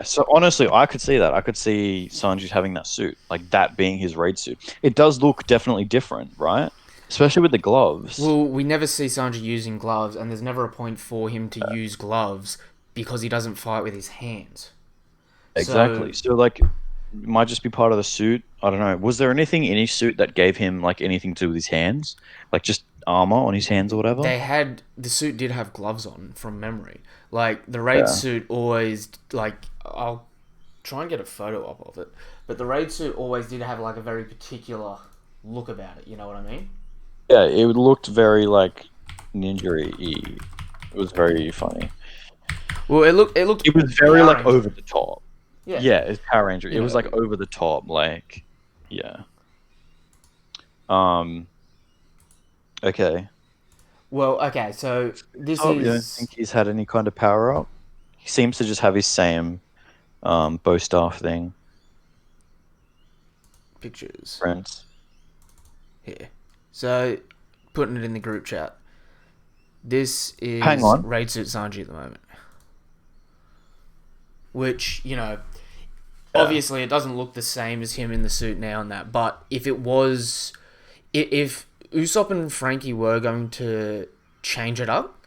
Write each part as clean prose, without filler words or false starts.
So honestly, I could see that. I could see Sanji having that suit, like that being his raid suit. It does look definitely different, right? Especially with the gloves. Well, we never see Sanji using gloves, and there's never a point for him to use gloves because he doesn't fight with his hands. So Exactly. So like, it might just be part of the suit. I don't know. Was there anything in his suit that gave him like anything to do with his hands, like just armor on his hands or whatever? the suit did have gloves on from memory. Like the raid Yeah. suit always like I'll try and get a photo up of it, but the raid suit always did have like a very particular look about it. You know what I mean? Yeah, it looked very like ninja-y. It was very funny. Well, it looked It was very Power like Ranger. over the top. Yeah, Yeah, it's Power Ranger. you It was know. like over the top, like yeah. Um. Okay. Well, okay, so this Oh, you don't think is he's had any kind of power up? He seems to just have his same bow staff thing. pictures Friends. here. So putting it in the group chat. This Hang is on. Raid Suit Sanji at the moment, which Yeah. obviously it doesn't look the same as him in the suit now and that. But if it was, if Usopp and Frankie were going to change it up,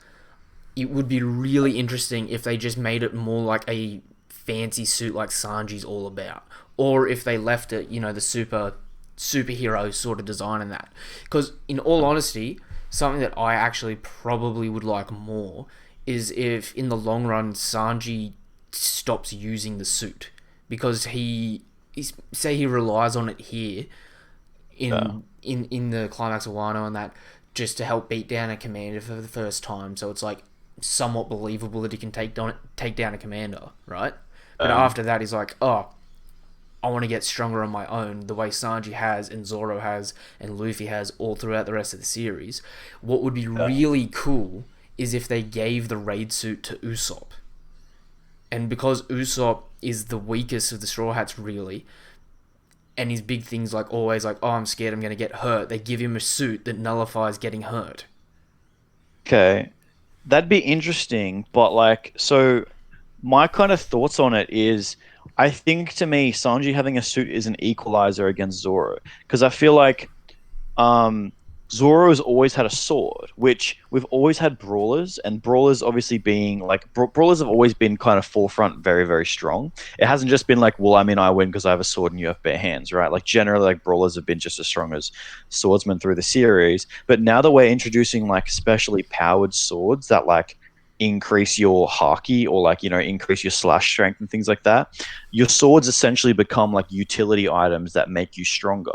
it would be really interesting if they just made it more like a fancy suit like Sanji's all about, or if they left it, the superhero sort of design in that. Because in all honesty, something that I actually probably would like more is if in the long run Sanji stops using the suit because say he relies on it here Yeah. in the climax of Wano and that just to help beat down a commander for the first time. So it's like somewhat believable that he can take down a commander, right? But Yeah. after that, he's like, oh, I want to get stronger on my own, the way Sanji has and Zoro has and Luffy has all throughout the rest of the series. What would be Yeah. really cool is if they gave the raid suit to Usopp. And because Usopp is the weakest of the Straw Hats, really, and his big things like always like, oh, I'm scared I'm going to get hurt, they give him a suit that nullifies getting hurt. Okay. That'd be interesting, but like, so my kind of thoughts on it is, I think to me, Sanji having a suit is an equalizer against Zoro because I feel like um, Zoro's always had a sword, which we've always had brawlers, and brawlers obviously being like brawlers have always been kind of forefront, very very strong. It hasn't just been like, well, I mean, I win because I have a sword and you have bare hands, right? Like generally, like brawlers have been just as strong as swordsmen through the series. But now that we're introducing like specially powered swords that like increase your haki or like increase your slash strength and things like that, your swords essentially become like utility items that make you stronger.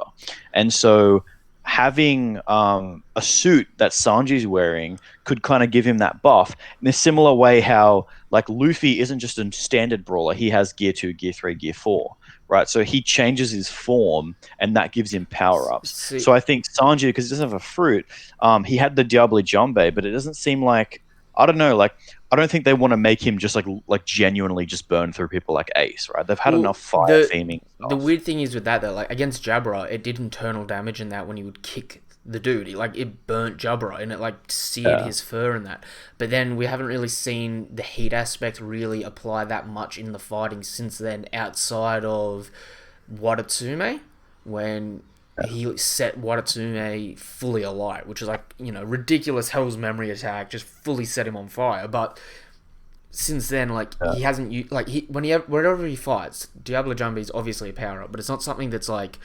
And so having a suit that Sanji's wearing could kind of give him that buff in a similar way how like Luffy isn't just a standard brawler, he has gear 2, gear 3, gear 4, right? So he changes his form and that gives him power ups. See, So I think Sanji, because he doesn't have a fruit, he had the Diablo Jumbe, but it doesn't seem like, I don't know, like I don't think they want to make him just like genuinely just burn through people like Ace, right? They've had well, enough fire the theming the stuff. weird thing is with that though, like against Jabra, it did internal damage in that when he would kick the dude, it burnt Jabra and it like seared Yeah. his fur and that. But then we haven't really seen the heat aspect really apply that much in the fighting since then, outside of Watatsume, when he set Watatsume fully alight, which is like, ridiculous Hell's Memory attack, just fully set him on fire. But since then, like, Yeah. he hasn't like whenever he fights, Diablo Jumbi is obviously a power up, but it's not something that's like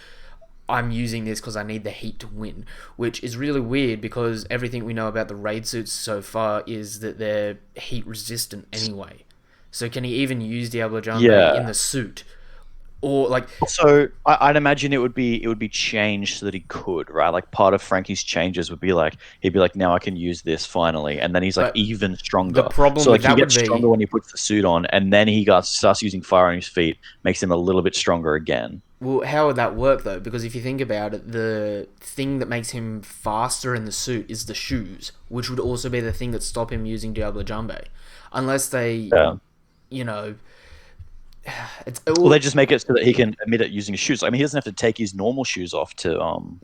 I'm using this because I need the heat to win, which is really weird because everything we know about the raid suits so far is that they're heat resistant anyway. So can he even use Diablo Jumbe in Yeah. the suit, or like, So I'd imagine it would be changed so that he could, right? Like part of Frankie's changes would be like he'd be like, now I can use this finally, and then he's like but even the stronger. problem So with like he that would gets stronger be when he puts the suit on, and then he got starts using fire on his feet, makes him a little bit stronger again. well, how would that work though? Because if you think about it, the thing that makes him faster in the suit is the shoes, which would also be the thing that stop him using Diablo Jumbe, unless they, Yeah. you know, it's Well, they all just make it so that he can emit it using his shoes. I mean, he doesn't have to take his normal shoes off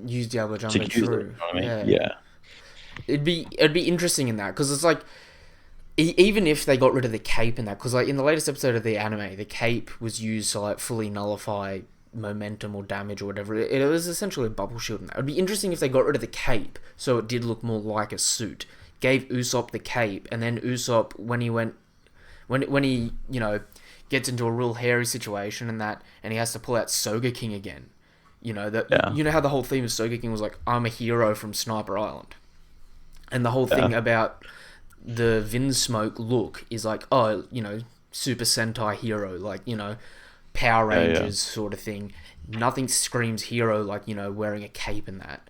use Diablo to Jumbe. use it. You know True, what I mean? yeah. Yeah. It'd be interesting in that because it's like even if they got rid of the cape and that, because like in the latest episode of the anime, the cape was used to like fully nullify momentum or damage or whatever. It was essentially a bubble shield. And that. It'd be interesting if they got rid of the cape, so it did look more like a suit. Gave Usopp the cape, and then Usopp, when he gets into a real hairy situation and that, and he has to pull out Sogeking again. Yeah. You know how the whole theme of Sogeking was like, I'm a hero from Sniper Island, and the whole thing Yeah. about the Vinsmoke look is like, oh, Super Sentai hero, like, Power Yeah. Yeah. Rangers sort of thing. Nothing screams hero like, wearing a cape and that.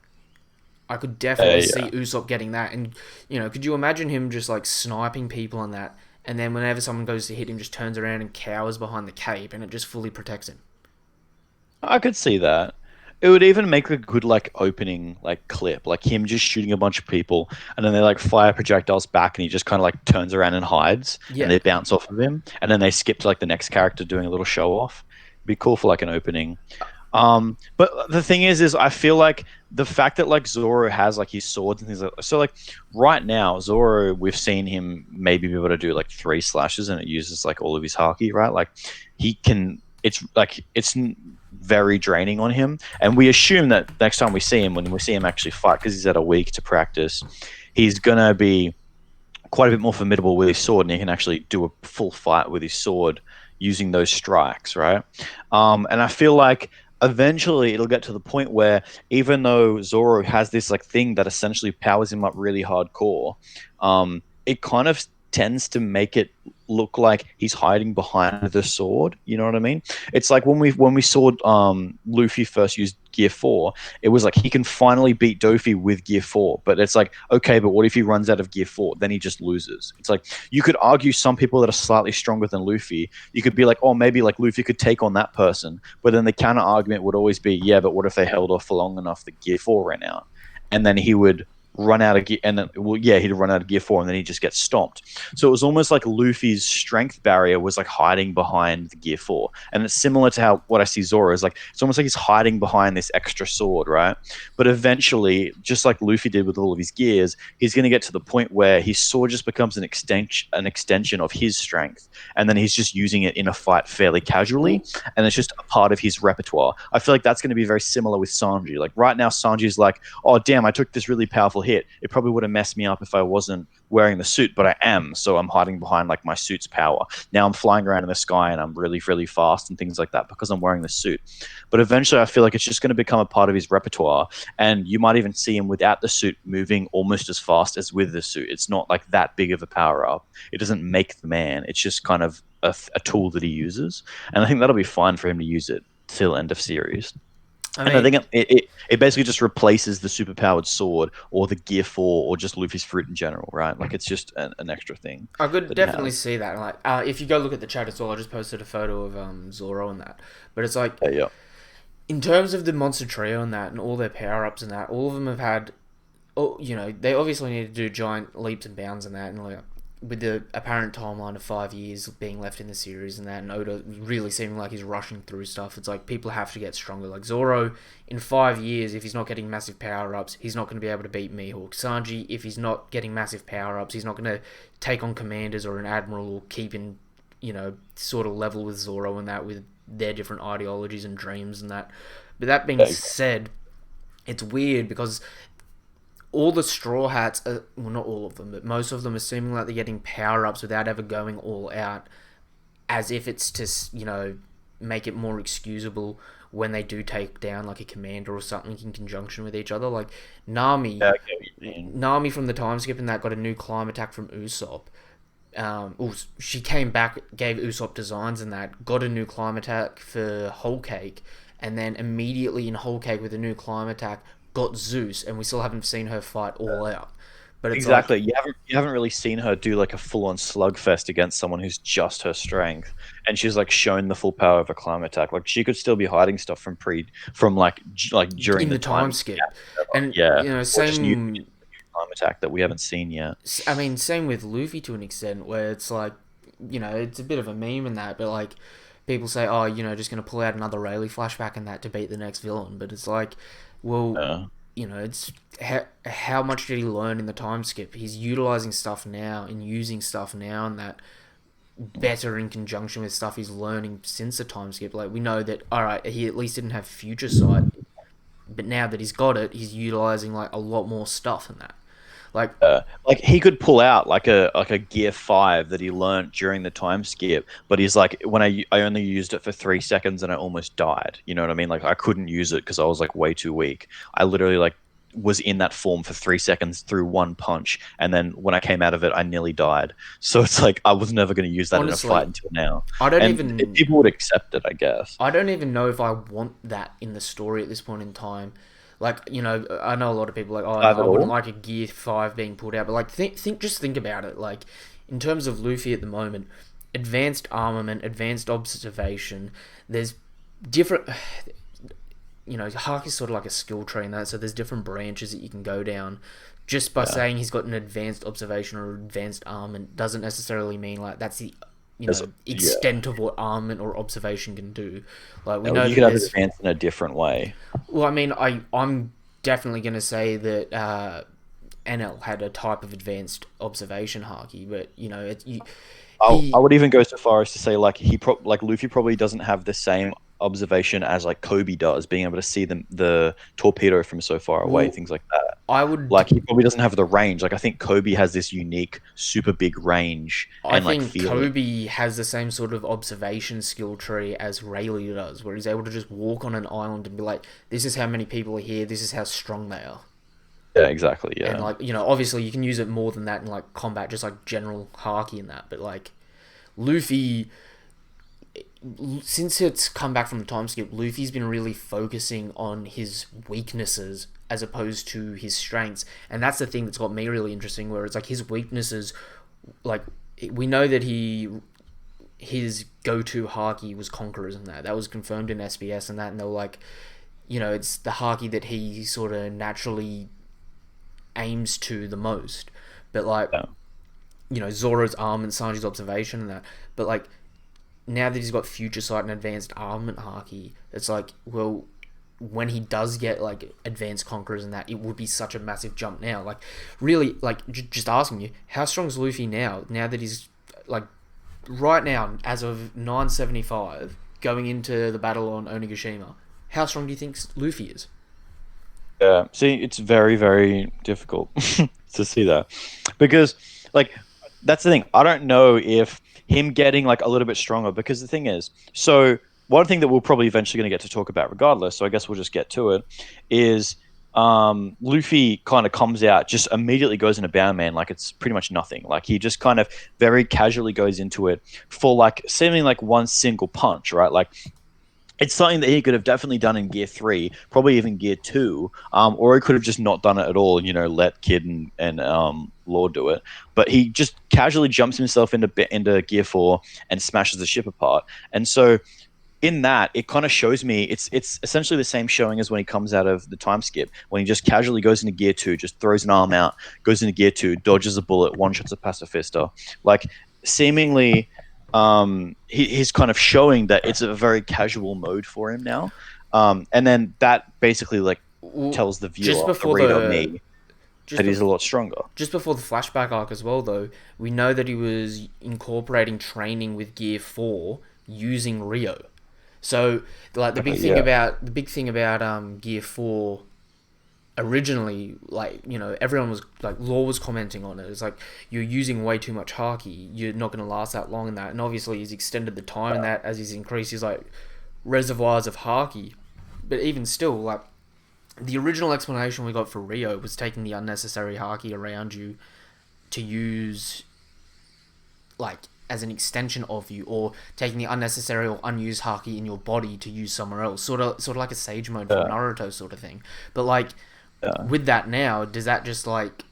I could definitely see Yeah. Usopp getting that. And, could you imagine him just like sniping people on that? And then whenever someone goes to hit him, just turns around and cowers behind the cape and it just fully protects him. I could see that. It would even make a good like opening like clip, like him just shooting a bunch of people, and then they like fire projectiles back, and he just kind of like turns around and hides, and Yeah. they bounce off of him, and then they skip to like the next character doing a little show off. Be cool for like an opening. But the thing is I feel like the fact that like Zoro has like his swords and things like so like right now Zoro we've seen him maybe be able to do like three slashes and it uses like all of his haki, right? Like he can. It's like very draining on him, and we assume that next time we see him, when we see him actually fight, because he's had a week to practice, he's gonna be quite a bit more formidable with his sword, and he can actually do a full fight with his sword using those strikes, right? And I feel like eventually it'll get to the point where even though Zoro has this like thing that essentially powers him up really hardcore, it kind of tends to make it look like he's hiding behind the sword. You know what I mean? It's like when we saw Luffy first use Gear 4, it was like he can finally beat Dofi with Gear 4, but it's like, okay, but what if he runs out of Gear 4? Then he just loses. It's like you could argue some people that are slightly stronger than Luffy, you could be like, oh, maybe like Luffy could take on that person, but then the counter argument would always be, yeah, but what if they held off for long enough that Gear 4 ran out? And then he would run out of gear, and then he'd run out of Gear 4, and then he just gets stomped. So it was almost like Luffy's strength barrier was like hiding behind the Gear 4, and it's similar to how what I see Zoro is like. It's almost like he's hiding behind this extra sword, right? But eventually, just like Luffy did with all of his gears, he's going to get to the point where his sword just becomes an extension of his strength, and then he's just using it in a fight fairly casually, and it's just a part of his repertoire. I feel like that's going to be very similar with Sanji. Like right now, Sanji's like, oh damn, I took this really powerful hit. It probably would have messed me up if I wasn't wearing the suit, but I am, so I'm hiding behind like my suit's power. Now I'm flying around in the sky and I'm really, really fast and things like that because I'm wearing the suit. But eventually I feel like it's just going to become a part of his repertoire, and you might even see him without the suit moving almost as fast as with the suit. It's not like that big of a power up. It doesn't make the man. It's just kind of a tool that he uses, and I think that'll be fine for him to use it till end of series. I And I mean, think it basically just replaces the superpowered sword or the Gear 4 or just Luffy's fruit in general, right? Like it's just an extra thing I could that he definitely has. see that. Like, if you go look at the chat as well, I just posted a photo of Zoro and that. But it's like, Yeah, in terms of the monster trio and that, and all their power ups and that, all of them have had, oh, they obviously need to do giant leaps and bounds and that, and like with the apparent timeline of 5 years being left in the series and that, and Oda really seeming like he's rushing through stuff. It's like people have to get stronger. Like Zoro, in 5 years, if he's not getting massive power ups, he's not going to be able to beat Mihawk. Sanji, if he's not getting massive power ups, he's not going to take on commanders or an admiral or keep in, sort of level with Zoro and that with their different ideologies and dreams and that. But that being yeah, said, it's weird because all the Straw Hats, well, not all of them, but most of them are seeming like they're getting power ups without ever going all out, as if it's to, make it more excusable when they do take down like a commander or something in conjunction with each other. Like Nami, I get what you mean. Nami from the time skip and that got a new climb attack from Usopp. She came back, gave Usopp designs and that, got a new climb attack for Whole Cake, and then immediately in Whole Cake with a new climb attack got Zeus, and we still haven't seen her fight all out. But it's Exactly. like, You haven't really seen her do like a full on slugfest against someone who's just her strength, and she's like shown the full power of a climb attack. Like she could still be hiding stuff from like during in the the time time. skip, and Yeah, or just new same. climb attack that we haven't seen yet. I mean, same with Luffy to an extent, where it's like, it's a bit of a meme in that, but like, people say, oh, just gonna pull out another Rayleigh flashback and that to beat the next villain, but it's like, well, Yeah. it's how much did he learn in the time skip? He's utilizing stuff now and using stuff now, and that better in conjunction with stuff he's learning since the time skip. Like, we know that, all right, he at least didn't have future sight, but now that he's got it, he's utilizing like a lot more stuff in that. Like, Like he could pull out like a gear 5 that he learned during the time skip, but he's like, when I only used it for 3 seconds and I almost died. You know what I mean? Like I couldn't use it because I was like way too weak. I literally like was in that form for 3 seconds through one punch, and then when I came out of it, I nearly died. So it's like I was never going to use that in a honestly, fight until now, I don't and even people would accept it, I guess. I don't even know if I want that in the story at this point in time. Like, I know a lot of people are like, oh, no, Five I at wouldn't all. like a Gear 5 being pulled out. But, like, think about it. Like, in terms of Luffy at the moment, advanced armament, advanced observation, there's different... Haki is sort of like a skill tree in that, so there's different branches that you can go down. Just by saying he's got an advanced observation or advanced armament doesn't necessarily mean, like, that's the Yeah. extent of what armament or observation can do. Like, we Yeah, know well, you that could have there's... advanced in a different way. Well, I mean, I'm definitely going to say that NL had a type of advanced observation haki, but I he would even go so far as to say like like Luffy probably doesn't have the same observation as like Kobe does, being able to see the torpedo from so far away, well, things like that. I would Like he probably doesn't have the range. Like I think Kobe has this unique, super big range I and like think feeling. Kobe has the same sort of observation skill tree as Rayleigh does, where he's able to just walk on an island and be like, this is how many people are here, this is how strong they are. Yeah, exactly. And Yeah, like, obviously you can use it more than that in like combat, just like general haki and that, but like Luffy, since it's come back from the time skip, Luffy's been really focusing on his weaknesses as opposed to his strengths, and that's the thing that's got me really interesting. Where it's like his weaknesses, like we know that his go-to haki was Conquerors, and that was confirmed in SBS and that, and they were like, it's the haki that he sort of naturally aims to the most, but like, yeah. Zoro's armament, Sanji's observation and that, but like now that he's got future sight and advanced armament haki, it's like, well, when he does get like advanced conquerors and that, it would be such a massive jump now. Like, really, like just asking you, how strong is Luffy now? Now that he's like right now, as of 975, going into the battle on Onigashima, how strong do you think Luffy is? Yeah. See, it's very, very difficult to see that because, like, that's the thing. I don't know if him getting like a little bit stronger because the thing is, so one thing that we're probably eventually going to get to talk about, regardless. So I guess we'll just get to it. Is Luffy kind of comes out, just immediately goes into Bound Man like it's pretty much nothing. Like he just kind of very casually goes into it for like seeming like one single punch, right? Like it's something that he could have definitely done in Gear 3, probably even Gear 2, or he could have just not done it at all, let Kid and Law do it. But he just casually jumps himself into Gear 4 and smashes the ship apart. And so in that, it kind of shows me it's essentially the same showing as when he comes out of the time skip, when he just casually goes into Gear 2, just throws an arm out, goes into Gear 2, dodges a bullet, one-shots a pacifista. Like, seemingly he's kind of showing that it's a very casual mode for him now, and then that basically like tells the Just viewer, the before reader, the me, just that he's a bef- lot stronger. just before the flashback arc as well, though, we know that he was incorporating training with Gear 4 using Rio. So, like Yeah, the big thing about Gear 4 originally, like, everyone was like, Law was commenting on it. It's like, you're using way too much haki, you're not going to last that long in that. And obviously he's extended the time in that as he's increased his like reservoirs of haki. But even still, like, the original explanation we got for Rio was taking the unnecessary haki around you to use, like, as an extension of you, or taking the unnecessary or unused haki in your body to use somewhere else, sort of like a sage mode from yeah, Naruto sort of thing. But like, yeah. with that now, does that just like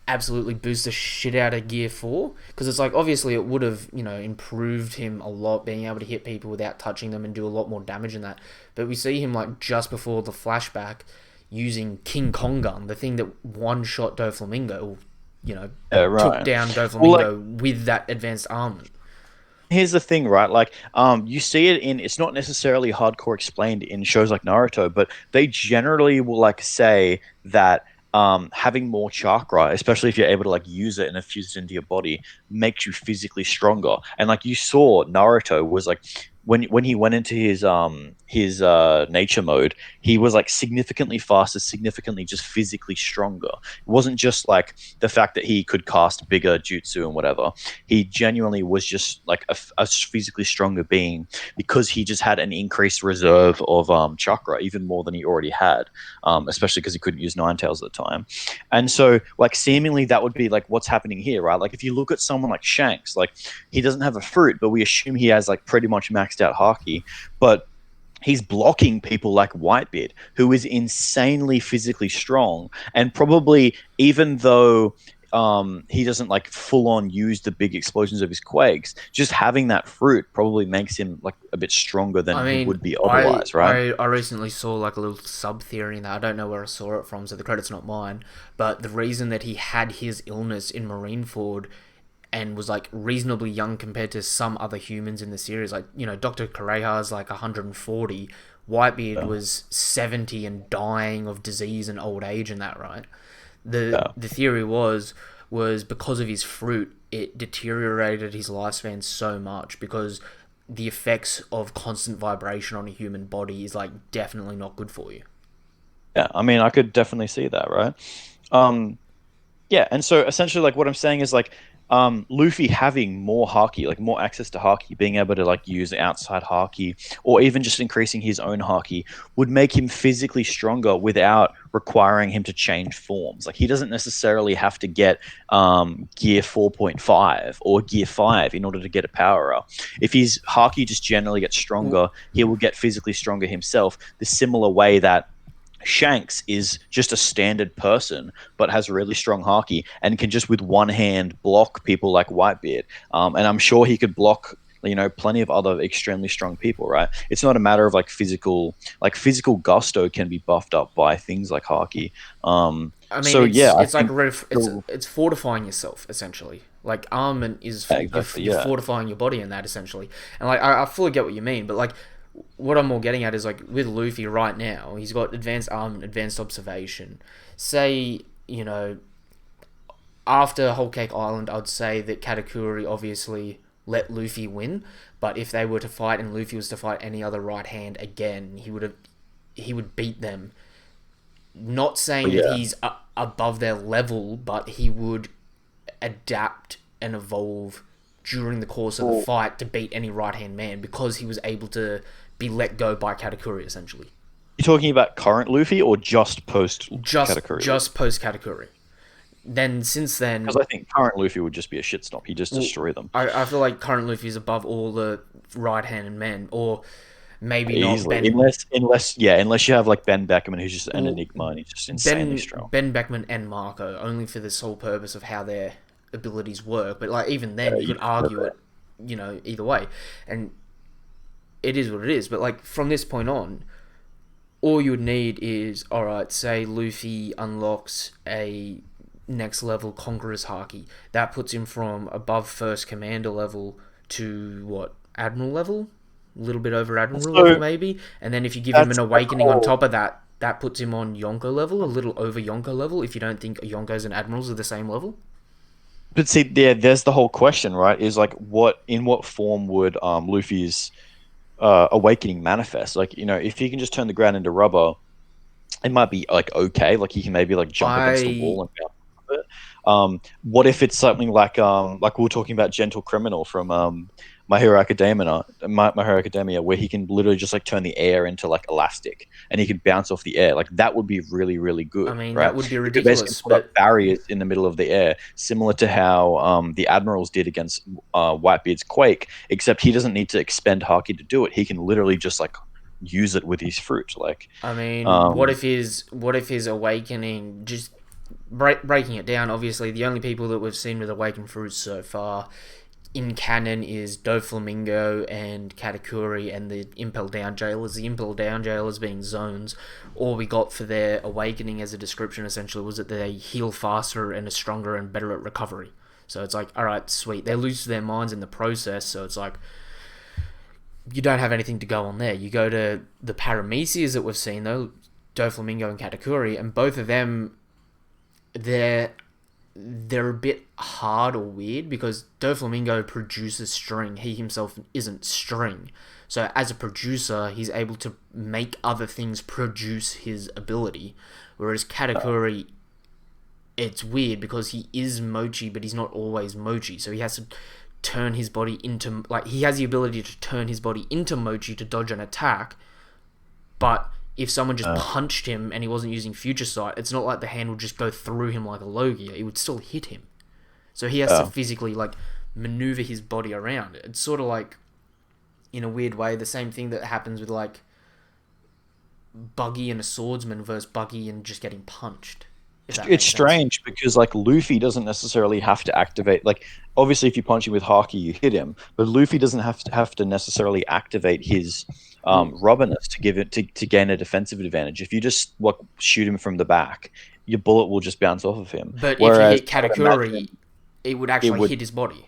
absolutely boost the shit out of Gear 4? Because it's like, obviously it would have, improved him a lot, being able to hit people without touching them and do a lot more damage in that. But we see him like just before the flashback using King Kong Gun, the thing that one shot Doflamingo, Yeah, took right. down Well, like, Doflamingo with that advanced armament. here's the thing, right? Like, you see it in. It's not necessarily hardcore explained in shows like Naruto, but they generally will like say that having more chakra, especially if you're able to like use it and infuse it into your body, makes you physically stronger. And like you saw, Naruto was like when he went into his nature mode, he was like significantly faster, significantly just physically stronger. It wasn't just like the fact that he could cast bigger jutsu and whatever. He genuinely was just like a physically stronger being because he just had an increased reserve of chakra, even more than he already had, especially because he couldn't use Nine Tails at the time. And so, like, seemingly that would be like what's happening here, right? Like, if you look at someone like Shanks, like, he doesn't have a fruit, but we assume he has like pretty much maxed out haki. But he's blocking people like Whitebeard, who is insanely physically strong, and probably even though he doesn't like full on use the big explosions of his quakes, just having that fruit probably makes him like a bit stronger than I he mean, would be I otherwise, right? I I recently saw like a little sub theory in that. I don't know where I saw it from, so the credit's not mine. But the reason that he had his illness in Marineford and was like reasonably young compared to some other humans in the series, like Doctor Kureha's like 140, Whitebeard Yeah, was 70 and dying of disease and old age and that, right? The yeah. the theory was because of his fruit, it deteriorated his lifespan so much because the effects of constant vibration on a human body is like definitely not good for you. Yeah, I mean, I could definitely see that, right? Um, Yeah, and so essentially, like what I'm saying is like Luffy having more haki, like more access to haki, being able to like use outside haki, or even just increasing his own haki, would make him physically stronger without requiring him to change forms. Like he doesn't necessarily have to get gear 4.5 or gear 5 in order to get a power up. If his haki just generally gets stronger, he will get physically stronger himself. The similar way that Shanks is just a standard person, but has really strong haki and can just with one hand block people like Whitebeard. And I'm sure he could block, plenty of other extremely strong people. Right? It's not a matter of like physical gusto can be buffed up by things like haki. I mean, So yeah, I it's like think it's fortifying yourself essentially. Like armament is yeah, you're exactly, you're yeah. fortifying your body in that essentially, and like I fully get what you mean, but like what I'm more getting at is like with Luffy right now, he's got advanced armament, advanced observation. Say after Whole Cake Island, I'd say that Katakuri obviously let Luffy win, but if they were to fight and Luffy was to fight any other right hand again, he would beat them. Not But saying that yeah, he's above their level, but he would adapt and evolve during the course of the well, fight to beat any right hand man because he was able to be let go by Katakuri essentially. you're talking about current Luffy or just post Just Katakuri Luffy? just post Katakuri. Then since Because then, I think current Luffy would just be a shit stomp. He just well, destroy them I feel like current Luffy is above all the right hand men, or maybe not easily. Ben. Unless you have like Ben Beckman, who's just an Well, enigma and he's just insanely Ben strong. Ben Beckman and Marco only for the sole purpose of how their abilities work. But like even then, you You could can flip argue it. it, either way, and it is what it is. But like from this point on, all you would need is all right. Say Luffy unlocks a next level Conqueror's Haki. That puts him from above first commander level to what admiral level, a little bit over admiral level So maybe. And then if you give him an that's the awakening on call. top of that, that puts him on Yonko level, a little over Yonko level. If you don't think Yonkos and admirals are the same level. But see, there's the whole question, right? Is like what form would Luffy's awakening manifest? Like, if he can just turn the ground into rubber, it might be like okay. Like he can maybe like jump against the I wall and bounce off of it. What if it's something like we were talking about Gentle Criminal from My Hero Academia, My Hero Academia, where he can literally just like turn the air into like elastic and he can bounce off the air. Like that would be really, really I good, mean right? that would be He could basically ridiculous, put up but barriers in the middle of the air, similar to how the Admirals did against Whitebeard's Quake, except he doesn't need to expend Haki to do it. He can literally just like use it with his fruit. Like, I mean, um, what if his awakening just breaking it down? Obviously, the only people that we've seen with awakened fruits so far in canon is Doflamingo and Katakuri and the Impel Down Jailers. The Impel Down Jailers being zones. All we got for their awakening as a description essentially was that they heal faster and are stronger and better at recovery. So it's like, all right, sweet. They lose their minds in the process. So it's like, you don't have anything to go on there. You go to the Paramecias that we've seen, though, Doflamingo and Katakuri, and both of them, they're a bit hard or weird because Doflamingo produces string. He himself isn't string. So as a producer, he's able to make other things produce his ability. Whereas Katakuri, it's weird because he is Mochi, but he's not always Mochi. So he has to turn his body into... Like, he has the ability to turn his body into Mochi to dodge an attack, but if someone just punched him and he wasn't using Future Sight, it's not like the hand would just go through him like a Logia. It would still hit him. So he has to physically, like, maneuver his body around. It's sort of like, in a weird way, the same thing that happens with, like, Buggy and a swordsman versus Buggy and just getting punched. It's strange because like Luffy doesn't necessarily have to activate, like, obviously if you punch him with Haki you hit him, but Luffy doesn't have to necessarily activate his rubberness to give it to gain a defensive advantage. If you just shoot him from the back, your bullet will just bounce off of him. But whereas if you hit Katakuri, it would actually hit his body.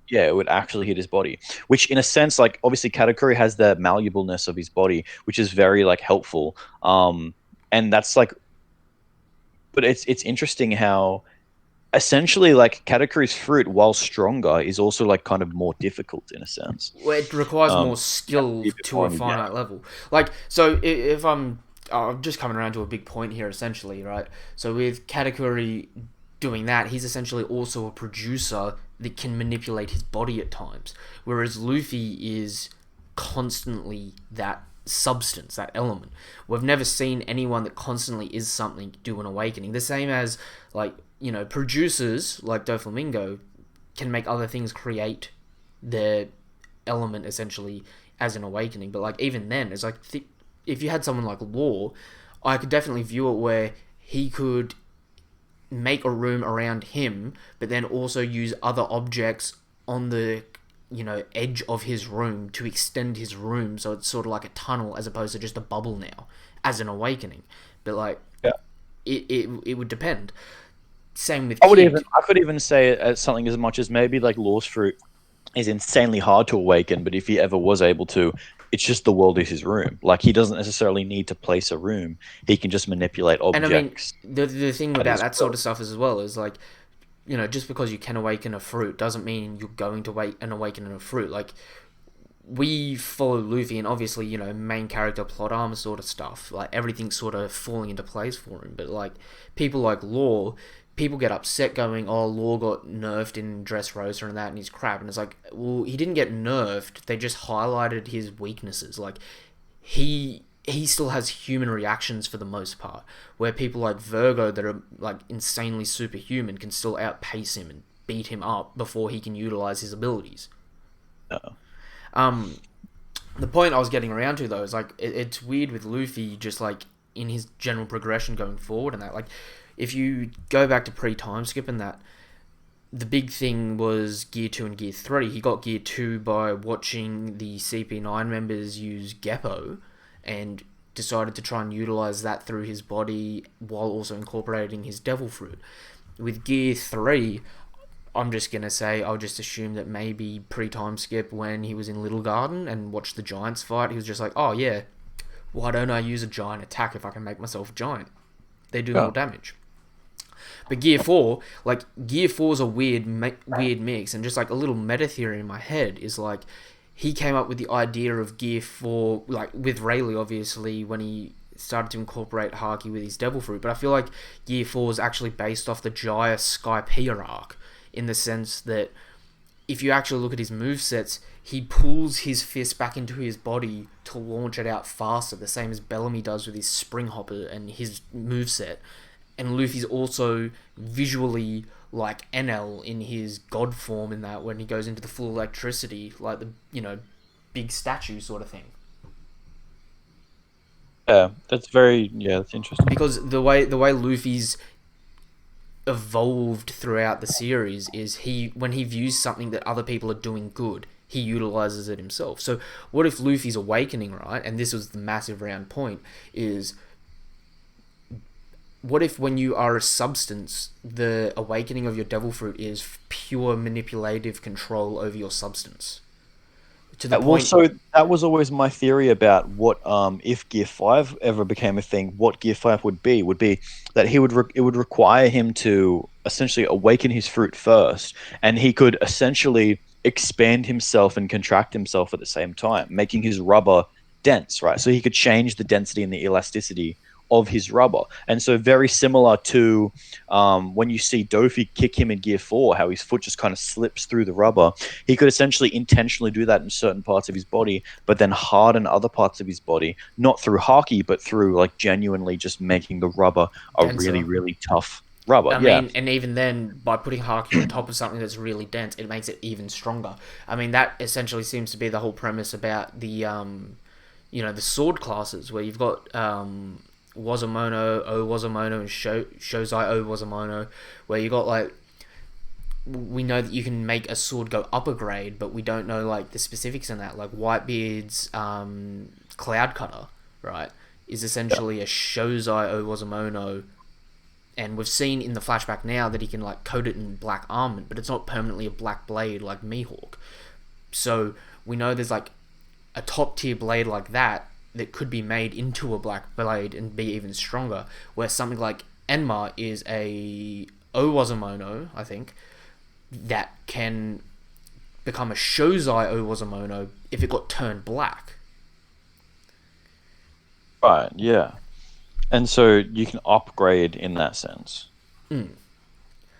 Yeah, it would actually hit his body, which in a sense, like, obviously Katakuri has the malleableness of his body, which is very like helpful. And that's like, but it's interesting how essentially like Katakuri's fruit, while stronger, is also like kind of more difficult in a sense. Well, it requires more skill to a finite level. Like, so if I'm just coming around to a big point here, essentially, right? So with Katakuri doing that, he's essentially also a producer that can manipulate his body at times, whereas Luffy is constantly that substance, that element. We've never seen anyone that constantly is something do an awakening. The same as, like, you know, producers like Doflamingo can make other things create their element essentially as an awakening. But like, even then, it's like, if you had someone like Law, I could definitely view it where he could make a room around him, but then also use other objects on the, you know, edge of his room to extend his room, so it's sort of like a tunnel as opposed to just a bubble now, as an awakening. But like, it would depend. Same with I could even say something as much as maybe like Law's fruit is insanely hard to awaken, but if he ever was able to, it's just the world is his room. Like, he doesn't necessarily need to place a room; he can just manipulate objects. And I mean, the thing about that sort of stuff as well is like, you know, just because you can awaken a fruit doesn't mean you're going to awaken a fruit. Like, we follow Luffy, and obviously, you know, main character plot armor sort of stuff. Like, everything's sort of falling into place for him. But like, people like Law, people get upset going, oh, Law got nerfed in Dressrosa and that, and he's crap. And it's like, well, he didn't get nerfed. They just highlighted his weaknesses. Like, he still has human reactions for the most part, where people like Virgo that are like insanely superhuman can still outpace him and beat him up before he can utilize his abilities. The point I was getting around to though is like, it's weird with Luffy just like in his general progression going forward and that, like, if you go back to pre-time skip and that, the big thing was Gear 2 and Gear 3. He got Gear 2 by watching the CP9 members use Geppo and decided to try and utilize that through his body while also incorporating his Devil Fruit. With Gear 3, I'm just going to say, I'll just assume that maybe pre-time skip when he was in Little Garden and watched the Giants fight, he was just like, oh yeah, why don't I use a giant attack if I can make myself a giant? They do more damage. But Gear 4, like, Gear 4 is a weird mix, and just like a little meta theory in my head is like, he came up with the idea of Gear 4, like, with Rayleigh, obviously, when he started to incorporate Haki with his Devil Fruit, but I feel like Gear 4 is actually based off the Jaya Skypiea arc, in the sense that if you actually look at his movesets, he pulls his fist back into his body to launch it out faster, the same as Bellamy does with his Spring Hopper and his moveset. And Luffy's also visually like Enel in his god form in that, when he goes into the full electricity, like the, you know, big statue sort of thing. Yeah, that's interesting. Because the way Luffy's evolved throughout the series is when he views something that other people are doing good, he utilizes it himself. So what if Luffy's awakening, right? And this was the massive round point, is what if when you are a substance, the awakening of your devil fruit is pure manipulative control over your substance to the Well, point. so that was always my theory about what if Gear Five ever became a thing, what Gear Five would be that it would require him to essentially awaken his fruit first, and he could essentially expand himself and contract himself at the same time, making his rubber dense, right? So he could change the density and the elasticity of his rubber, and so very similar to when you see Dofi kick him in Gear Four, how his foot just kind of slips through the rubber. He could essentially intentionally do that in certain parts of his body, but then harden other parts of his body, not through hockey, but through like genuinely just making the rubber a really, Denser. really tough rubber. I Yeah. mean, and even then, by putting Haki on top of something that's really dense, it makes it even stronger. I mean, that essentially seems to be the whole premise about the, the sword classes, where you've got Wazamono, O Wazamono, and Shozai O Wazamono, where you got like, we know that you can make a sword go up a grade, but we don't know like the specifics in that. Like Whitebeard's Cloud Cutter, right, is essentially a Shozai O Wazamono, and we've seen in the flashback now that he can like coat it in black armament, but it's not permanently a black blade like Mihawk. So we know there's like a top tier blade like that that could be made into a black blade and be even stronger. Where something like Enma is a Owazamono, I think, that can become a Shozai Owazamono if it got turned black. Right. Yeah. And so you can upgrade in that sense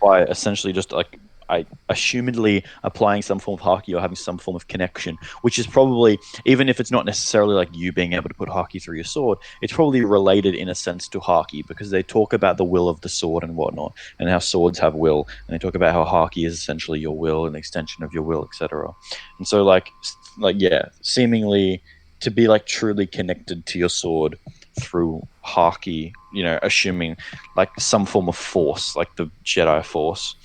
by essentially just like I assumedly applying some form of hockey or having some form of connection, which is probably, even if it's not necessarily like you being able to put hockey through your sword, it's probably related in a sense to hockey because they talk about the will of the sword and whatnot, and how swords have will, and they talk about how hockey is essentially your will, an extension of your will, etc. And so like yeah, seemingly to be like truly connected to your sword through hockey, assuming like some form of force, like the Jedi Force,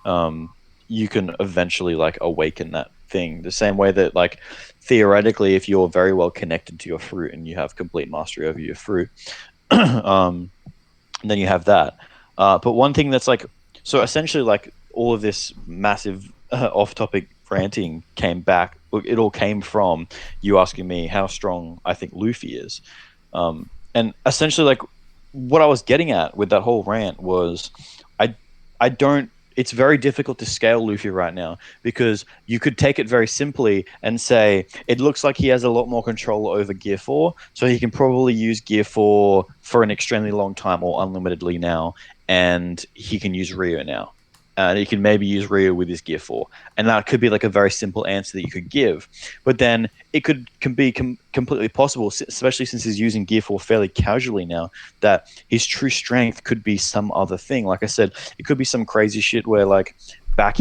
um, you can eventually like awaken that thing. The same way that like theoretically, if you're very well connected to your fruit and you have complete mastery over your fruit, um, then you have that. But one thing that's like, so essentially, like all of this massive off-topic ranting came back. It all came from you asking me how strong I think Luffy is, and essentially, like what I was getting at with that whole rant was, I, I don't. It's very difficult to scale Luffy right now because you could take it very simply and say it looks like he has a lot more control over Gear 4, so he can probably use Gear 4 for an extremely long time or unlimitedly now, and he can use Rio now. And he can maybe use Rio with his Gear 4. And that could be like a very simple answer that you could give. But then it can be completely possible, especially since he's using Gear 4 fairly casually now, that his true strength could be some other thing. Like I said, it could be some crazy shit where like back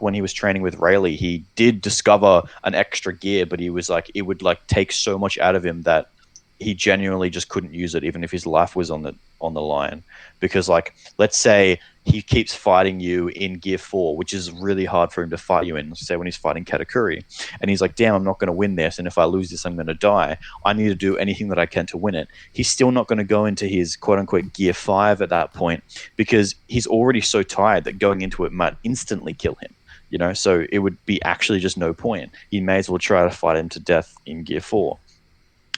when he was training with Rayleigh, he did discover an extra gear, but he was like it would like take so much out of him that he genuinely just couldn't use it even if his life was on the line. Because like let's say he keeps fighting you in Gear 4, which is really hard for him to fight you in, let's say when he's fighting Katakuri, and he's like, damn, I'm not going to win this, and if I lose this I'm going to die, I need to do anything that I can to win it. He's still not going to go into his quote-unquote Gear 5 at that point because he's already so tired that going into it might instantly kill him. So it would be actually just no point. He may as well try to fight him to death in Gear 4.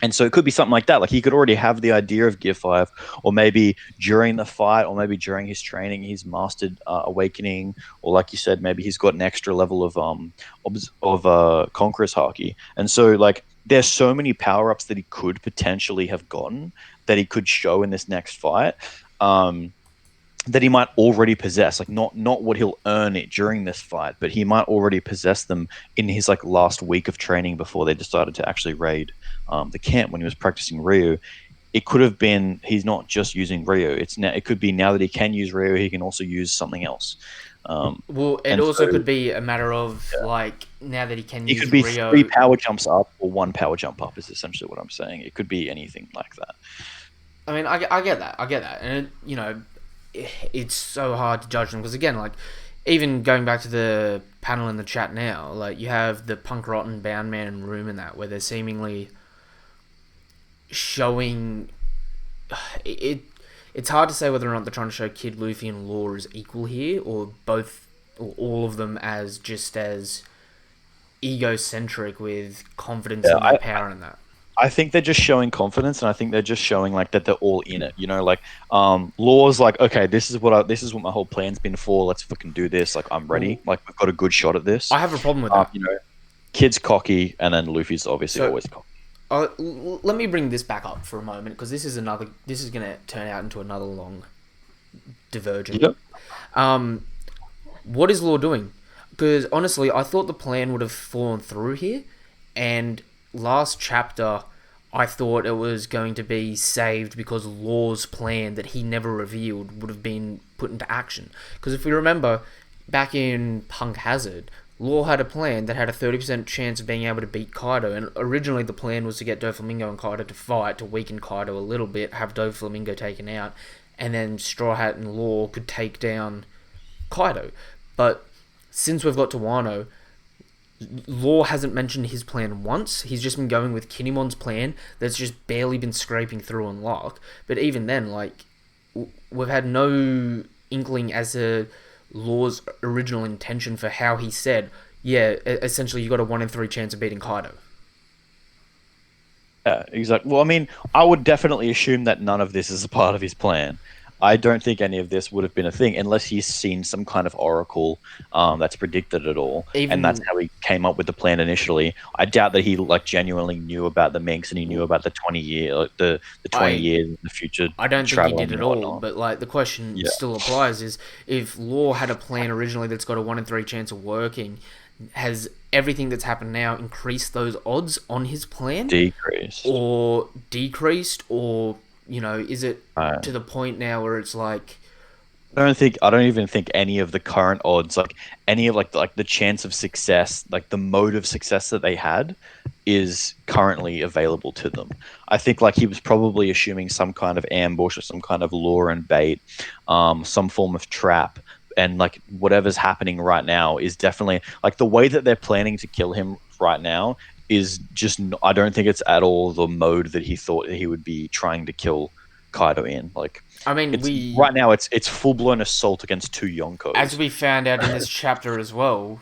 And so it could be something like that. Like he could already have the idea of Gear 5, or maybe during the fight, or maybe during his training, he's mastered Awakening, or like you said, maybe he's got an extra level of Conqueror's Haki. And so like there's so many power ups that he could potentially have gotten that he could show in this next fight. That he might already possess, like not what he'll earn it during this fight, but he might already possess them in his like last week of training before they decided to actually raid the camp when he was practicing Ryu. It could have been he's not just using Ryu. It could be now that he can use Ryu, he can also use something else. Well, it And also so could be a matter of like now that he can it use could be Rio. 3 power jumps up or 1 power jump up is essentially what I'm saying. It could be anything like that. I mean, I get that, and it's so hard to judge them because again, like even going back to the panel in the chat now, like you have the Punk Rotten, Bound Man, and Room in that where they're seemingly showing it. it's hard to say whether or not they're trying to show Kid, Luffy, and Law as equal here, or both, or all of them as just as egocentric with confidence Yeah, in their power and that. I think they're just showing confidence, and I think they're just showing like that they're all in it. You know, like Law's like, okay, this is what my whole plan's been for. Let's fucking do this. Like I'm Well, ready. Like we've got a good shot at this. I have a problem with that. You know, Kid's cocky, and then Luffy's obviously So always cocky. let me bring this back up for a moment because this is another. This is going to turn out into another long divergent. Yep. Um, what is Law doing? Because honestly, I thought the plan would have fallen through here, and last chapter, I thought it was going to be saved because Law's plan that he never revealed would have been put into action. Because if we remember, back in Punk Hazard, Law had a plan that had a 30% chance of being able to beat Kaido, and originally the plan was to get Doflamingo and Kaido to fight, to weaken Kaido a little bit, have Doflamingo taken out, and then Straw Hat and Law could take down Kaido. But since we've got to Wano, Law hasn't mentioned his plan once. He's just been going with Kinemon's plan that's just barely been scraping through on luck. But even then, like, we've had no inkling as to Law's original intention for how he said, yeah, essentially you got a 1 in 3 chance of beating Kaido. Yeah, exactly. Well, I mean, I would definitely assume that none of this is a part of his plan. I don't think any of this would have been a thing unless he's seen some kind of oracle that's predicted it all, and that's Even how he came up with the plan initially. I doubt that he like genuinely knew about the Minx and he knew about the 20 year, the 20 years in the future I don't think he traveling did at and all, whatnot. but like the question Yeah, still applies is if Law had a plan originally that's got a 1 in 3 chance of working, has everything that's happened now increased those odds on his plan decreased. or decreased, or is it Uh, to the point now where it's like, I don't even think any of the current odds, like any of like the chance of success, like the mode of success that they had, is currently available to them. I think like he was probably assuming some kind of ambush or some kind of lure and bait, some form of trap, and like whatever's happening right now is definitely like the way that they're planning to kill him right now is just. I don't think it's at all the mode that he thought that he would be trying to kill Kaido in. Like I mean, it's right now it's full blown assault against two as Yonkos. we found out in this chapter as well,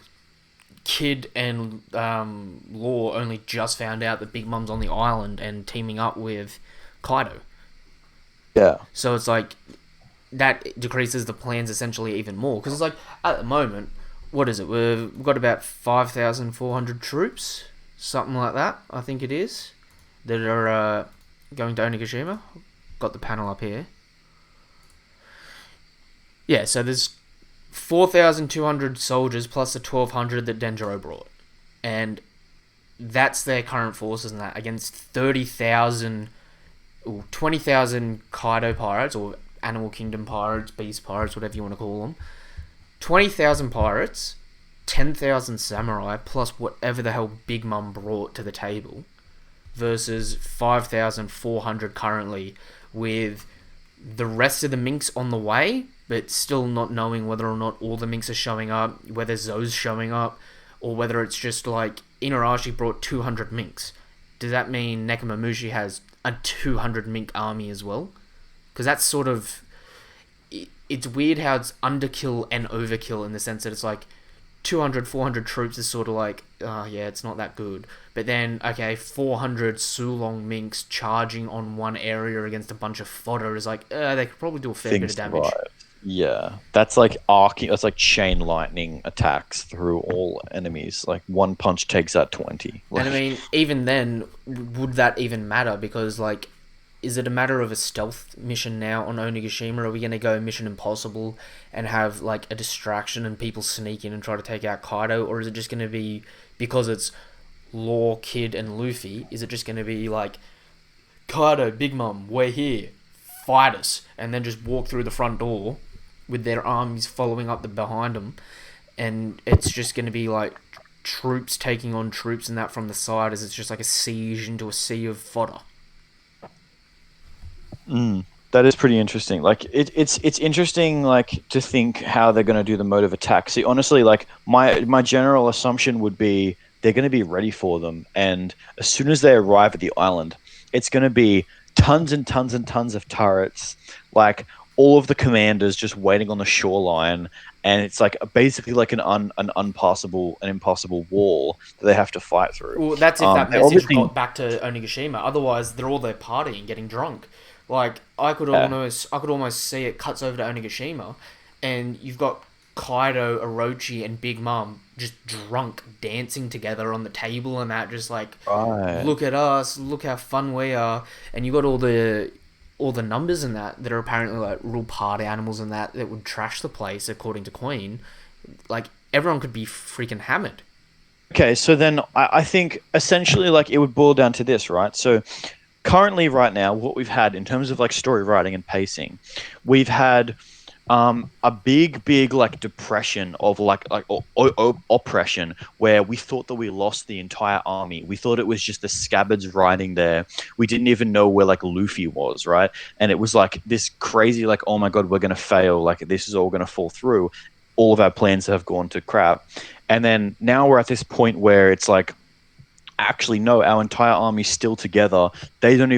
Kid and Law only just found out that Big Mom's on the island and teaming up with Kaido. Yeah. So it's like that decreases the plans essentially even more because it's like at the moment, what is it? We've got about 5,400 troops, something like that. I think it is that are going to Onigashima. Got the panel up here. Yeah, so there's 4,200 soldiers plus the 1,200 that Denjiro brought, and that's their current forces, and that against 30,000, 20,000 Kaido pirates or Animal Kingdom pirates, Beast pirates, whatever you want to call them. 20,000 pirates, 10,000 samurai, plus whatever the hell Big Mom brought to the table, versus 5,400 currently, with the rest of the minks on the way, but still not knowing whether or not all the minks are showing up, whether Zoe's showing up, or whether it's just like Inarashi brought 200 minks. Does that mean Nekomamushi has a 200 mink army as well? Because that's sort of... It's weird how it's underkill and overkill in the sense that it's like 200, 400 troops is sort of like, oh yeah, it's not that good. But then, okay, 400 Sulong minks charging on one area against a bunch of fodder is like, they could probably do a fair bit of damage. Survive. Yeah, that's like arcing. That's like chain lightning attacks through all enemies. Like one punch takes out 20. Like, And I mean, even then, would that even matter? Because, like, is it a matter of a stealth mission now on Onigashima? Are we going to go Mission Impossible and have, like, a distraction and people sneak in and try to take out Kaido? Or is it just going to be, because it's Law, Kid, and Luffy, is it just going to be like, Kaido, Big Mom, we're here, fight us, and then just walk through the front door with their armies following up behind them, and it's just going to be like troops taking on troops and that from the side as it's just like a siege into a sea of fodder. that is pretty interesting. Like it's interesting like to think how they're going to do the mode of attack. See, honestly, like my general assumption would be they're going to be ready for them, and as soon as they arrive at the island, it's going to be tons and tons and tons of turrets, like all of the commanders just waiting on the shoreline, and it's like basically like an unpassable, an impossible wall that they have to fight through. Well, that's if that They message obviously, got back to Onigashima. Otherwise, they're all there partying, getting drunk. Like yeah, I could almost see it cuts over to Onigashima, and you've got Kaido, Orochi, and Big Mom just drunk, dancing together on the table and that, just like, right. look at us, look how fun we are, and you got all the numbers in that are apparently like real party animals and that would trash the place according to Queen. Like everyone could be freaking hammered. Okay, so then I think essentially like it would boil down to this, right? So currently, right now, what we've had in terms of like story writing and pacing, we've had a big like depression of oppression where we thought that we lost the entire army. We thought it was just the scabbards riding there. We didn't even know where like Luffy was, right? And it was like this crazy like, oh my god, we're gonna fail. Like this is all gonna fall through. All of our plans have gone to crap. And then now we're at this point where it's like, actually no, our entire army's still together. They're not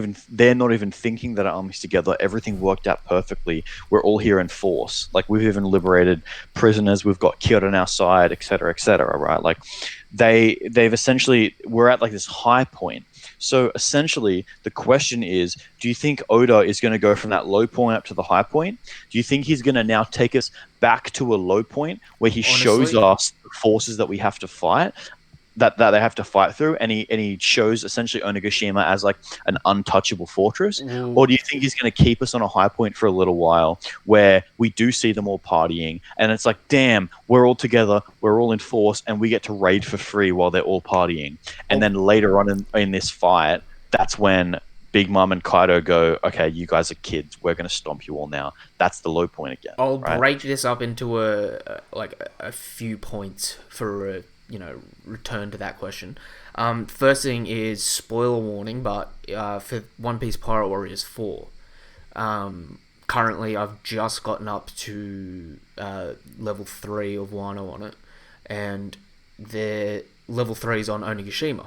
even thinking that our army's together. Everything worked out perfectly. We're all here in force. Like we've even liberated prisoners. We've got Kyoto on our side, etc., right? Like they've essentially, we're at like this high point. So essentially the question is, do you think Oda is going to go from that low point up to the high point? Do you think he's going to now take us back to a low point where he shows Honestly, us the forces that we have to fight, that they have to fight through, and he shows essentially Onigashima as like an untouchable fortress? well, Or do you think he's going to keep us on a high point for a little while where we do see them all partying, and it's like, damn, we're all together, we're all in force, and we get to raid for free while they're all partying, and I'll, then later on in this fight, that's when Big Mom and Kaido go, okay, you guys are kids, we're going to stomp you all now. That's the low point again, I'll right? break this up into a few points for a return to that question. First thing is spoiler warning, but for One Piece Pirate Warriors 4, currently I've just gotten up to level 3 of Wano on it, and the level 3 is on Onigashima.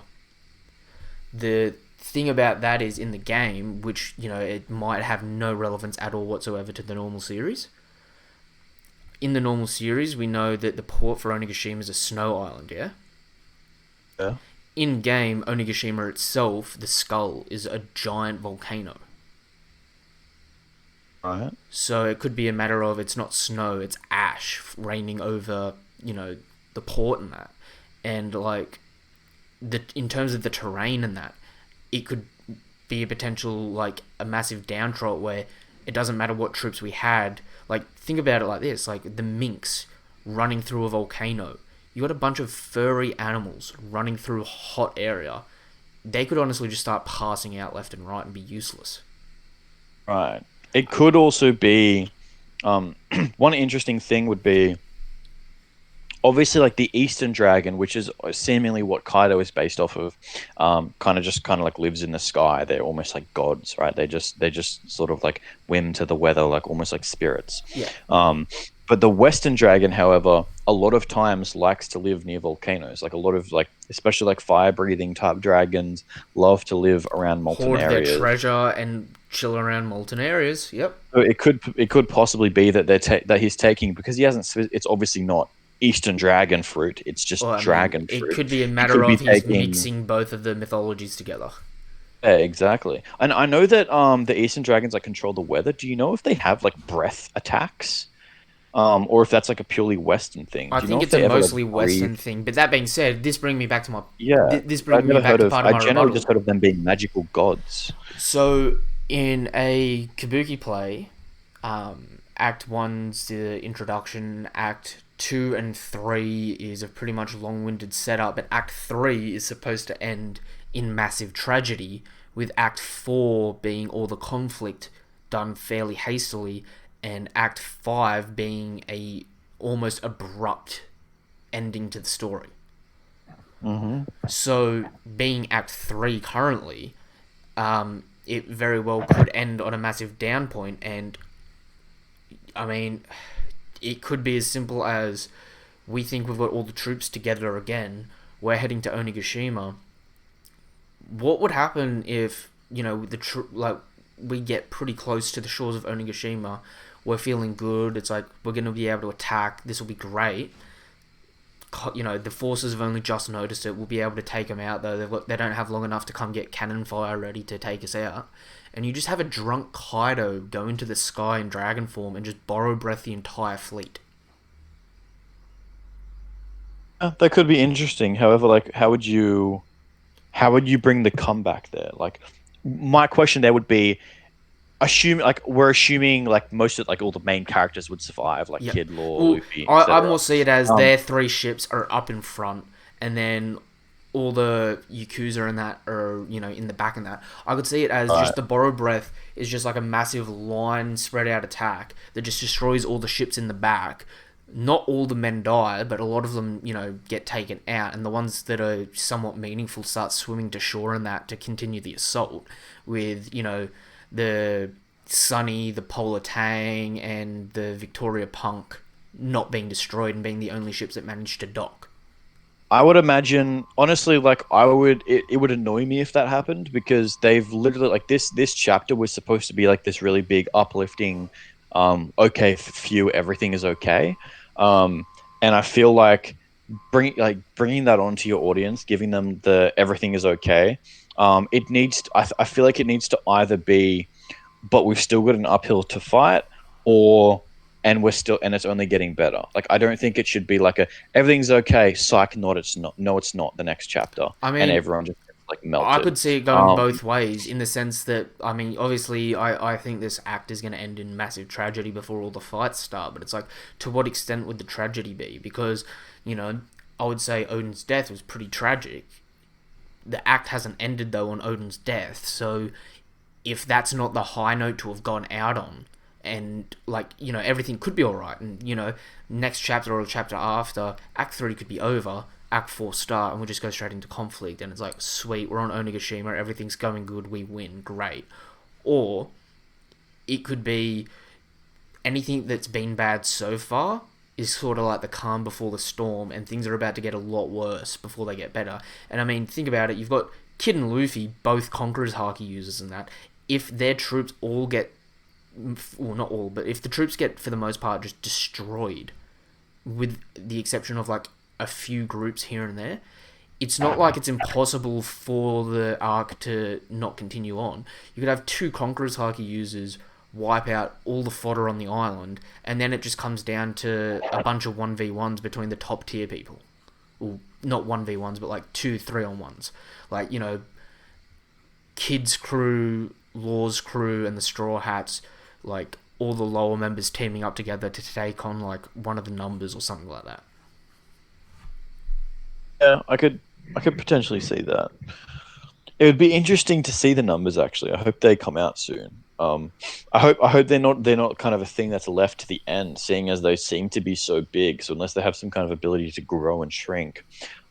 The thing about that is in the game, which it might have no relevance at all whatsoever to the normal series. In the normal series, we know that the port for Onigashima is a snow island, yeah? Yeah. In game, Onigashima itself, the skull, is a giant volcano. Right. So it could be a matter of it's not snow, it's ash raining over, the port and that. And like in terms of the terrain and that, it could be a potential like a massive downtrot where it doesn't matter what troops we had. Like think about it like this: like the minx running through a volcano. You got a bunch of furry animals running through a hot area. They could honestly just start passing out left and right and be useless. Right. It could also be, um, one interesting thing would be obviously like the Eastern Dragon, which is seemingly what Kaido is based off of. Kind of like lives in the sky. They're almost like gods, right? They just sort of like whim to the weather, like almost like spirits. Yeah. Um, but the Western Dragon, however, a lot of times likes to live near volcanoes. Like a lot of like, especially like fire breathing type dragons, love to live around molten Hoard their areas. treasure and chill around molten areas. Yep. So it could possibly be that that he's taking, because he hasn't. It's obviously not Eastern dragon fruit. It's just Well, I mean, dragon it fruit. could be a He matter could be of he's taking. mixing both of the mythologies together. Yeah, exactly. And I know that the Eastern dragons like control the weather. Do you know if they have like breath attacks? Or if that's like a purely Western thing? I Do you know think if it's a they ever like mostly breathe? Western thing. But that being said, this brings me back to my Yeah, this I've brings me never back heard to of. part of I my generally rebuttal. just heard of them being magical gods. So in a Kabuki play, Act One's the introduction. Act Two and Three is a pretty much long-winded setup, but Act Three is supposed to end in massive tragedy, with Act Four being all the conflict done fairly hastily, and Act Five being a almost abrupt ending to the story. Hmm. So, being Act 3 currently, it very well could end on a massive down point, and I mean, it could be as simple as we think we've got all the troops together again, we're heading to Onigashima. What would happen if, we get pretty close to the shores of Onigashima, we're feeling good. It's like we're going to be able to attack. This will be great. The forces have only just noticed it. We'll be able to take them out, though. They don't have long enough to come get cannon fire ready to take us out. And you just have a drunk Kaido go into the sky in dragon form and just borrow breath the entire fleet. That could be interesting. However, like, how would you bring the comeback there? Like, my question there would be, we're assuming like most of like all the main characters would survive, like Yep. Kid, Law, Well, Luffy, I etc. more see it as Um, their three ships are up in front, and then all the Yakuza and that are, in the back and that. I could see it as right. just the Borrow Breath is just like a massive line spread out attack that just destroys all the ships in the back. Not all the men die, but a lot of them, get taken out, and the ones that are somewhat meaningful start swimming to shore and that to continue the assault with, the Sunny, the Polar Tang, and the Victoria Punk not being destroyed and being the only ships that managed to dock. I would imagine, honestly, like it would annoy me if that happened because they've literally like this chapter was supposed to be like this really big uplifting, okay, few everything is okay, um, and I feel like bringing that onto your audience, giving them the everything is okay, it needs. I feel like it needs to either be, but we've still got an uphill to fight, or and it's only getting better. Like I don't think it should be like a everything's okay, psych, not it's not, no it's not the next chapter, I and mean, everyone just like I melted. could see it going Um, both ways in the sense that, I mean, obviously, I think this act is going to end in massive tragedy before all the fights start, but it's like, to what extent would the tragedy be? Because, I would say Odin's death was pretty tragic. The act hasn't ended, though, on Odin's death, so if that's not the high note to have gone out on, and like everything could be all right, and next chapter or chapter after Act 3 could be over, Act 4 start, and we just go straight into conflict, and it's like sweet, we're on Onigashima, everything's going good, we win, great. Or it could be anything that's been bad so far is sort of like the calm before the storm, and things are about to get a lot worse before they get better. And I mean, think about it, you've got Kid and Luffy, both Conqueror's Haki users and that. If their troops all get, well, not all, but if the troops get, for the most part, just destroyed, with the exception of like a few groups here and there, it's not like it's impossible for the arc to not continue on. You could have two Conqueror's Haki users wipe out all the fodder on the island, and then it just comes down to a bunch of 1v1s between the top tier people. Well, not 1v1s, but like 2 3-on-1s. Like, Kid's crew, Law's crew, and the Straw Hats, like all the lower members teaming up together to take on like one of the numbers or something like that. yeah, I could potentially see that. It would be interesting to see the numbers actually. I hope they come out soon. I hope they're not kind of a thing that's left to the end, seeing as they seem to be so big. So unless they have some kind of ability to grow and shrink,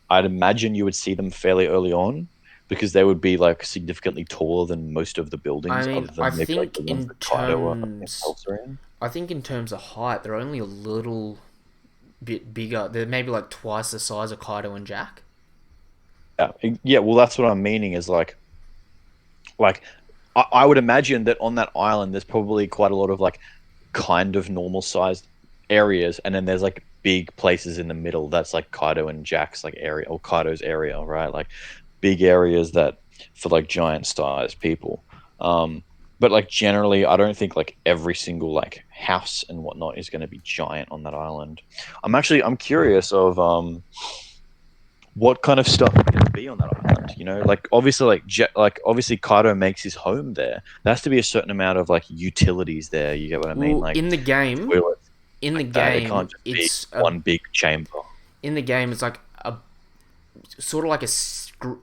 I'd imagine you would see them fairly early on because they would be like significantly taller than most of the I buildings, mean, other than maybe like the ones that Kaido himself are in. I think in terms of height, they're only a little bit bigger. They're maybe like twice the size of Kaido and Jack. Yeah, yeah. Well, that's what I'm meaning is like I would imagine that on that island, there's probably quite a lot of like kind of normal sized areas, and then there's like big places in the middle. That's like Kaido and Jack's like area or Kaido's area, right? Like big areas that for like giant sized people. Um, but like generally, I don't think like every single like house and whatnot is going to be giant on that island. I'm curious of what kind of stuff is going to be on that island. Like obviously, like obviously, Kaido makes his home there. There has to be a certain amount of like utilities there. You get what I mean? Well, Like toilets, in the like that. It game, can't just be one big chamber. it's like a sort of like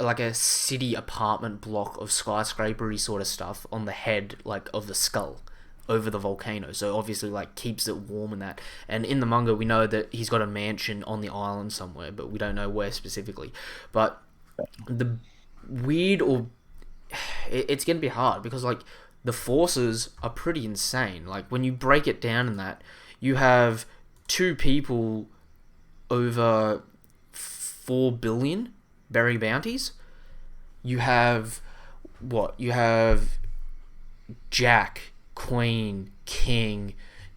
like a city apartment block of skyscrapery sort of stuff on the head like of the skull over the volcano, so obviously like keeps it warm and that. And in the manga we know that he's got a mansion on the island somewhere, but we don't know where specifically. But the weird or it's gonna be hard because like the forces are pretty insane. Like when you break it down in that, you have two people over 4 billion berry bounties. You have what? You have Jack, Queen, King.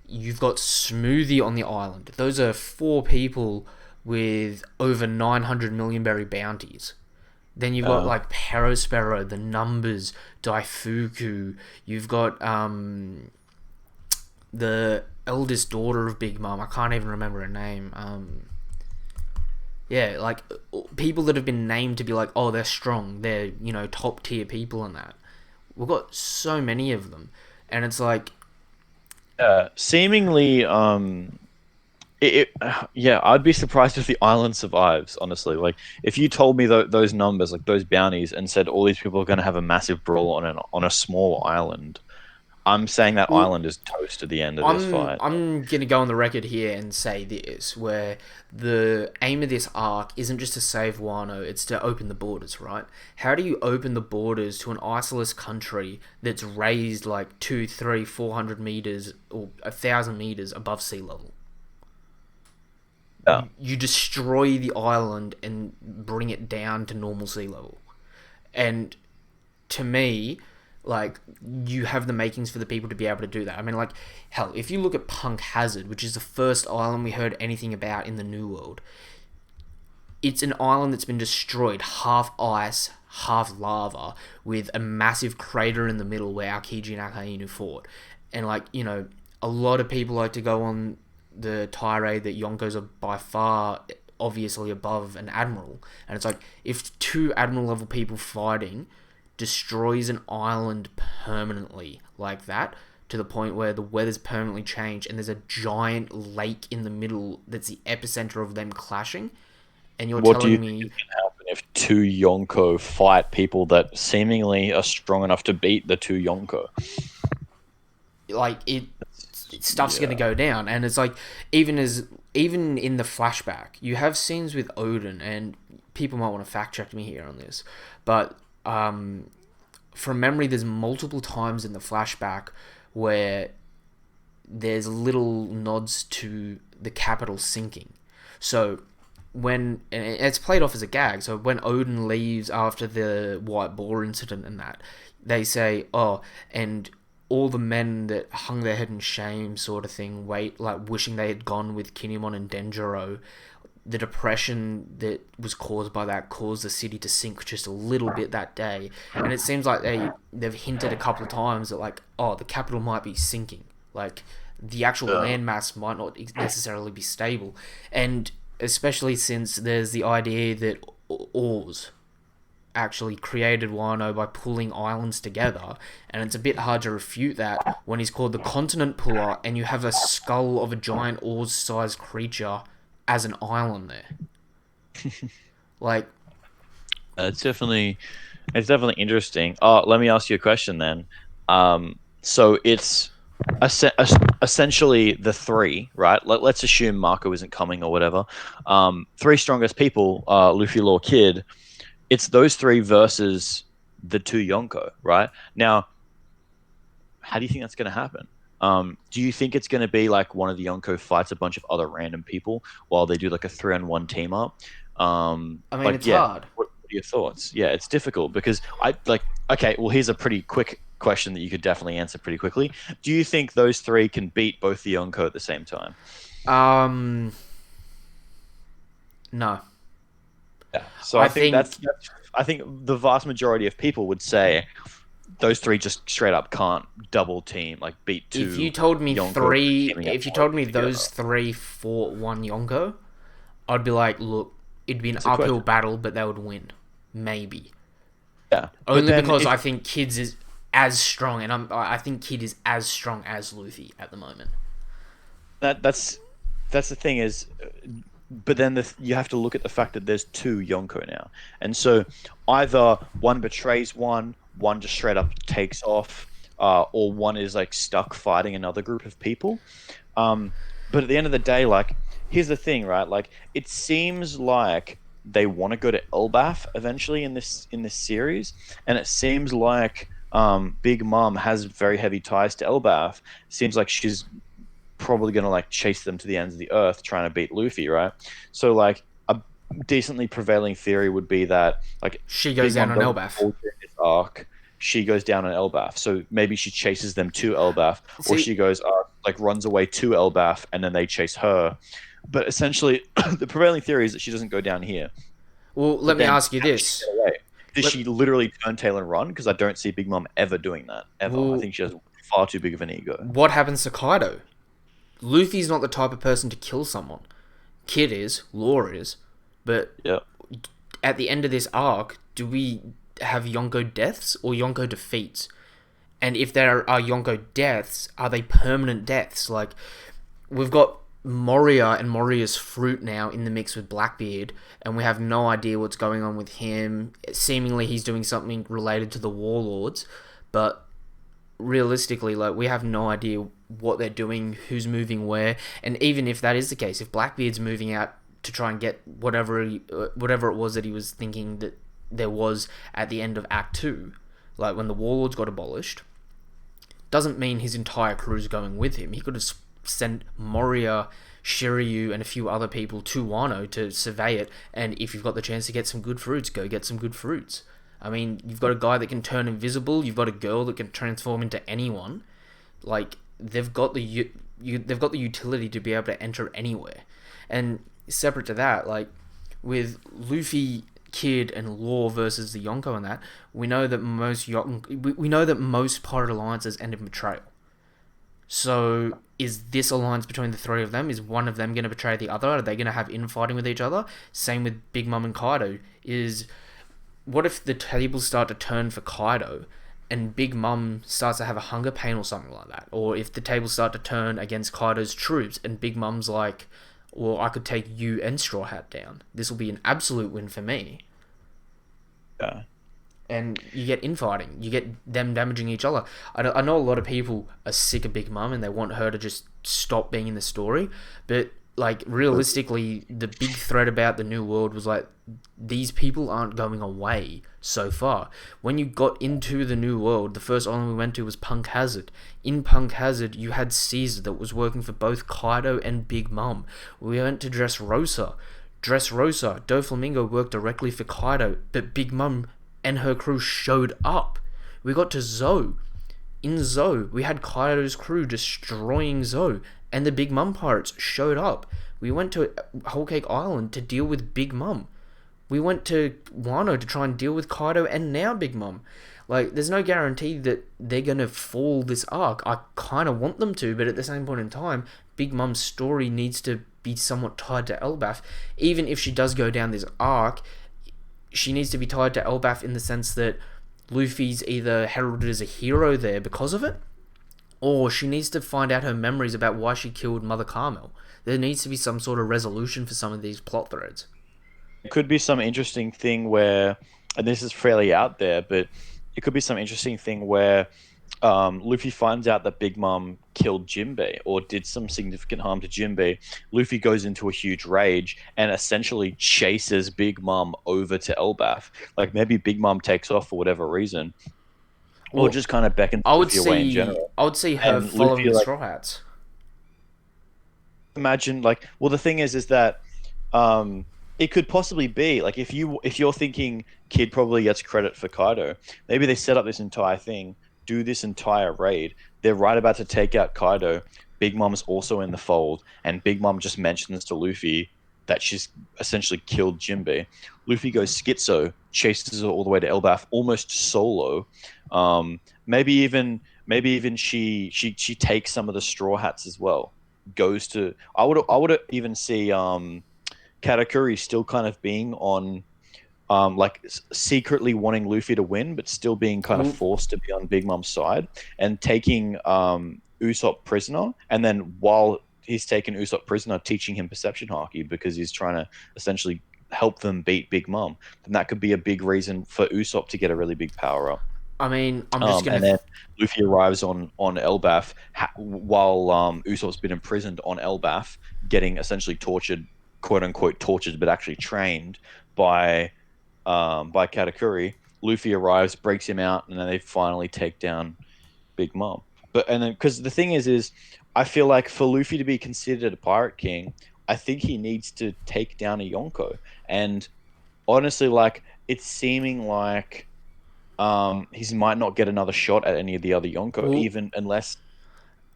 You've got Smoothie on the island. Those are four people with over 900 million berry bounties. Then you've got Uh, like Perospero, the Numbers, Daifuku. You've got the eldest daughter of Big Mom. I can't even remember her name. Yeah, like people that have been named to be like, oh, they're strong. They're top tier people and that. We've got so many of them, and it's like, seemingly, yeah, I'd be surprised if the island survives. Honestly, like if you told me those numbers, like those bounties, and said all these people are going to have a massive brawl on a small island, I'm saying that well, island is toast at the end of this I'm fight. I'm gonna go on the record here and say this, where the aim of this arc isn't just to save Wano, it's to open the borders, right? How do you open the borders to an isolated country that's raised like 2, 3, 400 meters or 1,000 meters above sea level? Yeah, You destroy the island and bring it down to normal sea level. And to me, like, you have the makings for the people to be able to do that. I mean, like, hell, if you look at Punk Hazard, which is the first island we heard anything about in the New World, it's an island that's been destroyed, half ice, half lava, with a massive crater in the middle where Aokiji and Akainu fought. And, like, a lot of people like to go on the tirade that Yonkos are by far obviously above an admiral. And it's like, if two admiral level people fighting destroys an island permanently like that, to the point where the weather's permanently changed and there's a giant lake in the middle that's the epicenter of them clashing, and you're what do you telling think me is going to happen if two Yonko fight people that seemingly are strong enough to beat the two Yonko? like stuff's Yeah. gonna go down. And it's like, even in the flashback you have scenes with Odin, and people might want to fact check me here on this, but from memory there's multiple times in the flashback where there's little nods to the capital sinking. So when, and it's played off as a gag, so when Odin leaves after the white boar incident and that, they say, oh, and all the men that hung their head in shame, sort of thing, wait, like wishing they had gone with Kinemon and Denjiro, the depression that was caused by that caused the city to sink just a little bit that day. And it seems like they've hinted a couple of times that, like, oh, the capital might be sinking, like the actual Yeah. landmass might not necessarily be stable. And especially since there's the idea that Oars actually created Wano by pulling islands together, and it's a bit hard to refute that when he's called the Continent Puller, and you have a skull of a giant Oars-sized creature as an island there. Like, It's definitely interesting. Let me ask you a question then. So it's essentially the three, right? Let's assume Marco isn't coming or whatever. Three strongest people, Luffy, Law, Kid. It's those three versus the two Yonko, right? Now, how do you think that's going to happen? Do you think it's going to be like one of the Yonko fights a bunch of other random people while they do like a 3-on-1 team up? I mean, Like, it's yeah, hard. what are your thoughts? Yeah, it's difficult because I like. Okay, well, here's a pretty quick question that you could definitely answer pretty quickly. Do you think those three can beat both the Yonko at the same time? Um, no. Yeah. So I I think think I think the vast majority of people would say those three just straight up can't double team, like beat if you two told me Yonko three, teaming up if you told me together. those three fought one Yonko, I'd be like, look, it'd be an It's a uphill question. battle, but they would win. Maybe. Yeah, but Only then because if I think Kids is as strong, and I think Kid is as strong as Luffy at the moment. that's the thing is, but then you have to look at the fact that there's two Yonko now, and so either one betrays one just straight up takes off, or one is like stuck fighting another group of people. Um, but at the end of the day, like, here's the thing, right? Like, it seems like they want to go to Elbaf eventually in this series, and it seems like Big Mom has very heavy ties to Elbaf. Seems like she's probably going to like chase them to the ends of the earth trying to beat Luffy, right? So like a decently prevailing theory would be that like She goes Big down Mom on doesn't Elbaf. fall during this arc, she goes down on Elbaf. So maybe she chases them to Elbaf, or See, she goes like runs away to Elbaf, and then they chase her. But essentially, the prevailing theory is that she doesn't go down here. well, But let me then, ask you how does she this. get away? Does Let, she literally turn tail and run? Because I don't see Big Mom ever doing that ever. I well, think she has far too big of an ego. what happens to Kaido? Luffy's not the type of person to kill someone. Kid is, Law is, but Yeah. at the end of this arc, do we have Yonko deaths or Yonko defeats? And if there are Yonko deaths, are they permanent deaths? Like, we've got Moria and Moria's fruit now in the mix with Blackbeard, and we have no idea what's going on with him. Seemingly, he's doing something related to the Warlords, but realistically, like, we have no idea what they're doing, who's moving where, and even if that is the case, if Blackbeard's moving out to try and get whatever it was that he was thinking that there was at the end of Act Two, like when the Warlords got abolished, doesn't mean his entire crew's going with him. He could have sent Moria, Shiryu, and a few other people to Wano to survey it. And if you've got the chance to get some good fruits, go get some good fruits. I mean, you've got a guy that can turn invisible. You've got a girl that can transform into anyone. Like, they've got they've got the utility to be able to enter anywhere. And separate to that, like with Luffy, Kid, and Law versus the Yonko and that, we know that most pirate alliances end in betrayal. So is this alliance between the three of them? Is one of them going to betray the other? Are they going to have infighting with each other? Same with Big Mom and Kaido. What if the tables start to turn for Kaido and Big Mom starts to have a hunger pain or something like that? Or if the tables start to turn against Kaido's troops and Big Mom's like, well, I could take you and Straw Hat down. This will be an absolute win for me. Yeah. And you get infighting. You get them damaging each other. I know a lot of people are sick of Big Mom and they want her to just stop being in the story. But, like, realistically, the big threat about the New World was, like, these people aren't going away so far. When you got into the New World, the first island we went to was Punk Hazard. In Punk Hazard, you had Caesar that was working for both Kaido and Big Mom. We went to Dressrosa. Doflamingo worked directly for Kaido, but Big Mom and her crew showed up. We got to Zou. In Zou, we had Kaido's crew destroying Zou, and the Big Mom pirates showed up. We went to Whole Cake Island to deal with Big Mom. We went to Wano to try and deal with Kaido and now Big Mom. Like, there's no guarantee that they're going to fall this arc. I kind of want them to, but at the same point in time, Big Mom's story needs to be somewhat tied to Elbaf. Even if she does go down this arc, she needs to be tied to Elbaf in the sense that Luffy's either heralded as a hero there because of it, or she needs to find out her memories about why she killed Mother Carmel. There needs to be some sort of resolution for some of these plot threads. It could be some interesting thing where, and this is fairly out there, but it could be some interesting thing where Luffy finds out that Big Mom killed Jinbei or did some significant harm to Jinbei. Luffy goes into a huge rage and essentially chases Big Mom over to Elbaf. Like maybe Big Mom takes off for whatever reason, or Well, just kind of beckons I would Luffy away in see, general. I would see her And following Luffy the like Straw Hats. imagine like well the thing is that um it could possibly be like if you're thinking Kid probably gets credit for Kaido, maybe they set up this entire thing, do this entire raid, they're right about to take out Kaido, Big Mom's also in the fold, and Big Mom just mentions to Luffy that she's essentially killed Jinbei. Luffy goes schizo, chases her all the way to Elbaf almost solo. Maybe even she takes some of the Straw Hats as well, goes to I would even see Katakuri still kind of being on like secretly wanting Luffy to win, but still being kind of Well, forced to be on Big Mom's side and taking Usopp prisoner, and then while he's taken Usopp prisoner, teaching him perception haki because he's trying to essentially help them beat Big Mom. Then that could be a big reason for Usopp to get a really big power up. I mean, I'm just gonna. And then Luffy arrives on Elbaf while Usopp's been imprisoned on Elbaf, getting essentially tortured, quote unquote tortured, but actually trained by Katakuri. Luffy arrives, breaks him out, and then they finally take down Big Mom. But and then because the thing is I feel like for Luffy to be considered a pirate king, I think he needs to take down a Yonko. And honestly, like it's seeming like he might not get another shot at any of the other Yonko, Well, even unless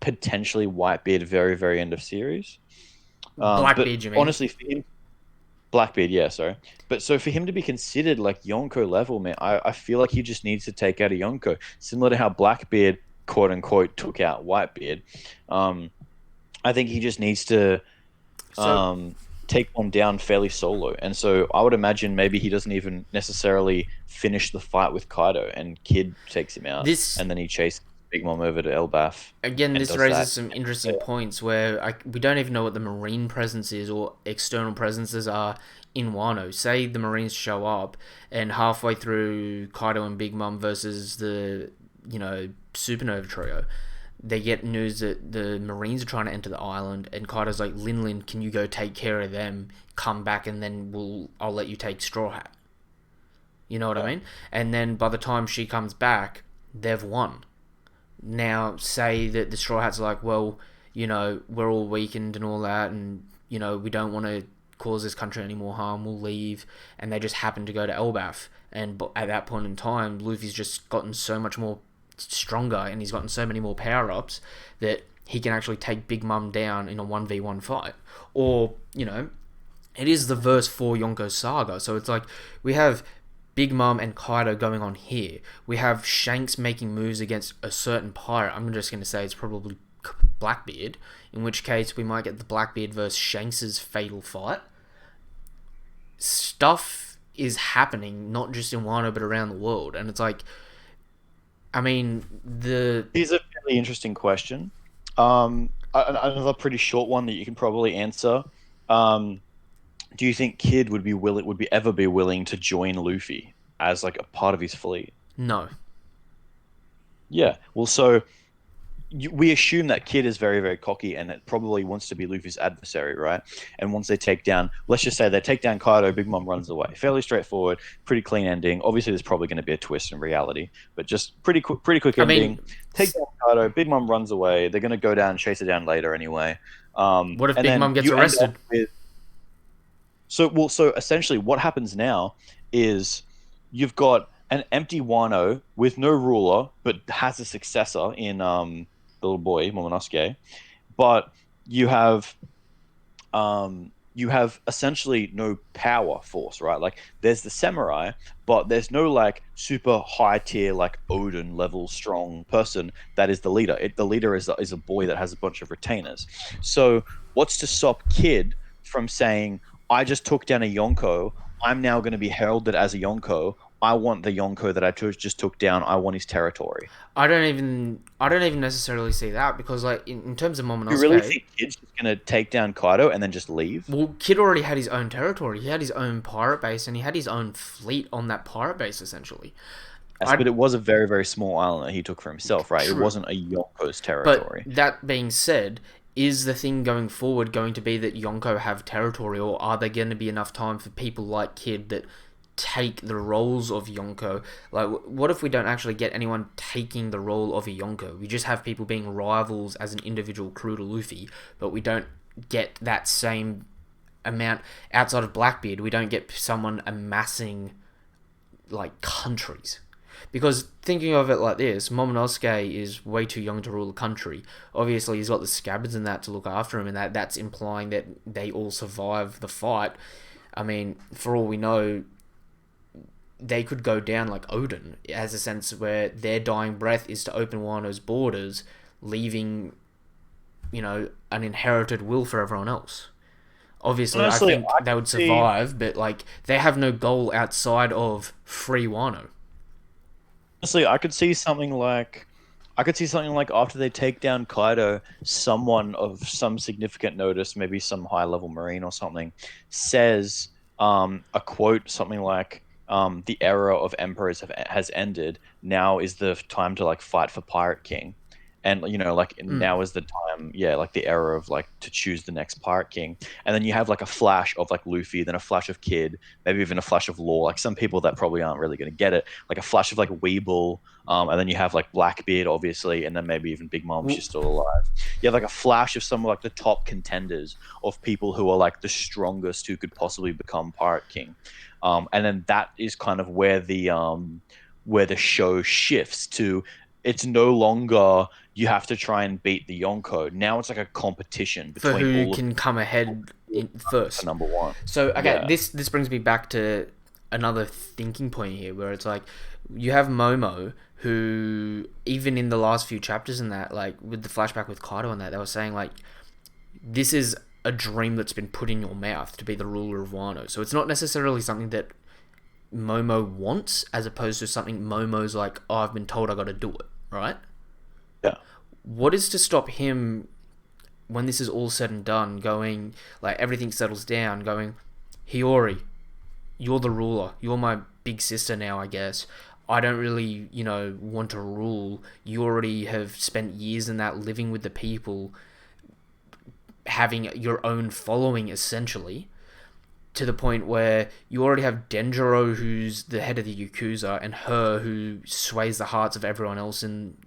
potentially Whitebeard very, very end of series. But Blackbeard, you mean? honestly, for him, Blackbeard, yeah, sorry. But so for him to be considered like Yonko level, man, I feel like he just needs to take out a Yonko, similar to how Blackbeard, quote unquote, took out Whitebeard. Um, I think he just needs to So um, take one down fairly solo. And so I would imagine maybe he doesn't even necessarily finish the fight with Kaido, and Kid takes him out, this and then he chases Big Mom over to Elbaf again, and this does raises that. some Yeah. interesting points where we don't even know what the marine presence is or external presences are in Wano. Say the Marines show up and halfway through Kaido and Big Mom versus the Supernova trio, they get news that the Marines are trying to enter the island, and Kaido's like, Lin Lin, can you go take care of them? Come back, and then I'll let you take Straw Hat. You know what I Yeah. mean? And then by the time she comes back, they've won. Now, say that the Straw Hats are like, well, we're all weakened and all that, and we don't want to cause this country any more harm. We'll leave, and they just happen to go to Elbaf. And at that point in time, Luffy's just gotten so much more stronger, and he's gotten so many more power ups that he can actually take Big Mum down in a 1v1 fight. Or, it is the verse 4 Yonko saga, so it's like we have Big Mom and Kaido going on here. We have Shanks making moves against a certain pirate. I'm just going to say it's probably Blackbeard, in which case we might get the Blackbeard versus Shanks's fatal fight. Stuff is happening, not just in Wano, but around the world. And it's like, I mean, Here's a fairly interesting question. Another pretty short one that you can probably answer. Um, do you think Kid would be ever be willing to join Luffy as like a part of his fleet? no. Yeah. Well, so we assume that Kid is very, very cocky and it probably wants to be Luffy's adversary, right? And once they take down, let's just say they take down Kaido, Big Mom runs away. Fairly straightforward, pretty clean ending. Obviously, there's probably going to be a twist in reality, but just pretty quick I ending. mean, Take down Kaido, Big Mom runs away. They're going to go down, chase her down later anyway. what if And Big then Mom gets you end up arrested? with so essentially, what happens now is you've got an empty Wano with no ruler, but has a successor in the little boy Momonosuke. But you have essentially no power force, right? Like there's the samurai, but there's no like super high tier like Odin level strong person that is the leader. The leader is a boy that has a bunch of retainers. So what's to stop Kid from saying, "I just took down a Yonko. I'm now going to be heralded as a Yonko. I want the Yonko that I just took down. I want his territory." I don't even necessarily see that because like in terms of You really Momonosuke, think Kid's just going to take down Kaido and then just leave? well, Kid already had his own territory. He had his own pirate base, and he had his own fleet on that pirate base. Essentially, Yes, I but it was a very, very small island that he took for himself, right? It true. wasn't a Yonko's But territory. that being said, is the thing going forward going to be that Yonko have territory, or are there going to be enough time for people like Kid that take the roles of Yonko? Like, what if we don't actually get anyone taking the role of a Yonko? We just have people being rivals as an individual crew to Luffy, but we don't get that same amount outside of Blackbeard. We don't get someone amassing like countries. Because thinking of it like this, Momonosuke is way too young to rule a country. Obviously, he's got the scabbards and that to look after him, and that's implying that they all survive the fight. I mean, for all we know, they could go down like Odin, as a sense where their dying breath is to open Wano's borders, leaving, an inherited will for everyone else. Obviously, I Honestly, think I they could would see survive, but like they have no goal outside of free Wano. honestly, I could see something like after they take down Kaido, someone of some significant notice, maybe some high level marine or something, says a quote something like the era of emperors has ended. Now is the time to like fight for Pirate King. And like Mm. now is the time, yeah, like the era of like to choose the next Pirate King. And then you have like a flash of like Luffy, then a flash of Kid, maybe even a flash of Law. Like some people that probably aren't really going to get it, like a flash of like Weeble, and then you have like Blackbeard, obviously, and then maybe even Big Mom, Well, she's still alive. You have like a flash of some of like the top contenders of people who are like the strongest who could possibly become Pirate King. And then that is kind of where the where the show shifts to it's no longer you have to try and beat the Yonko. Now it's like a competition For between who all of can come ahead for first. number one. So okay, Yeah. this brings me back to another thinking point here, where it's like you have Momo, who even in the last few chapters in that, like with the flashback with Kaido and that, they were saying like this is a dream that's been put in your mouth to be the ruler of Wano. So it's not necessarily something that Momo wants, as opposed to something Momo's like, oh, I've been told I got to do it, right? Yeah. What is to stop him when this is all said and done, going like everything settles down, going, Hiyori, you're the ruler. You're my big sister now, I guess. I don't really, want to rule. You already have spent years in that living with the people, having your own following essentially, to the point where you already have Denjiro, who's the head of the Yakuza, and her, who sways the hearts of everyone else in,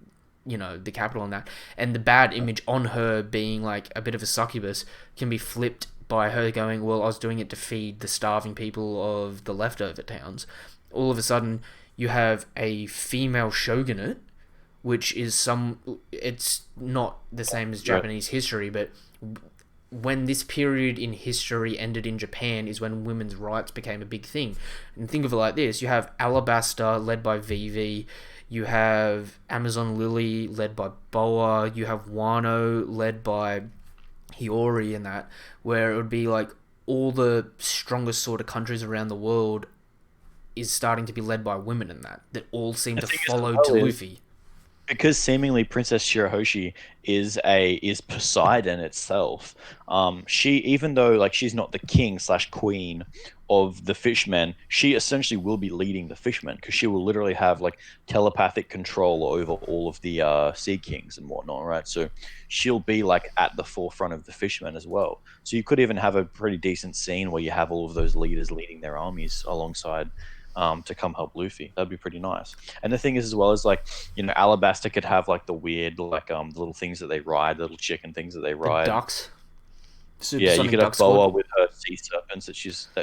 the capital and that. And the bad image on her being like a bit of a succubus can be flipped by her going, well, I was doing it to feed the starving people of the leftover towns. All of a sudden, you have a female shogunate, which is it's not the same as Right. Japanese history, but when this period in history ended in Japan is when women's rights became a big thing. And think of it like this: you have Alabasta led by Vivi, you have Amazon Lily led by Boa, you have Wano led by Hiyori, and that, where it would be like all the strongest sort of countries around the world is starting to be led by women, in that all seem The to thing is, as follow to well, is Luffy. because seemingly Princess Shirahoshi is Poseidon itself. She, even though like she's not the king slash queen of the fishmen, she essentially will be leading the fishmen because she will literally have like telepathic control over all of the sea kings and whatnot, right? So she'll be like at the forefront of the fishmen as well. So you could even have a pretty decent scene where you have all of those leaders leading their armies alongside. To come help Luffy, that'd be pretty nice. And the thing is, as well, as like Alabasta could have like the weird, like the little things that they ride, the little chicken things that they The ride. ducks, Yeah, you supersonic could duck have Boa squad. with her sea serpents that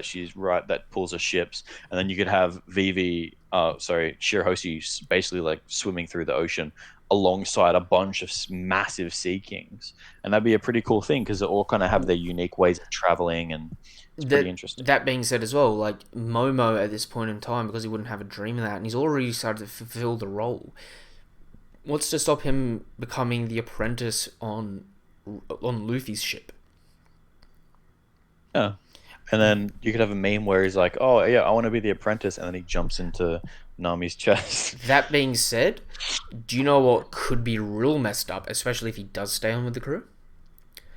she's right that pulls her ships, and then you could have Vivi, Shirahoshi, basically like swimming through the ocean alongside a bunch of massive sea kings, and that'd be a pretty cool thing because they all kind of have their unique ways of traveling, and it's pretty interesting. That being said, as well, like Momo at this point in time, because he wouldn't have a dream of that, and he's already started to fulfill the role. What's to stop him becoming the apprentice on Luffy's ship? Yeah. And then you could have a meme where he's like, "Oh yeah, I want to be the apprentice," and then he jumps into Nami's chest. That being said, do you know what could be real messed up, especially if he does stay on with the crew?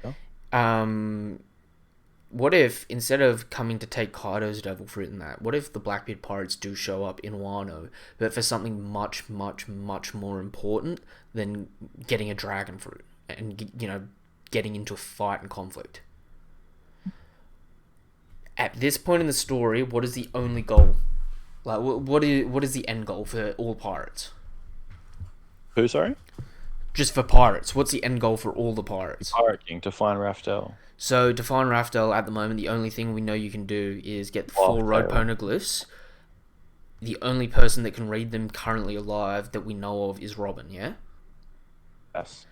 Yeah. Um, what if instead of coming to take Kaido's devil fruit in that, what if the Blackbeard pirates do show up in Wano, but for something much, much, much more important than getting a dragon fruit and getting into a fight and conflict? At this point in the story, what is the only goal? Like, what is the end goal for all pirates? Who? Sorry. Just for pirates, what's the end goal for all the pirates? Pirate King to find Raftel. So to find Raftel at the moment, the only thing we know you can do is get the four road Tail. poneglyphs. The only person that can read them currently alive that we know of is Robin, yeah? Yes.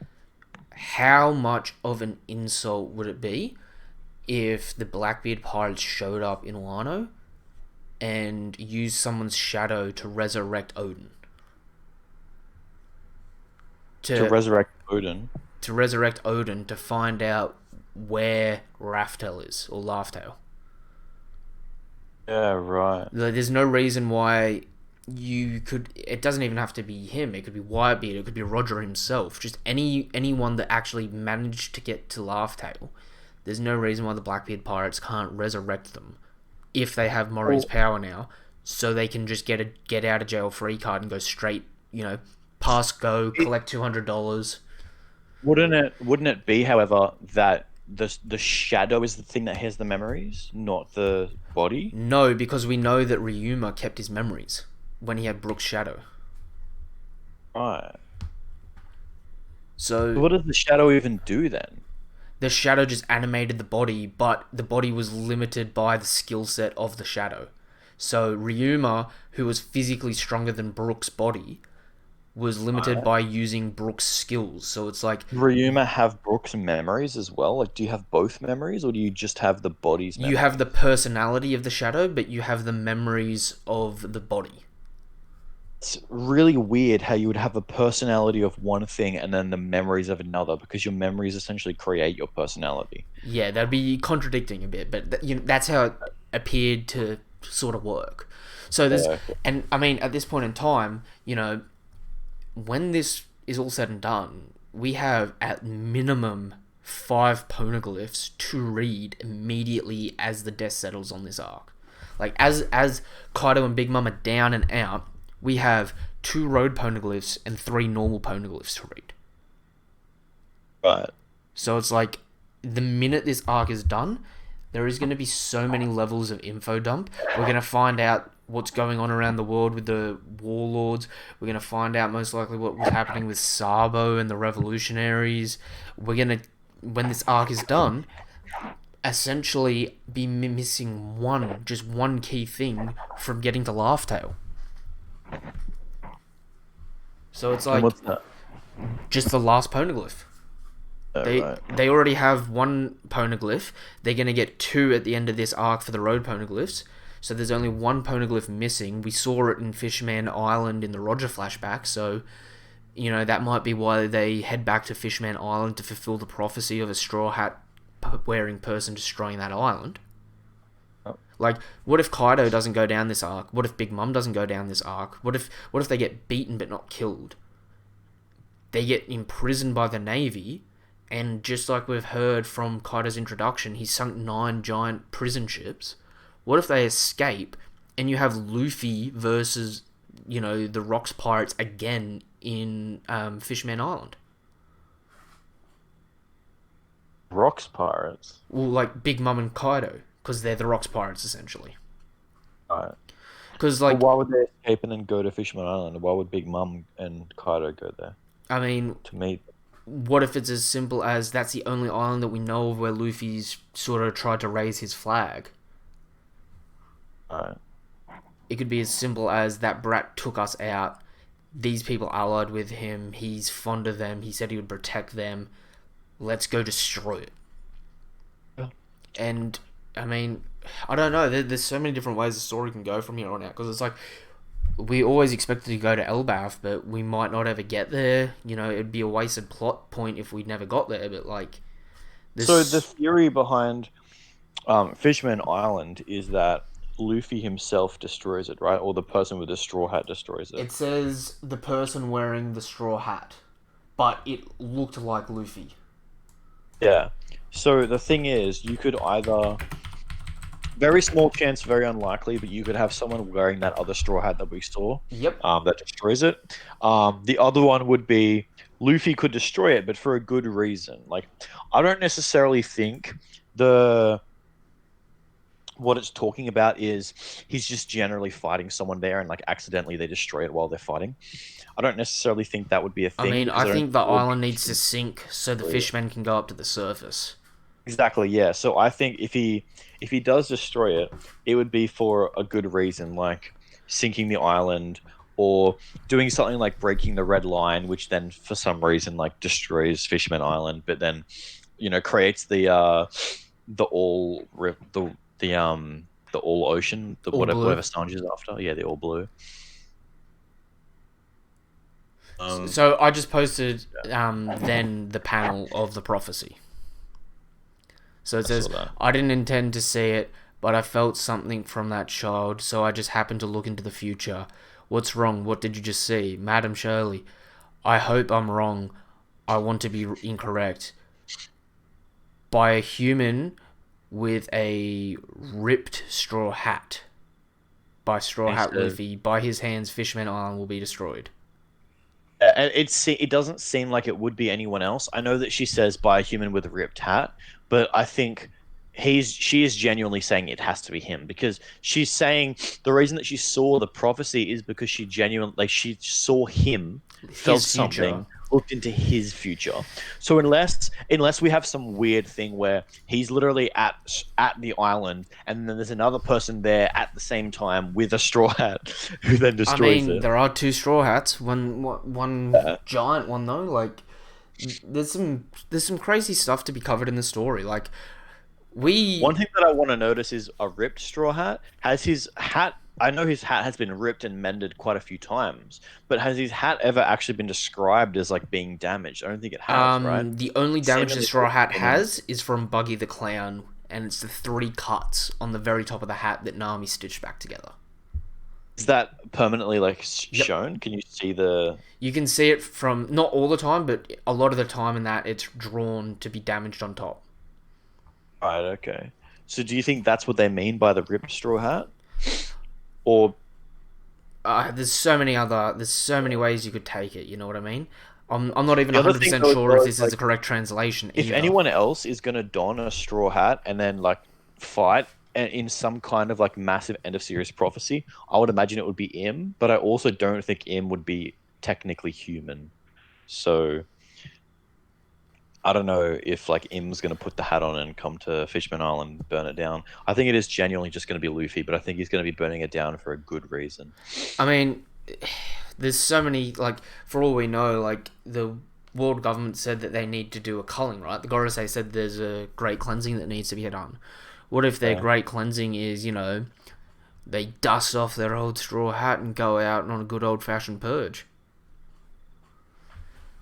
How much of an insult would it be if the Blackbeard pirates showed up in Wano and used someone's shadow to resurrect Odin? To resurrect Odin. To resurrect Odin to find out where Raftel is, or Laugh-Tale. Yeah, right. There's no reason why you could. It doesn't even have to be him. It could be Whitebeard. It could be Roger himself. Just anyone that actually managed to get to Laugh-Tale. There's no reason why the Blackbeard pirates can't resurrect them if they have Mori's power now, so they can just get a get out of jail free card and go straight. Pass go, collect $200. Wouldn't it be, however, that the shadow is the thing that has the memories, not the body? No, because we know that Ryuma kept his memories when he had Brook's shadow. Right. So What does the shadow even do then? the shadow just animated the body, but the body was limited by the skill set of the shadow. So Ryuma, who was physically stronger than Brook's body, was limited by using Brook's skills. So it's like Ryuma have Brooks' memories as well? Like, do you have both memories, or do you just have the body's you have the memories? personality of the shadow, but you have the memories of the body. It's really weird how you would have a personality of one thing and then the memories of another, because your memories essentially create your personality. Yeah, that'd be contradicting a bit, but that's how it appeared to sort of work. So there's, Yeah. and I mean, at this point in time, when this is all said and done, we have at minimum 5 poneglyphs to read immediately as the dust settles on this arc. Like as Kaido and Big Mom are down and out, we have 2 road poneglyphs and 3 normal poneglyphs to read. Right. So it's like the minute this arc is done, there is going to be so many levels of info dump. We're going to find out what's going on around the world with the warlords. We're going to find out most likely what was happening with Sabo and the revolutionaries. We're going to, when this arc is done, essentially be missing just one key thing from getting to Laugh Tale. So it's And like what's that? just the last poneglyph. Oh, They right. they already have 1 poneglyph. They're gonna get 2 at the end of this arc for the road poneglyphs. So there's only 1 poneglyph missing. We saw it in Fishman Island in the Roger flashback. So that might be why they head back to Fishman Island to fulfill the prophecy of a straw hat wearing person destroying that island. Oh. Like, what if Kaido doesn't go down this arc? What if Big Mom doesn't go down this arc? What if they get beaten but not killed? They get imprisoned by the Navy, and just like we've heard from Kaido's introduction, he's sunk 9 giant prison ships. What if they escape and you have Luffy versus, the Rocks Pirates again in Fishman Island? Rocks pirates. Well, like Big Mom and Kaido, because they're the Rocks Pirates essentially. Right. Because, But like, why would they escape and then go to Fisherman Island? Why would Big Mum and Kaido go there I mean, to meet? what if it's as simple as that's the only island that we know of where Luffy's sort of tried to raise his flag? Right. It could be as simple as that brat took us out. These people allied with him. He's fond of them. He said he would protect them. Let's go destroy it. Yeah. And I mean, I don't know. There's so many different ways the story can go from here on out. Because it's like we always expected to go to Elbaf, but we might not ever get there. It'd be a wasted plot point if we never got there. But like, this. So the theory behind Fishman Island is that Luffy himself destroys it, right? Or the person with the straw hat destroys it. It says the person wearing the straw hat, but it looked like Luffy. Yeah. So the thing is, you could either very small chance, very unlikely, but you could have someone wearing that other straw hat that we saw, Yep. that destroys it. The other one would be Luffy could destroy it, but for a good reason. Like, I don't necessarily think what it's talking about is he's just generally fighting someone there and like accidentally they destroy it while they're fighting. I don't necessarily think that would be a I thing mean, because I I don't think the think it would island be needs to sink so the fishmen can go up to the surface. exactly, yeah. So I think if he does destroy it, it would be for a good reason, like sinking the island or doing something like breaking the red line, which then for some reason like destroys Fisherman Island, but then creates the all the all ocean, the All blue. whatever Sanji is after. Yeah, the all blue. So I just posted then the panel of the prophecy. So it I says, saw that. I didn't intend to see it, but I felt something from that child, so I just happened to look into the future. What's wrong? What did you just see? Madam Shirley, I hope I'm wrong. I want to be incorrect. By a human with a ripped straw hat. By Straw He Hat said- Luffy, by his hands, Fishman Island will be destroyed. And it doesn't seem like it would be anyone else. I know that she says by a human with a ripped hat, but I think she is genuinely saying it has to be him because she's saying the reason that she saw the prophecy is because she genuinely like she saw him, felt His future. something, looked into his future. So unless we have some weird thing where he's literally at the island, and then there's another person there at the same time with a straw hat, who then I destroys mean, it. there are two straw hats. One Uh, giant one though. Like, there's some crazy stuff to be covered in the story. Like, we One thing that I want to notice is a ripped straw hat. Has his hat? I know his hat has been ripped and mended quite a few times, but has his hat ever actually been described as like being damaged? I don't think it has, right? the only damage the Seemingly straw hat in the has is from Buggy the Clown, and it's the three cuts on the very top of the hat that Nami stitched back together. Is that permanently like Yep. shown? Can you see the? You can see it from not all the time, but a lot of the time in that it's drawn to be damaged on top. Right, okay. So do you think that's what they mean by the ripped straw hat? Or There's so many ways you could take it. You know what I mean? I'm not even the other thing 100% though as sure if well is this is like the correct translation if either. anyone else is gonna don a straw hat and then like fight in some kind of like massive end of series prophecy, I would imagine it would be Im, but I also don't think Im would be technically human. So I don't know if like Im's gonna put the hat on and come to Fishman Island and burn it down. I think it is genuinely just gonna be Luffy, but I think he's gonna be burning it down for a good reason. I mean, there's so many, like, for all we know, like, the world government said that they need to do a culling, right? The Gorosei said there's a great cleansing that needs to be done. What if their Yeah. great cleansing is, they dust off their old straw hat and go out on a good old fashioned purge?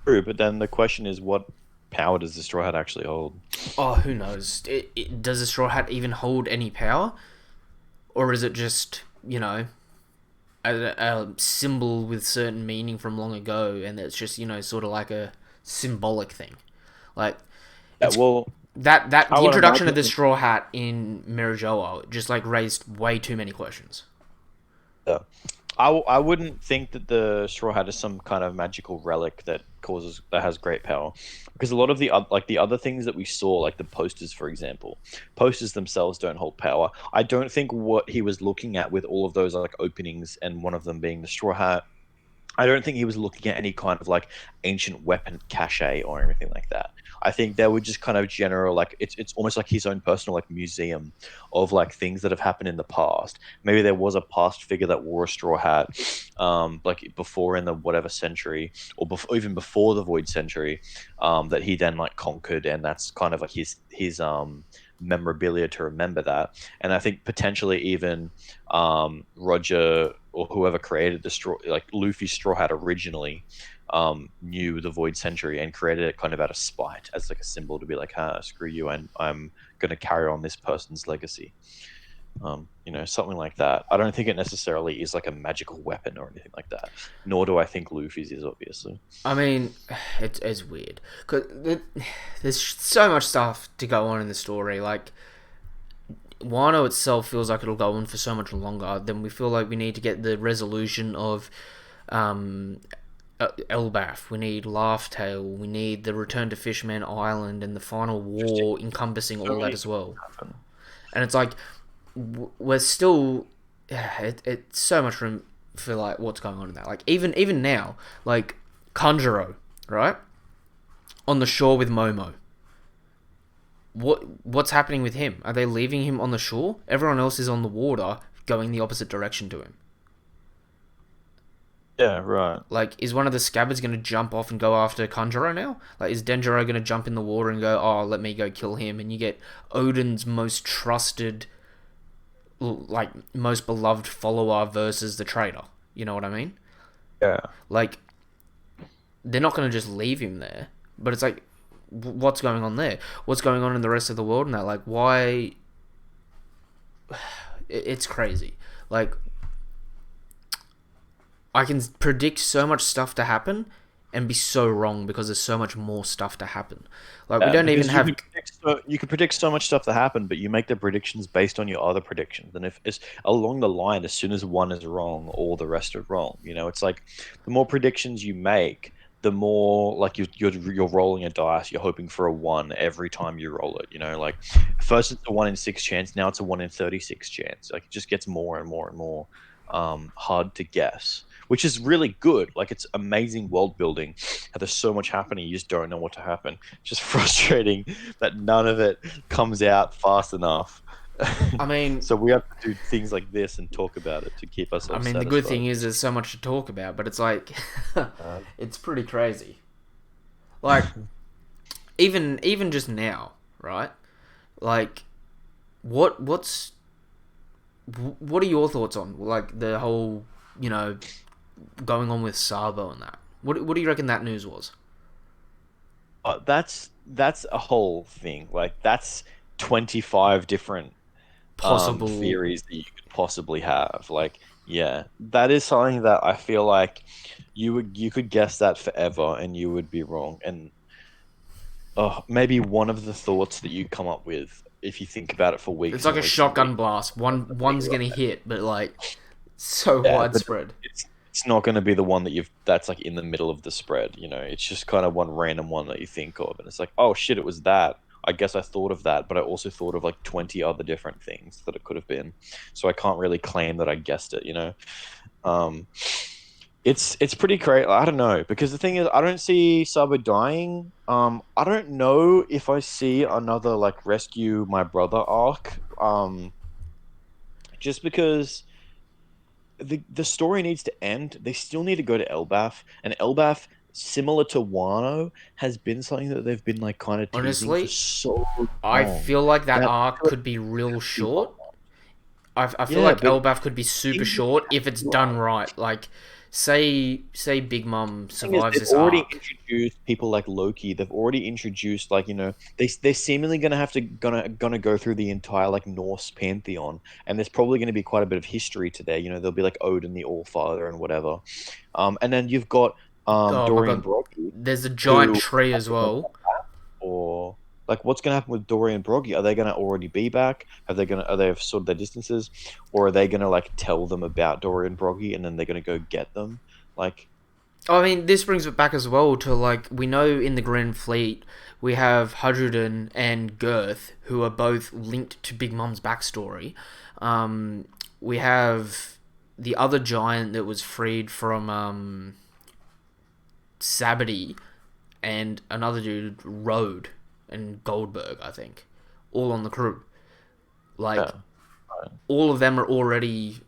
True, but then the question is, what power does the Straw Hat actually hold? Oh, who knows? Does a straw hat even hold any power? Or is it just, a symbol with certain meaning from long ago, and it's just sort of like a symbolic thing? Like, Yeah, it's well, that I the would introduction of the imagine. straw hat in Mirajoa just like raised way too many questions. Yeah. I wouldn't think that the Straw Hat is some kind of magical relic that has great power, because a lot of like the other things that we saw, like the posters, for example, posters themselves don't hold power. I don't think what he was looking at with all of those like openings and one of them being the Straw Hat, I don't think he was looking at any kind of like ancient weapon cache or anything like that. I think they were just kind of general, like it's almost like his own personal like museum of like things that have happened in the past. Maybe there was a past figure that wore a straw hat, like before in the whatever century, or before, even before the Void Century, that he then like conquered, and that's kind of like his memorabilia to remember that. And I think potentially even Roger or whoever created the straw, like Luffy's straw hat originally, knew the Void Century and created it kind of out of spite as like a symbol to be like, ah, screw you, and I'm going to carry on this person's legacy. Something like that. I don't think it necessarily is like a magical weapon or anything like that. Nor do I think Luffy's is, obviously. I mean, it's weird because there's so much stuff to go on in the story. Like, Wano itself feels like it'll go on for so much longer. Then we feel like we need to get the resolution of um, Elbaf. We need Laugh Tale. We need the return to Fishman Island and the final Interesting. war encompassing So all that many as well. happen. And it's like we're still it's so much room for like what's going on in that. Like even now, like Kanjuro, right on the shore with Momo. What's happening with him? Are they leaving him on the shore? Everyone else is on the water, going the opposite direction to him. Yeah, right. Like, is one of the scabbards going to jump off and go after Kanjuro now? Like, is Denjiro going to jump in the water and go, oh, let me go kill him? And you get Odin's most trusted, like, most beloved follower versus the traitor. You know what I mean? Yeah. Like, they're not going to just leave him there. But it's like, what's going on there? What's going on in the rest of the world and that? Like, why? It's crazy. Like, I can predict so much stuff to happen and be so wrong because there's so much more stuff to happen. Like, we Yeah, don't even because have. you can predict so much stuff to happen, but you make the predictions based on your other predictions. And if it's along the line, as soon as one is wrong, all the rest are wrong. It's like the more predictions you make, the more like you're rolling a dice. You're hoping for a one every time you roll it. Like first it's a 1 in 6 chance, now it's a 1 in 36 chance. Like it just gets more and more and more hard to guess. which is really good. Like it's amazing world building. How there's so much happening, you just don't know what to happen. It's just frustrating that none of it comes out fast enough. I mean, So we have to do things like this and talk about it to keep I ourselves mean, the good satisfied. thing is there's so much to talk about, but it's like, Uh, it's pretty crazy. Like, even just now, right? Like, what's what are your thoughts on like the whole, you know, going on with Sabo and that? What do you reckon that news was? that's a whole thing. Like that's 25 different Possible. theories that you could possibly have. Like, yeah, that is something that I feel like you could guess that forever and you would be wrong. And maybe one of the thoughts that you come up with, if you think about it for It's weeks like and a weeks and shotgun weeks, blast. to One's figure gonna out. hit, but like so Yeah, but widespread. it's not going to be the one that you've that's like in the middle of the spread. It's just kind of one random one that you think of, and it's like, oh shit, it was that. I guess I thought of that, but I also thought of like 20 other different things that it could have been. So I can't really claim that I guessed it. Um, it's pretty crazy. I don't know because the thing is, I don't see Sabo dying. I don't know if I see another like rescue my brother arc. Just because the story needs to end. They still need to go to Elbaf, and Elbaf, similar to Wano, has been something that they've been like kind of teasing for Honestly, so I long feel like that that arc could be real be short. one. I feel Yeah, like but Elbaf could be super things short if it's done right. right. Like, say Big Mom Thing is, survives they've this already arc. introduced people like Loki. They've already introduced like they're seemingly gonna have to gonna go through the entire like Norse pantheon, and there's probably gonna be quite a bit of history to there. There'll be like Odin the All Father and whatever. And then you've got Oh my Dorian god, Broggy, there's a giant who tree as well. or like what's going to happen with Dory and Broggy? Are they going to already be back? Are they have sorted their distances, or are they going to like tell them about Dory and Broggy and then they're going to go get them? Like, I mean, this brings it back as well to like we know in the Grand Fleet we have Hadruden and Girth who are both linked to Big Mom's backstory. We have the other giant that was freed from Sabity and another dude, Rode and Goldberg, I think, all on the crew. Like yeah, all of them are already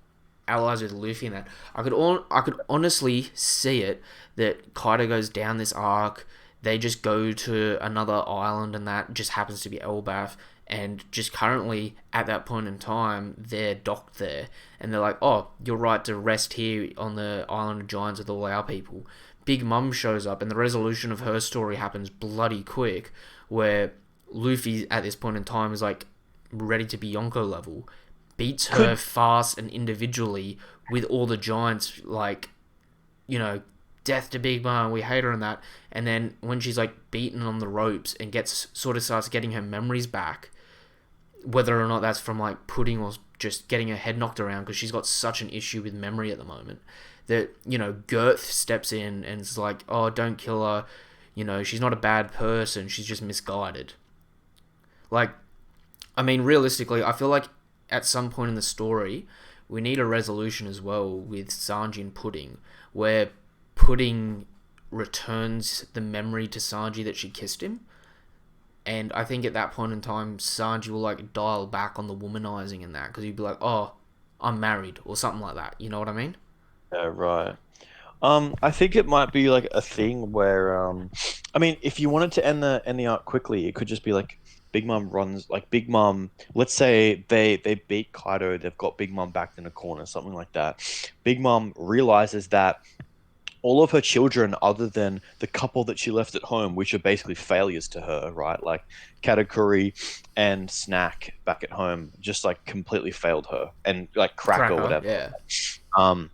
allies with Luffy in that. I could honestly see it that Kaido goes down this arc. They just go to another island, and that just happens to be Elbaf. And just currently at that point in time, they're docked there, and they're like, "Oh, you're right to rest here on the island of giants with all our people." Big Mum shows up, and the resolution of her story happens bloody quick, where Luffy at this point in time is like ready to be Yonko level, beats her could fast and individually with all the giants, like, you know, death to Big Mom, we hate her and that. And then when she's like beaten on the ropes and gets sort of starts getting her memories back, whether or not that's from like pudding or just getting her head knocked around because she's got such an issue with memory at the moment that, you know, Girth steps in and is like, oh, don't kill her. You know, she's not a bad person. She's just misguided. Like, I mean, realistically, I feel like at some point in the story, we need a resolution as well with Sanji and Pudding, where Pudding returns the memory to Sanji that she kissed him. And I think at that point in time, Sanji will like dial back on the womanizing and that because he'd be like, "Oh, I'm married" or something like that. You know what I mean? yeah, right. I think it might be like a thing where, I mean, if you wanted to end the arc quickly, it could just be like Big Mom runs like Big Mom. Let's say they beat Kaido, they've got Big Mom backed in a corner, something like that. Big Mom realizes that all of her children, other than the couple that she left at home, which are basically failures to her, right? Like Katakuri and Snack back at home, just like completely failed her, and like Cracker, Cracker, whatever. yeah. Um,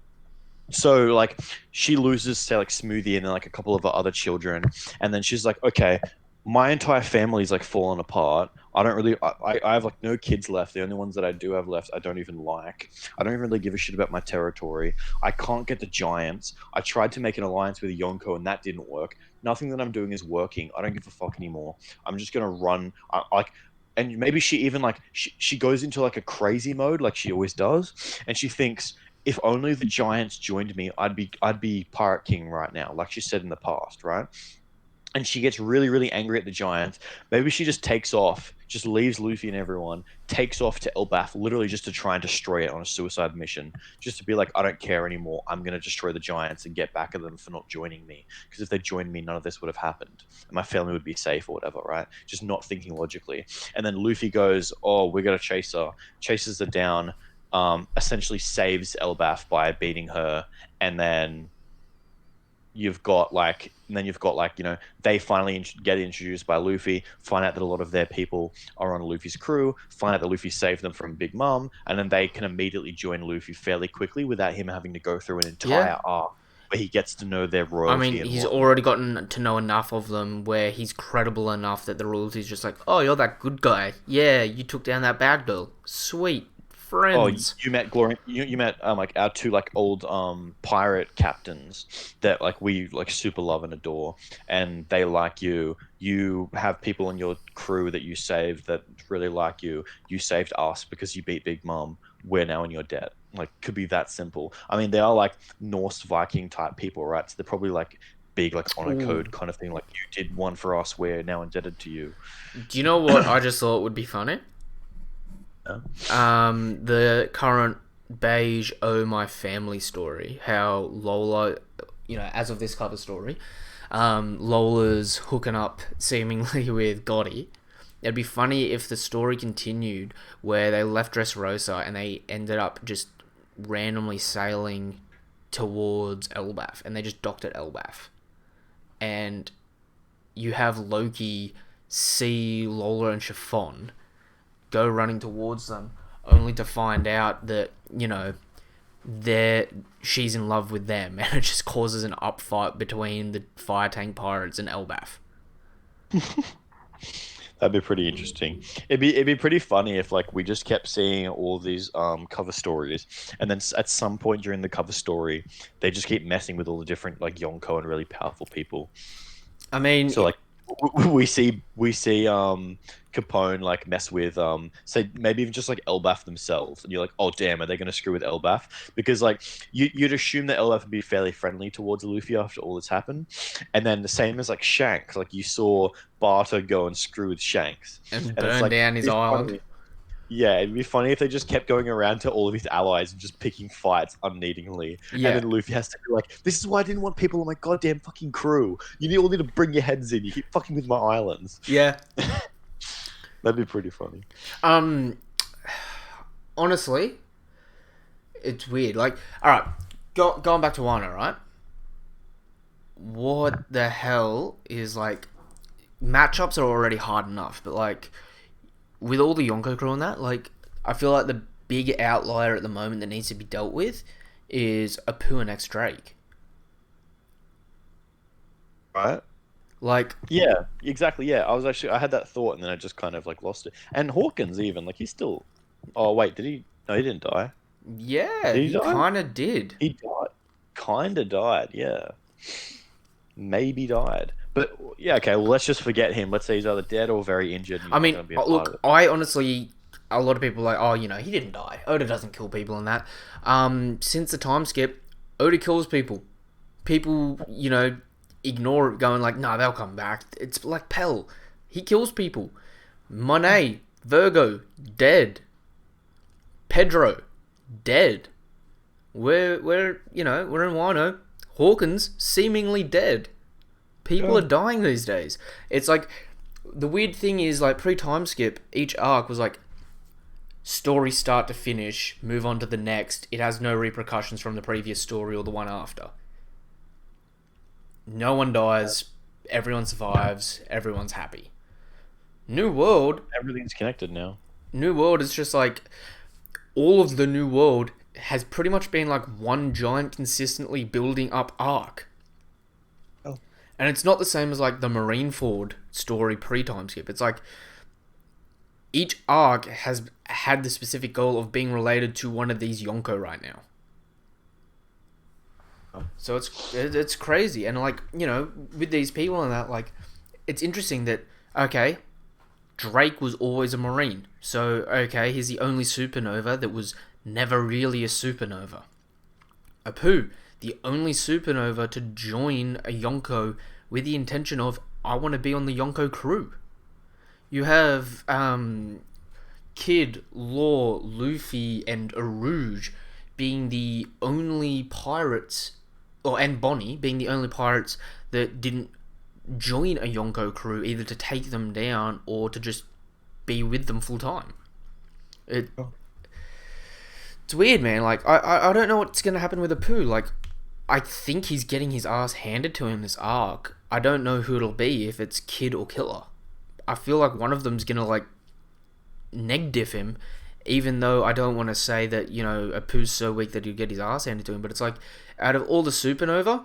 so like she loses say like Smoothie and then like a couple of her other children, and then she's like, okay, my entire family's like fallen apart. I don't really I have like no kids left. The only ones that I do have left I don't even like. I don't even really give a shit about my territory. I can't get the giants. I tried to make an alliance with Yonko and that didn't work. Nothing that I'm doing is working. I don't give a fuck anymore. I'm just gonna run. Like, and maybe she even like she goes into like a crazy mode like she always does, and she thinks if only the Giants joined me, I'd be Pirate King right now, like she said in the past, right? And she gets really, really angry at the Giants. Maybe she just takes off, just leaves Luffy and everyone, takes off to Elbaf, literally just to try and destroy it on a suicide mission, just to be like, I don't care anymore. I'm gonna destroy the Giants and get back at them for not joining me. Because if they joined me, none of this would have happened, and my family would be safe or whatever, right? Just not thinking logically. And then Luffy goes, "Oh, we're gonna chase her," chases her down, essentially saves Elbaf by beating her, and then they finally get introduced by Luffy, find out that a lot of their people are on Luffy's crew, find out that Luffy saved them from Big Mom, and then they can immediately join Luffy fairly quickly without him having to go through an Yeah. entire arc where he gets to know their I mean, royalty and he's whatnot. already gotten to know enough of them where he's credible enough that the royalty's just like, oh, you're that good guy. Yeah, you took down that bad girl. Sweet. Oh, Friends. you met Glory. You met like our two like old pirate captains that like we like super love and adore, and they like you. You have people in your crew that you saved that really like you. You saved us because you beat Big Mom. We're now in your debt. Like could be that simple. I mean, they are like Norse Viking type people, right? So they're probably like big like honor Ooh. code kind of thing. Like you did one for us, we're now indebted to you. Do you know what I just thought would be funny? Yeah. The current beige Oh My Family story. How Lola, as of this cover story, Lola's hooking up seemingly with Gotti. It'd be funny if the story continued where they left Dressrosa and they ended up just randomly sailing towards Elbaf and they just docked at Elbaf. And you have Loki see Lola and Chiffon go running towards them, only to find out that they're she's in love with them, and it just causes an upfight between the fire tank pirates and Elbaf. That'd be pretty interesting. It'd be pretty funny if like we just kept seeing all these cover stories, and then at some point during the cover story, they just keep messing with all the different like Yonko and really powerful people. I mean, So like we see Capone like mess with say maybe even just like Elbaf themselves, and you're like, oh damn, are they gonna screw with Elbaf? Because like you'd assume that Elbaf would be fairly friendly towards Luffy after all that's happened, and then the same as like Shanks, like you saw Barter go and screw with Shanks, and and it's burn like down his it's island. funny. Yeah, it'd be funny if they just kept going around to all of his allies and just picking fights unneedingly. And Yeah, then Luffy has to be like, this is why I didn't want people on my goddamn fucking crew. All need to bring your heads in. You keep fucking with my islands. yeah. That'd be pretty funny. Um, honestly, it's weird. Like, all right, going back to Wano, right? What the hell is like matchups are already hard enough, but like with all the Yonko crew and that, like I feel like the big outlier at the moment that needs to be dealt with is Apu and X Drake. Right? Like, Yeah, exactly. Yeah, I had that thought and then I just kind of like lost it. And Hawkins even, like he's still. Oh, wait, did he? No, he didn't die. yeah, Did he he die? kind of did. He died. Kinda died, yeah. Maybe died. But yeah, okay, well, let's just forget him. Let's say he's either dead or very injured and I he's not mean, going to be a part of look, it. I honestly, a lot of people are like, oh, he didn't die. Oda doesn't kill people and that. Since the time skip, Oda kills people. People, ignore it, going like, nah, they'll come back. It's like Pell. He kills people. Monet, Virgo, dead. Pedro, dead. We're in Wano. Hawkins, seemingly dead. People Yeah. are dying these days. It's like, the weird thing is, like, pre-time skip, each arc was like, story start to finish, move on to the next. It has no repercussions from the previous story or the one after. No one dies, everyone survives, everyone's happy. New World, Everything's connected now. New World is just like all of the New World has pretty much been like one giant consistently building up arc. Oh. And it's not the same as like the Marineford story pre-time skip. It's like each arc has had the specific goal of being related to one of these Yonko right now. Oh. So it's crazy, and like with these people and that, like it's interesting that okay, Drake was always a Marine, so okay, he's the only supernova that was never really a supernova. Apu, the only supernova to join a Yonko with the intention of, I want to be on the Yonko crew. You have Kid, Law, Luffy, and Aruj being the only pirates, and Bonnie being the only pirates that didn't join a Yonko crew, either to take them down or to just be with them full time. It, it's weird, man. Like, I don't know what's gonna happen with Apu. Like, I think he's getting his ass handed to him this arc. I don't know who it'll be, if it's Kid or Killer. I feel like one of them's gonna like neg diff him, even though I don't want to say that, Apu's so weak that he'll get his ass handed to him. But it's like, out of all the Supernova,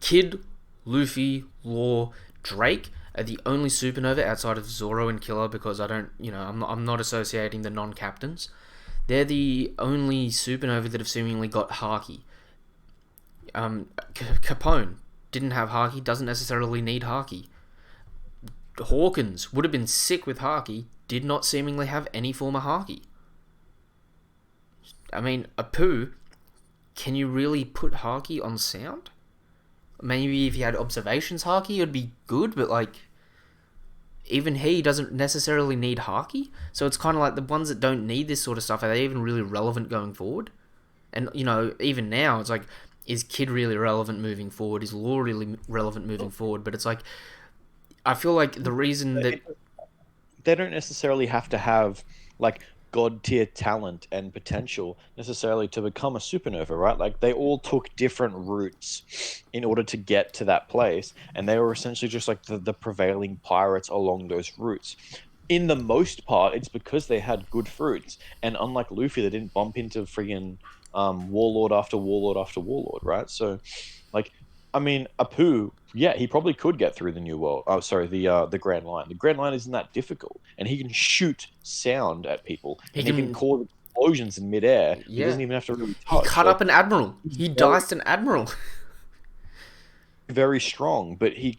Kid, Luffy, Law, Drake are the only Supernova outside of Zoro and Killer, because I'm not associating the non-captains. They're the only Supernova that have seemingly got Haki. Capone didn't have Haki, doesn't necessarily need Haki. Hawkins would have been sick with Haki, did not seemingly have any form of Haki. I mean, Apu, can you really put Haki on sound? Maybe if he had observations Haki, it'd be good, but like, even he doesn't necessarily need Haki. So it's kind of like, the ones that don't need this sort of stuff, are they even really relevant going forward? And, even now, it's like, is Kid really relevant moving forward? Is Law really relevant moving forward? But it's like, I feel like the reason that... They don't necessarily have to have, like, god tier talent and potential necessarily to become a supernova, right? Like, they all took different routes in order to get to that place, and they were essentially just like the prevailing pirates along those routes. In the most part, it's because they had good fruits, and unlike Luffy, they didn't bump into friggin' warlord after warlord after warlord, right? So, like, I mean, Apu, yeah, he probably could get through the New World. Oh, sorry, the Grand Line. The Grand Line isn't that difficult, and he can shoot sound at people, and he can cause explosions in midair. He doesn't even have to really touch. He cut up an admiral. He diced an admiral. Very strong, but he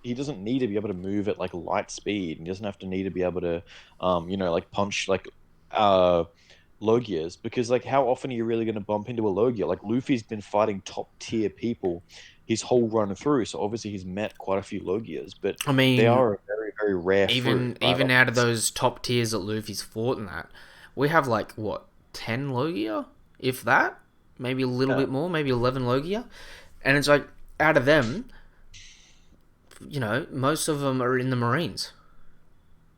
doesn't need to be able to move at like light speed. He doesn't have to need to be able to, like punch like Logias, because like how often are you really going to bump into a Logia? Like Luffy's been fighting top tier people his whole run through, so obviously he's met quite a few Logias, but I mean, they are a very, very rare even fruit, right? even out of those top tiers that Luffy's fought in that, we have like what, 10 Logia, if that, maybe a little bit more, maybe 11 Logia, and it's like, out of them, most of them are in the Marines.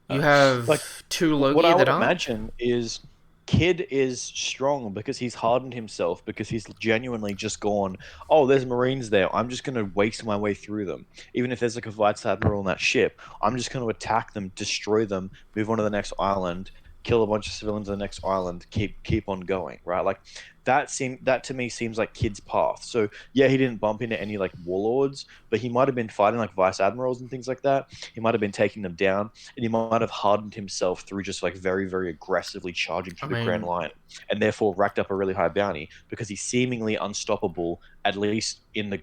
You have like, 2 Logia what I would that aren't. imagine is Kid is strong because he's hardened himself, because he's genuinely just gone, oh, there's Marines there. I'm just going to waste my way through them. Even if there's like a Vice Admiral on that ship, I'm just going to attack them, destroy them, move on to the next island, kill a bunch of civilians on the next island, keep on going, right? Like that to me seems like Kid's path. So yeah, he didn't bump into any like warlords, but he might have been fighting like vice admirals and things like that. He might have been taking them down, and he might have hardened himself through just like very, very aggressively charging through the Grand Line, and therefore racked up a really high bounty because he's seemingly unstoppable, at least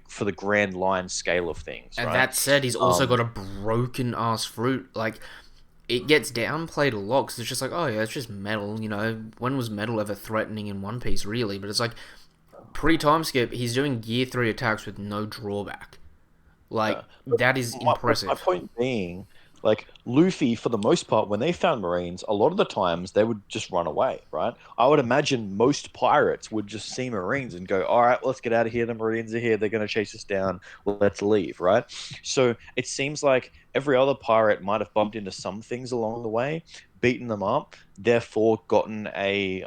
for the Grand Line scale of things. And right? that said, he's also got a broken ass fruit. Like, it gets downplayed a lot because it's just like, oh yeah, it's just metal. When was metal ever threatening in One Piece, really? But it's like, pre-time skip, he's doing Gear 3 attacks with no drawback. Like, that is impressive. My point being, like, Luffy, for the most part, when they found Marines, a lot of the times they would just run away, right? I would imagine most pirates would just see Marines and go, all right, let's get out of here. The Marines are here. They're going to chase us down. Let's leave, right? So it seems like every other pirate might have bumped into some things along the way, beaten them up, therefore gotten like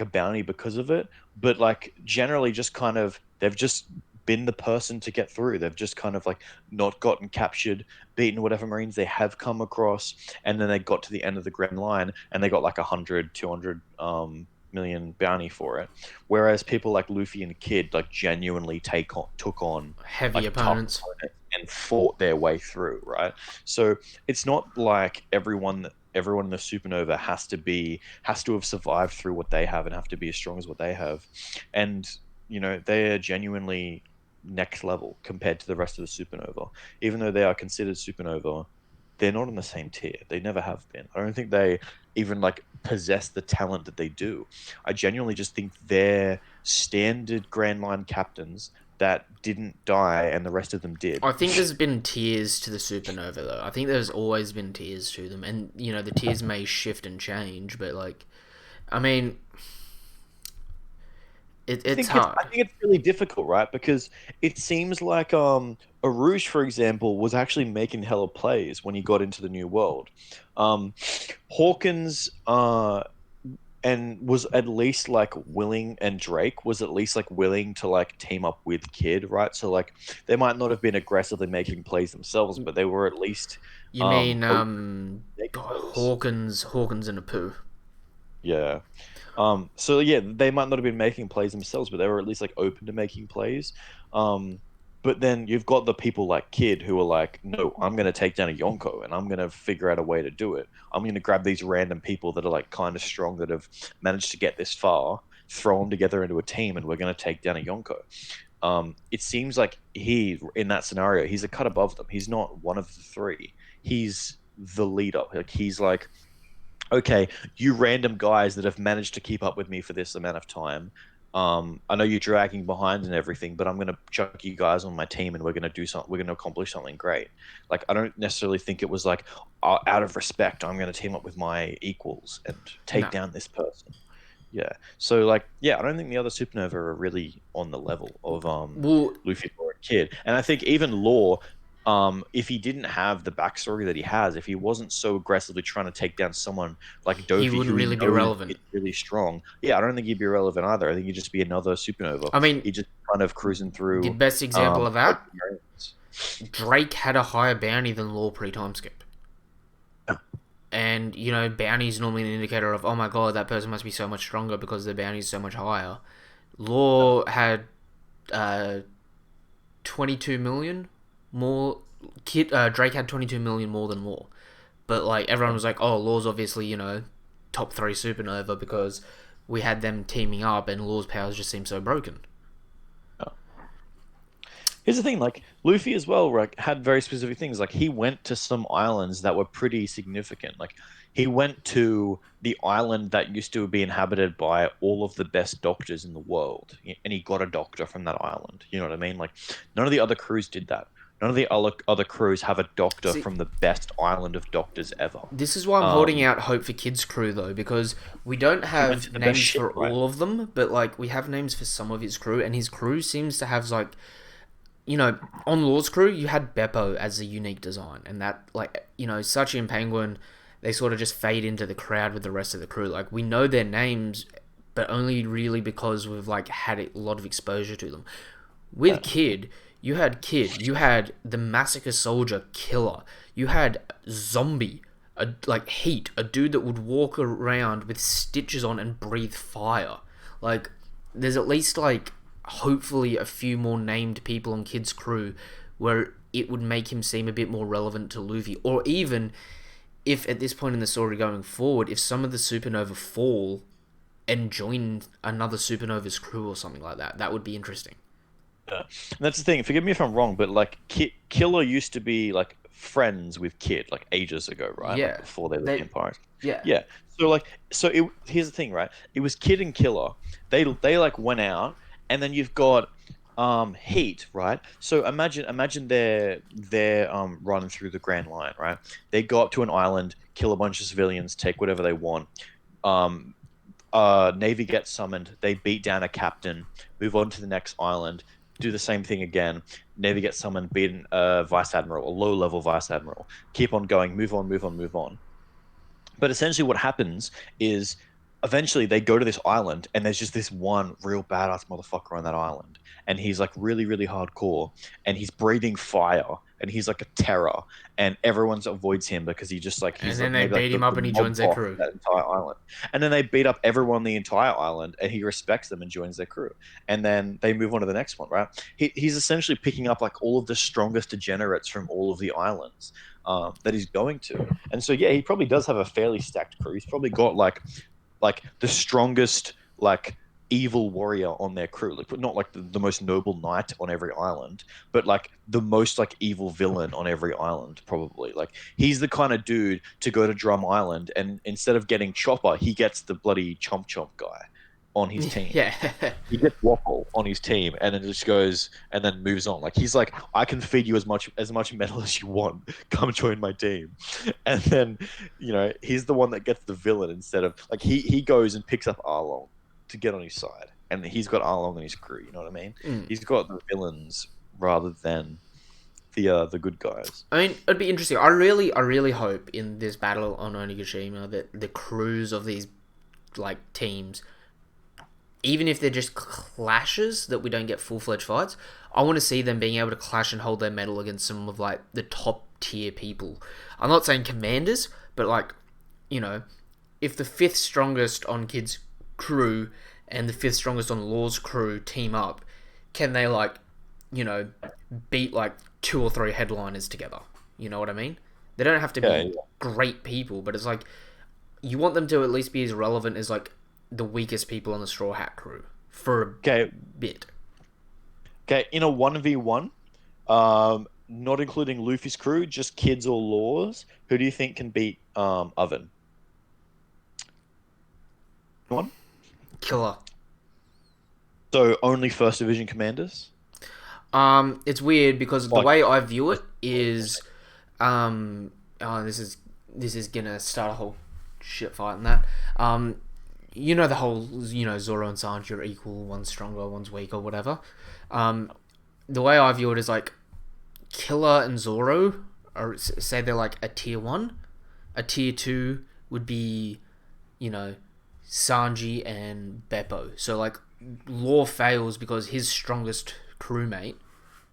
a bounty because of it. But like generally just kind of, they've just been the person to get through. They've just kind of like not gotten captured, beaten whatever Marines they have come across, and then they got to the end of the Grand Line and they got like 100, 200 million bounty for it. Whereas people like Luffy and Kid like genuinely took on heavy like, opponents and fought their way through, right? So it's not like everyone in the supernova has to have survived through what they have and have to be as strong as what they have. And they're genuinely next level compared to the rest of the supernova. Even though they are considered supernova, they're not in the same tier. They never have been. I don't think they even like possess the talent that they do. I genuinely just think they're standard Grand Line captains that didn't die and the rest of them did. I think there's been tiers to the supernova though. I think there's always been tiers to them, and you know the tiers may shift and change, but like, I mean, it's I hard. think it's really difficult, right? Because it seems like Arush, for example, was actually making hella plays when he got into the new world. Um, Hawkins and was at least like willing, and Drake was at least like willing to like team up with Kid, right? So like they might not have been aggressively making plays themselves, but they were at least You mean open to make plays. Hawkins and Apu? Yeah. So yeah, they might not have been making plays themselves, but they were at least like open to making plays. Um, but then you've got the people like Kid who are like, no, I'm gonna take down a Yonko and I'm gonna figure out a way to do it. I'm gonna grab these random people that are like kind of strong that have managed to get this far, throw them together into a team, and we're gonna take down a Yonko. It seems like he, in that scenario, he's a cut above them. He's not one of the three. He's the leader. Like he's like, okay, you random guys that have managed to keep up with me for this amount of time. I know you're dragging behind and everything, but I'm gonna chuck you guys on my team, and we're gonna do something. We're gonna accomplish something great. Like I don't necessarily think it was like out of respect. I'm gonna team up with my equals and take No. down this person. Yeah. So like, yeah, I don't think the other Supernova are really on the level of Well, Luffy, Law, and Kid. And I think even Law, if he didn't have the backstory that he has, if he wasn't so aggressively trying to take down someone like he Dovi, wouldn't who he really be knows relevant. is really strong, yeah, I don't think he'd be relevant either. I think he'd just be another Supernova. I mean, He'd just kind of cruising the through best example of that, open areas. Drake had a higher bounty than Law pre-time skip. And, you know, bounty is normally an indicator of, oh my god, that person must be so much stronger because their bounty is so much higher. Law had uh, 22 million more. Drake had 22 million more than Law. But, like, everyone was like, oh, Law's obviously, you know, top 3 supernova because we had them teaming up and Law's powers just seem so broken. Here's the thing, like Luffy as well, like had very specific things. Like he went to some islands that were pretty significant. Like he went to the island that used to be inhabited by all of the best doctors in the world, and he got a doctor from that island. You know what I mean? Like none of the other crews did that. None of the other crews have a doctor See, from the best island of doctors ever. this is why I'm holding Um, out hope for Kids Crew though, because we don't he went to have the best names ship, for right? all of them, but like we have names for some of his crew, and his crew seems to have like, you know, on Law's crew you had Beppo as a unique design, and that like, you know, Sachi and Penguin, they sort of just fade into the crowd with the rest of the crew. Like we know their names, but only really because we've like had a lot of exposure to them. With Kid, you had the Massacre Soldier Killer, you had Zombie, like Heat, a dude that would walk around with stitches on and breathe fire. Like, there's at least like hopefully a few more named people on Kid's crew where it would make him seem a bit more relevant to Luffy, or even if at this point in the story going forward, if some of the Supernova fall and join another Supernova's crew or something like that, that would be interesting. Yeah. And that's the thing. Forgive me if I'm wrong, but like Killer used to be like friends with Kid like ages ago, right? Like Yeah, before they were they vampires. yeah. Yeah. So like, here's the thing, right? It was Kid and Killer. They like went out, and then you've got Heat, right? So imagine their run through the Grand Line, right? They go up to an island, kill a bunch of civilians, take whatever they want. Um, Navy gets summoned. They beat down a captain, move on to the next island, do the same thing again. Navy gets summoned, beat a vice admiral, a low level vice admiral. Keep on going, move on, move on, move on. But essentially, what happens is eventually they go to this island, and there's just this one real badass motherfucker on that island, and he's like really, really hardcore, and he's breathing fire, and he's like a terror, and everyone avoids him because he just like And he's then like they maybe like beat him up the and he mob joins their boss of crew. that entire island, and then they beat up everyone on the entire island, and he respects them and joins their crew, and then they move on to the next one, right? He's essentially picking up like all of the strongest degenerates from all of the islands that he's going to. And so yeah, he probably does have a fairly stacked crew. He's probably got like the strongest like evil warrior on their crew, like not like the most noble knight on every island, but like the most like evil villain on every island, probably. Like he's the kind of dude to go to Drum Island, and instead of getting Chopper, he gets the bloody Chomp Chomp guy on his team. Yeah. He gets Waffle on his team, and then just goes and then moves on. Like he's like, I can feed you as much metal as you want. Come join my team. And then, he's the one that gets the villain instead of like he goes and picks up Arlong to get on his side, and he's got Arlong on his crew. You know what I mean? Mm. He's got the villains rather than the good guys. I mean, it'd be interesting. I really hope in this battle on Onigashima that the crews of these like teams, even if they're just clashes that we don't get full-fledged fights, I want to see them being able to clash and hold their mettle against some of like the top tier people. I'm not saying commanders, but like, if the fifth strongest on Kid's crew and the fifth strongest on Law's crew team up, can they like, beat like two or three headliners together? You know what I mean? They don't have to be great people, but it's like you want them to at least be as relevant as like the weakest people on the Straw Hat crew for a bit. Okay, in a 1v1, not including Luffy's crew, just Kids or Laws, who do you think can beat Oven? One? Killer. So only First Division commanders? It's weird because the way I view it is, this is gonna start a whole shit fight in that. The whole, Zoro and Sanji are equal, one's stronger, one's weaker, whatever. The way I view it is like, Killer and Zoro are, say they're like a tier 1. A tier 2 would be, Sanji and Beppo. So like, Law fails because his strongest crewmate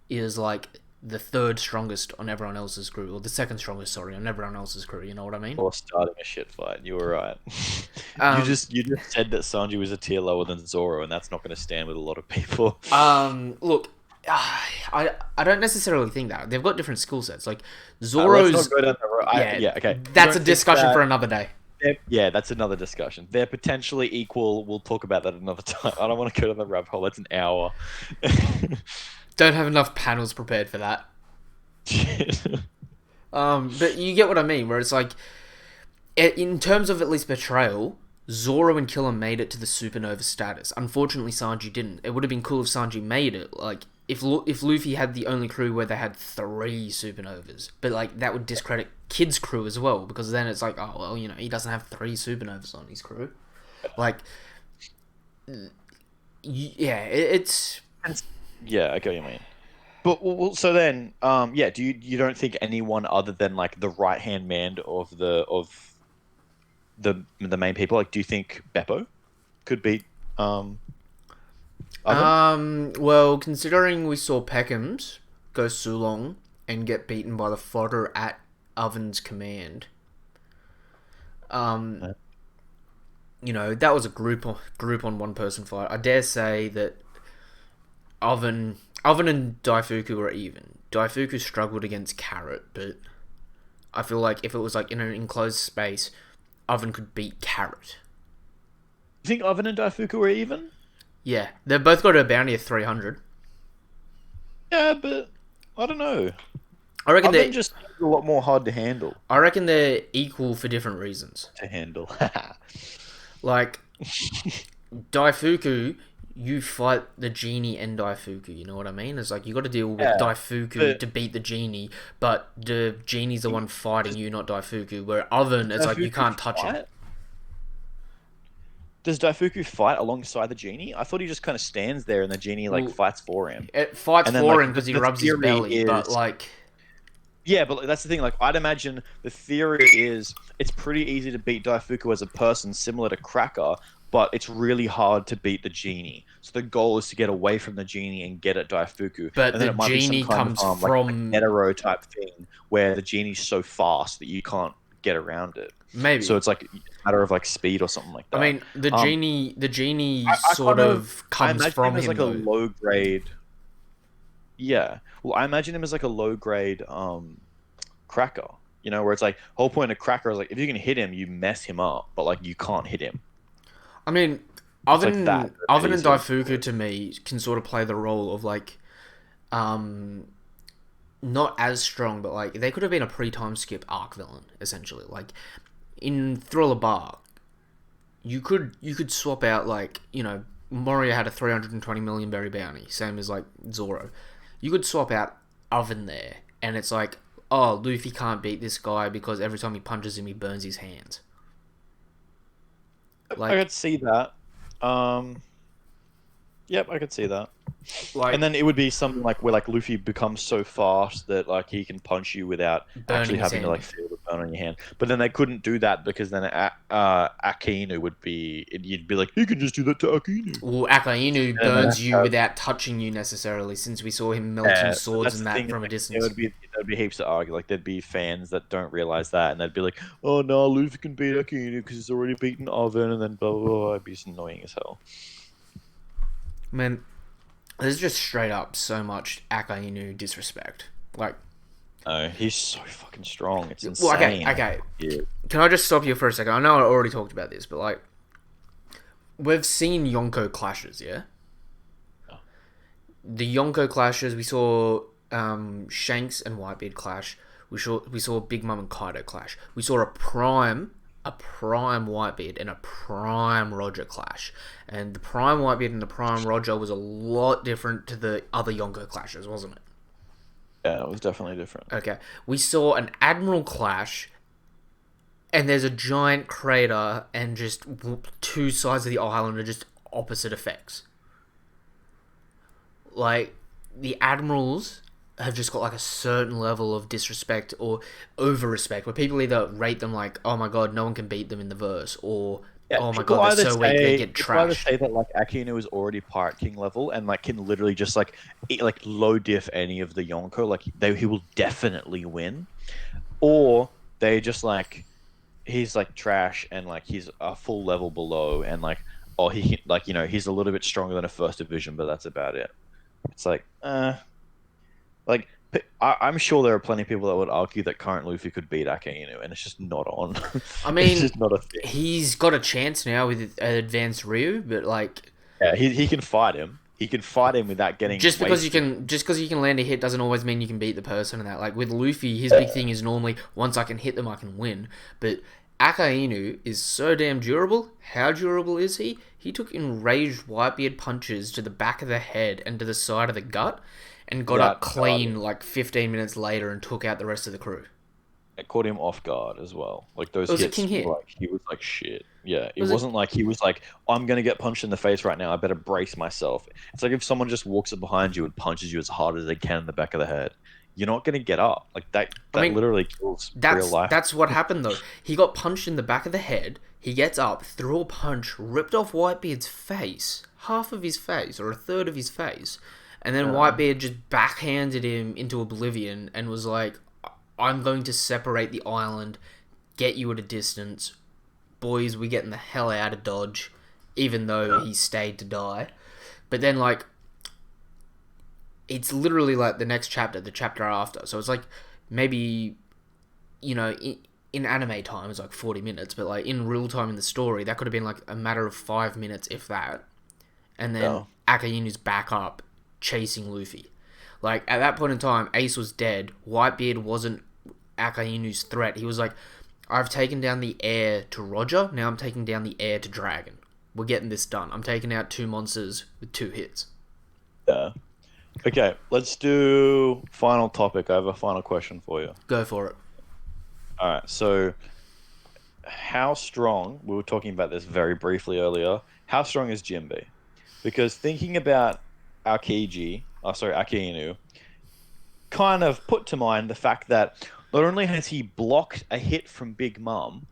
is like the third strongest on everyone else's crew, or the second strongest, sorry, on everyone else's crew. You know what I mean? Or starting a shit fight. You were right. You just said that Sanji was a tier lower than Zoro, and that's not going to stand with a lot of people. Look, I don't necessarily think that they've got different skill sets. Like Zoro's, let's not go down the road. Okay. That's a discussion for another day. Yeah, that's another discussion. They're potentially equal. We'll talk about that another time. I don't want to go down the rabbit hole. That's an hour. Don't have enough panels prepared for that. But you get what I mean, where it's like, in terms of at least betrayal, Zoro and Killer made it to the supernova status. Unfortunately, Sanji didn't. It would have been cool if Sanji made it. Like, if Luffy had the only crew where they had 3 supernovas, but like that would discredit Kid's crew as well, because then it's like, oh well, he doesn't have 3 supernovas on his crew. Like, yeah, it's yeah, I get what you mean. But well, so then, do you don't think anyone other than like the right hand man of the main people, like, do you think Beppo could beat Oven? Well, considering we saw Peckham's go Sulong and get beaten by the fodder at Oven's command, that was a group on one person fight. I dare say that Oven and Daifuku are even. Daifuku struggled against Carrot, but I feel like if it was like in an enclosed space, Oven could beat Carrot. You think Oven and Daifuku are even? Yeah, they've both got a bounty of 300. Yeah, but I don't know. I reckon they're just a lot more hard to handle. I reckon they're equal for different reasons. To handle. Like, Daifuku, you fight the genie and Daifuku, you know what I mean? It's like, you got to deal with Daifuku to beat the genie, but the genie's the one fighting you, not Daifuku, where Oven, it's like, you can't touch it. Does Daifuku fight alongside the genie? I thought he just kind of stands there and the genie fights for him. It fights for him because he rubs his belly, but like... Yeah, but that's the thing. Like, I'd imagine the theory is it's pretty easy to beat Daifuku as a person, similar to Cracker, but it's really hard to beat the genie. So the goal is to get away from the genie and get at Daifuku. But and then the genie comes from like a Netero type thing where the genie's so fast that you can't get around it. Maybe. So it's like a matter of like speed or something like that. I mean, the genie sort of comes from him. Like a low grade. Yeah. Well, I imagine him as like a low grade Cracker. Where it's like whole point of Cracker is like if you can hit him, you mess him up, but like you can't hit him. I mean, It's like that Oven and easy. Daifuku to me can sort of play the role of like, um, not as strong, but like they could have been a pre-time skip arc villain essentially. Like in Thriller Bark, you could swap out like Moria had a 320 million berry bounty, same as like Zoro. You could swap out Oven there, and it's like, oh, Luffy can't beat this guy because every time he punches him, he burns his hands. I Like, could see that. Um, yep, I could see that. And like then it would be something like where like Luffy becomes so fast that like he can punch you without actually burning his having to like hand. feel the burn on your hand. But then they couldn't do that because then Akainu would be you'd be like he can just do that to Akainu. Well, Akainu And then burns you without touching you necessarily, since we saw him melting but swords that's and the that thing. from a Like, there distance. would be heaps to argue. Like there'd be fans that don't realize that, and they'd be like, "Oh no, Luffy can beat Akainu because he's already beaten Oven," and then blah blah blah. It'd be just annoying as hell. Man, there's just straight up so much Akainu disrespect. Like, No, he's so fucking strong. It's well, okay, insane. okay. Yeah. Can I just stop you for a second? I know I already talked about this, but like, we've seen Yonko clashes, yeah? The Yonko clashes, we saw Shanks and Whitebeard clash. We saw Big Mom and Kaido clash. We saw a prime Whitebeard and a prime Roger clash. And the prime Whitebeard and the prime Roger was a lot different to the other Yonko clashes, wasn't it? Yeah, it was definitely different. Okay. We saw an Admiral clash, and there's a giant crater, and just two sides of the island are just opposite effects. Like, the admirals have just got like a certain level of disrespect or over respect, where people either rate them like, oh my god, no one can beat them in the verse, or Yeah, oh my people god, they're either so weak they say get people either trashed. say that like Akino is already Pirate King level and like can literally just like like low diff any of the Yonko, like he will definitely win, or they just like he's like trash and like he's a full level below and like oh he can, like he's a little bit stronger than a first division, but that's about it. It's like like I'm sure there are plenty of people that would argue that current Luffy could beat Akainu, and it's just not on. I It's mean, just not a thing. he's got a chance now with advanced Ryu, but like, Yeah, he can fight him. He can fight him without getting wasted. just because you can land a hit doesn't always mean you can beat the person and that. Like with Luffy, his big thing is normally once I can hit them, I can win. But Akainu is so damn durable. How durable is he? He took enraged Whitebeard punches to the back of the head and to the side of the gut, and got up Without clean like 15 minutes later and took out the rest of the crew. it caught him off guard as well. Like those It was a hits, king hit. like he was like shit. Yeah, it Was it? wasn't like he was like I'm gonna get punched in the face right now. I better brace myself. It's like if someone just walks up behind you and punches you as hard as they can in the back of the head, you're not gonna get up. Like that. I That mean, literally kills real That's life. that's what happened though. He got punched in the back of the head. He gets up, threw a punch, ripped off Whitebeard's face, half of his face or a third of his face, and then Whitebeard just backhanded him into oblivion and was like, "I'm going to separate the island, get you at a distance, boys. We getting the hell out of Dodge." Even though he stayed to die, but then like it's literally like the next chapter, the chapter after. So it's like maybe in anime time it's like 40 minutes, but like in real time in the story that could have been like a matter of 5 minutes if that. And then Yeah. Akainu's back up chasing Luffy. Like at that point in time Ace was dead. Whitebeard wasn't Akainu's threat. He was like, I've taken down the heir to Roger, now I'm taking down the heir to Dragon. We're getting this done. I'm taking out two monsters with two hits. Yeah. Okay, let's do final topic. I have a final question for you. Go for it. All right. So, how strong? We were talking about this very briefly earlier. How strong is Jinbe? Because thinking about Akainu, kind of put to mind the fact that not only has he blocked a hit from Big Mom,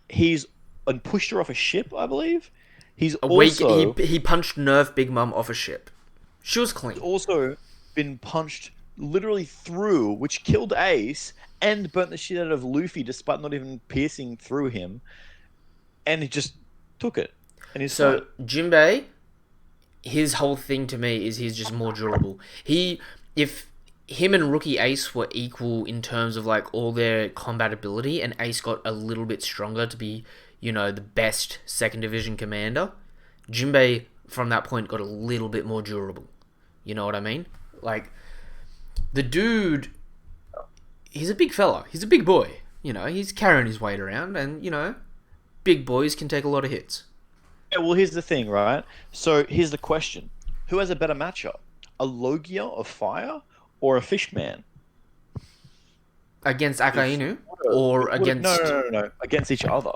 he's and pushed her off a ship, I believe. He's A week also he punched Nerf Big Mum off a ship. She was clean. also been punched literally through, which killed Ace and burnt the shit out of Luffy, despite not even piercing through him. And he just took it, and he's So fine. Jinbei, his whole thing to me is he's just more durable. If him and Rookie Ace were equal in terms of like all their combat ability, and Ace got a little bit stronger to be, the best second division commander, Jinbei from that point got a little bit more durable. You know what I mean? Like, the dude, he's a big fella. He's a big boy. He's carrying his weight around, and, big boys can take a lot of hits. Yeah, well, here's the thing, right? So here's the question: who has a better matchup, a Logia of Fire or a Fishman? Against Akainu? Or against... No. Against each other.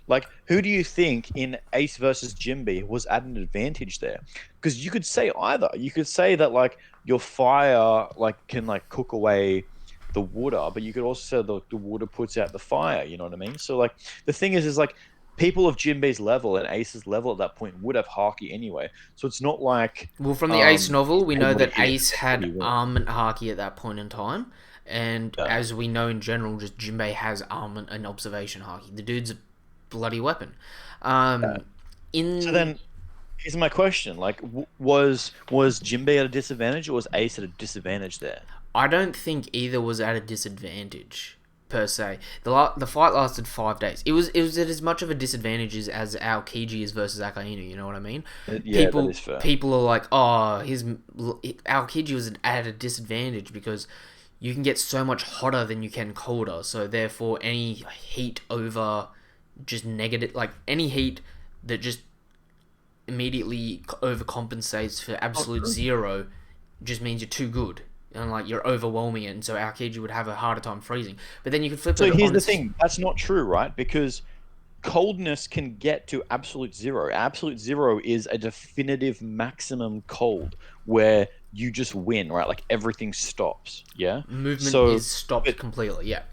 Like, who do you think in Ace versus Jinbei was at an advantage there? Because you could say either. You could say that, like, your fire, like, can, like, cook away the water, but you could also say the water puts out the fire, you know what I mean? So, like, the thing is like, people of Jinbei's level and Ace's level at that point would have Haki anyway. So it's not like... Well, from the Ace novel, we know that Ace had pretty well. armament Haki at that point in time. And Yeah. as we know in general, just Jinbei has armament and observation Haki. The dude's a bloody weapon. So then, here's my question: like, was Jinbei at a disadvantage, or was Ace at a disadvantage there? I don't think either was at a disadvantage per se. The fight lasted 5 days. It was at as much of a disadvantage as Aokiji is versus Akainu. You know what I mean? Yeah, that is fair. People are like, oh, Aokiji was at a disadvantage because you can get so much hotter than you can colder. So therefore, any heat over just negative, like any heat that just immediately overcompensates for absolute zero, just means you're too good. And like you're overwhelming it, and so Aokiji would have a harder time freezing. But then you can flip it. So here's the thing: that's not true, right? Because coldness can get to absolute zero. Absolute zero is a definitive maximum cold where you just win, right? Like everything stops. Yeah. Movement is stopped completely. Yeah.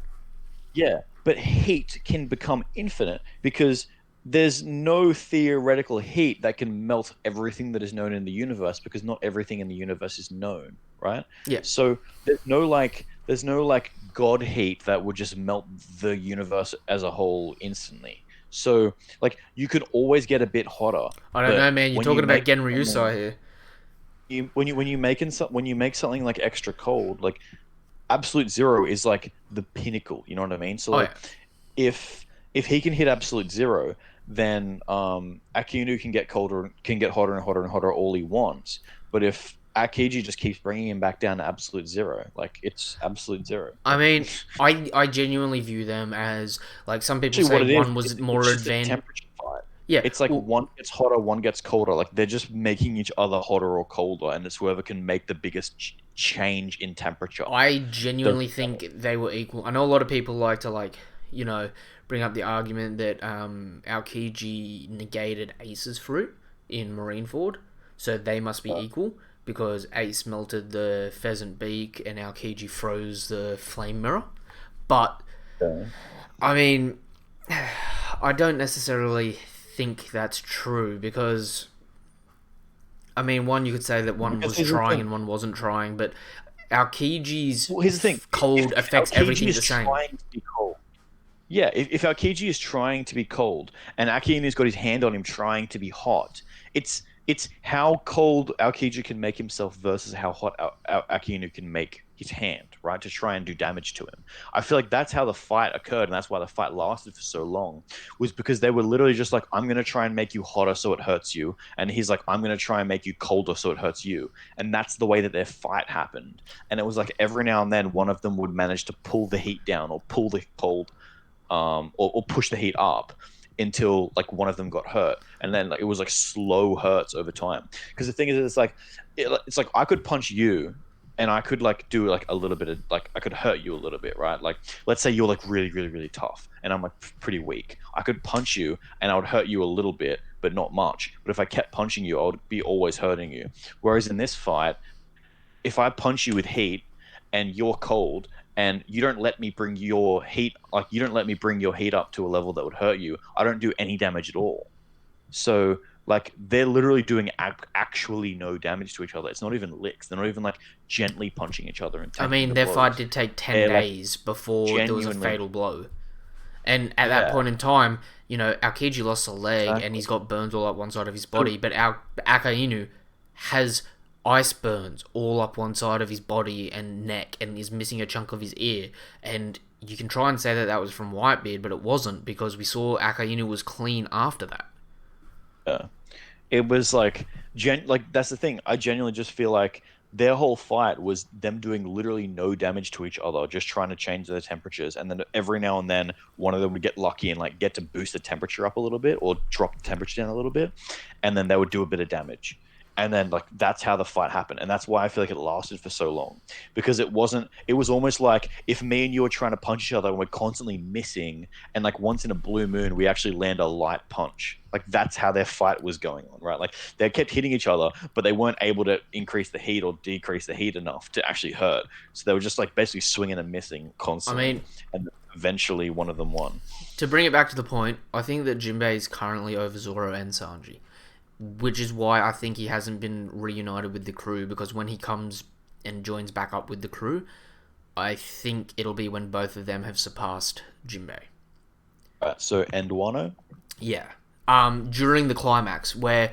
Yeah, but heat can become infinite because there's no theoretical heat that can melt everything that is known in the universe, because not everything in the universe is known, right? Yeah. So there's no like god heat that would just melt the universe as a whole instantly. So like you could always get a bit hotter. I don't know, man. You're talking about Genryusai here. When you make something like extra cold, like absolute zero is like the pinnacle. You know what I mean? So like, if he can hit absolute zero, then Akainu can get hotter and hotter and hotter all he wants. But if Aokiji just keeps bringing him back down to absolute zero, like it's absolute zero. I mean, I genuinely view them as like some people say one was more advanced. Temperature fight. Yeah, it's like one gets hotter, one gets colder. Like they're just making each other hotter or colder, and it's whoever can make the biggest change in temperature. I genuinely think they were equal. I know a lot of people like to bring up the argument that Aokiji negated Ace's fruit in Marineford, so they must be equal because Ace melted the pheasant beak and Aokiji froze the flame mirror. But I mean, I don't necessarily think that's true because I mean, one, you could say that one was trying and one wasn't trying, but Aokiji's here's the thing. Cold affects everything the same. Yeah, if Aokiji is trying to be cold and Akinu's got his hand on him trying to be hot, it's how cold Aokiji can make himself versus how hot Akainu can make his hand, right, to try and do damage to him. I feel like that's how the fight occurred, and that's why the fight lasted for so long, was because they were literally just like, I'm going to try and make you hotter so it hurts you, and he's like, I'm going to try and make you colder so it hurts you. And that's the way that their fight happened. And it was like every now and then one of them would manage to pull the heat down or pull the cold or push the heat up until like one of them got hurt, and then like it was like slow hurts over time. Because the thing is, it's like I could punch you and I could like do like a little bit of like I could hurt you a little bit, right? Like let's say you're like really really really tough and I'm like pretty weak. I could punch you and I would hurt you a little bit, but not much. But if I kept punching you, I would be always hurting you. Whereas in this fight, if I punch you with heat and you're cold and you don't let me bring your heat, like you don't let me bring your heat up to a level that would hurt you, I don't do any damage at all. So like they're literally doing actually no damage to each other. It's not even licks. They're not even like gently punching each other. And I mean, their fight did take 10 days before there was a fatal blow. And at that point in time, Aokiji lost a leg and he's got burns all up one side of his body, but Akainu has ice burns all up one side of his body and neck, and is missing a chunk of his ear. And you can try and say that that was from Whitebeard, but it wasn't, because we saw Akainu was clean after that. Yeah. It was like like that's the thing. I genuinely just feel like their whole fight was them doing literally no damage to each other, just trying to change their temperatures, and then every now and then one of them would get lucky and like get to boost the temperature up a little bit or drop the temperature down a little bit, and then they would do a bit of damage. And then like that's how the fight happened, and that's why I feel like it lasted for so long, because it was almost like if me and you were trying to punch each other and we're constantly missing, and like once in a blue moon we actually land a light punch. Like that's how their fight was going on, right? Like they kept hitting each other, but they weren't able to increase the heat or decrease the heat enough to actually hurt. So they were just like basically swinging and missing I constantly, mean, and eventually one of them won. to bring it back to the point, I think that Jinbei is currently over Zoro and Sanji, which is why I think he hasn't been reunited with the crew, because when he comes and joins back up with the crew, I think it'll be when both of them have surpassed Jinbei. Right, so end Wano. Yeah. During the climax, where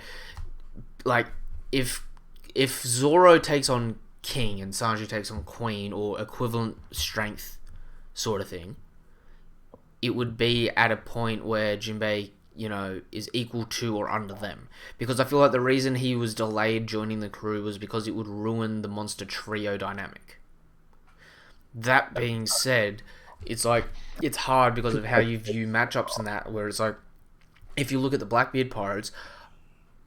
like if if Zoro takes on King and Sanji takes on Queen, or equivalent strength sort of thing, it would be at a point where Jinbei, is equal to or under them. Because I feel like the reason he was delayed joining the crew was because it would ruin the monster trio dynamic. That being said, it's like it's hard because of how you view matchups and that, where it's like if you look at the Blackbeard Pirates,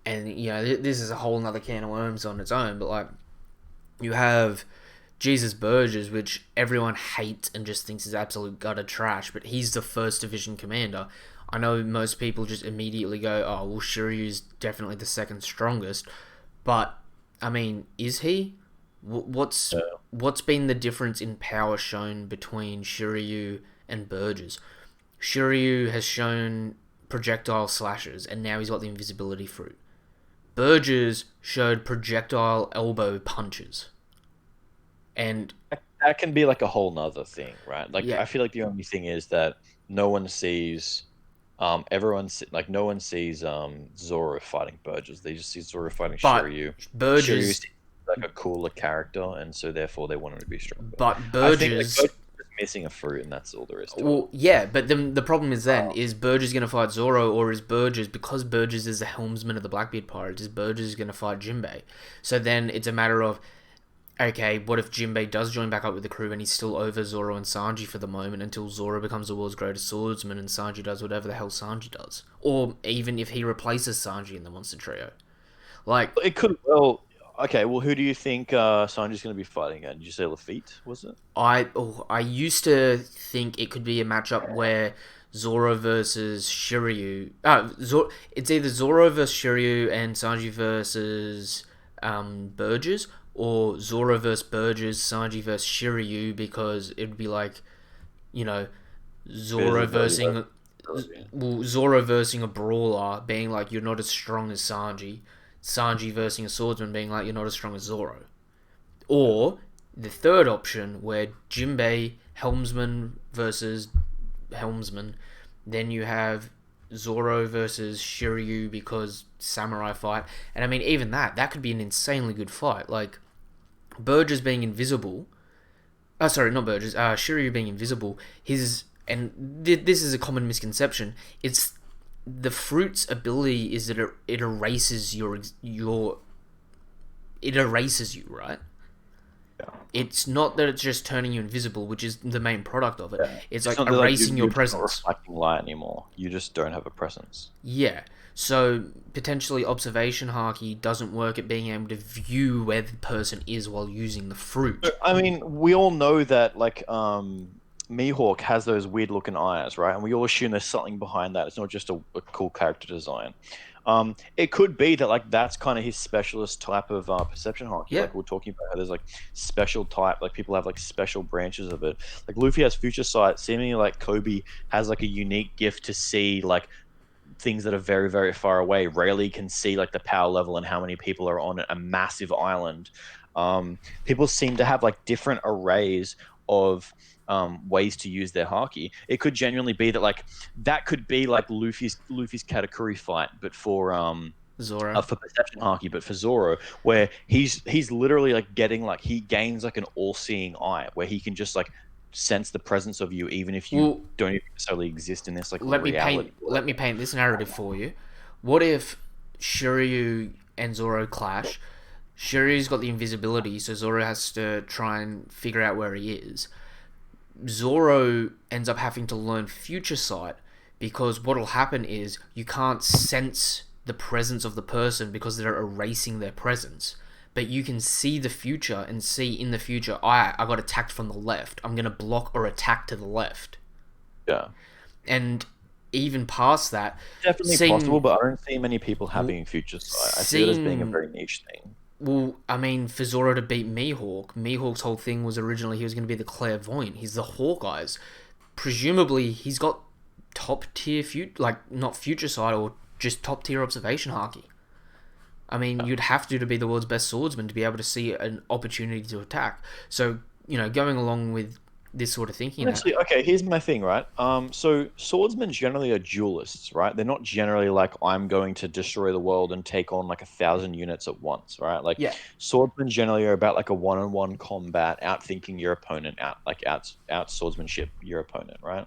and this is a whole nother can of worms on its own, but like you have Jesus Burgess, which everyone hates and just thinks is absolute gutter trash, but he's the first division commander. I know most people just immediately go, oh, well, Shiryu's definitely the second strongest, but I mean, is he? What's what's been the difference in power shown between Shiryu and Burgess? Shiryu has shown projectile slashes, and now he's got the invisibility fruit. Burgess showed projectile elbow punches. And That can be like a whole nother thing, right? Like yeah, I feel like the only thing is that no one sees like no one sees Zoro fighting Burgess. They just see Zoro fighting but Shiryu. Shiryu Burgess, seems like a cooler character, and so therefore they want him to be stronger. but I think like Burgess. Burgess is missing a fruit, and that's all there is to it. Well, yeah, but then the problem is then, is Burgess going to fight Zoro, or is Burgess, because Burgess is the helmsman of the Blackbeard Pirates, is Burgess going to fight Jinbei? So then it's a matter of, okay, what if Jinbei does join back up with the crew and he's still over Zoro and Sanji for the moment, until Zoro becomes the world's greatest swordsman and Sanji does whatever the hell Sanji does? Or even if he replaces Sanji in the Monster Trio. Like, It could well. Okay, well, who do you think Sanji's going to be fighting again? Did you say Lafitte? Was it? I used to think it could be a matchup where Zoro versus Shiryu. It's either Zoro versus Shiryu and Sanji versus Burgess, or Zoro versus Burgess, Sanji versus Shiryu, because it'd be like, you know, Zoro versing Zoro versing a brawler, being like, you're not as strong as Sanji. Sanji versing a swordsman, being like, you're not as strong as Zoro. Or the third option, where Jinbei helmsman versus helmsman, then you have Zoro versus Shiryu because samurai fight. And I mean, even that could be an insanely good fight. Like Burgess being invisible. Sorry, not Burgess. Shiryu being invisible. This is a common misconception. It's the fruit's ability is that it erases it erases you, right? Yeah. It's not that it's just turning you invisible, which is the main product of it. Yeah. It's It's like not that, like, erasing your you're not presence. reflecting light anymore. You just don't have a presence. Yeah. So potentially observation haki doesn't work at being able to view where the person is while using the fruit. I mean, we all know that like Mihawk has those weird looking eyes, right? And we all assume there's something behind that. It's not just a cool character design. It could be that like that's kind of his specialist type of perception hierarchy. Yeah. Like we're talking about how there's like special type, like people have like special branches of it. Like Luffy has future sight. Seemingly like Kobe has like a unique gift to see like things that are very very far away. Rarely can see like the power level and how many people are on a massive island. People seem to have like different arrays of ways to use their haki. It could genuinely be that like that could be like Luffy's Katakuri fight, but for Zoro. for perception haki, but for Zoro, where he's literally like getting like he gains like an all-seeing eye, where he can just like sense the presence of you, even if you Well, don't even necessarily exist in this like let me paint reality. let me paint this narrative for you. What if Shiryu and Zoro clash? Shiryu's got the invisibility, so Zoro has to try and figure out where he is. Zoro ends up having to learn future sight because what'll happen is you can't sense the presence of the person because they're erasing their presence. But you can see the future and see in the future, I got attacked from the left. I'm gonna block or attack to the left. Yeah, And even past that, definitely possible, seeing but I don't see many people well, having future sight. I see that as being a seeing very niche thing. well, I mean, for Zoro to beat Mihawk, Mihawk's whole thing was originally he was going to be the clairvoyant. He's the Hawkeyes. Presumably, he's got top tier like not future sight or just top tier observation haki. I mean, you'd have to be the world's best swordsman to be able to see an opportunity to attack. So, going along with this sort of thinking, that Honestly, okay, here's my thing, right? So swordsmen generally are duelists, right? They're not generally like I'm going to destroy the world and take on like 1,000 units at once, right? Like yeah, swordsmen generally are about like a one-on-one combat, outthinking your opponent, out swordsmanship your opponent, right?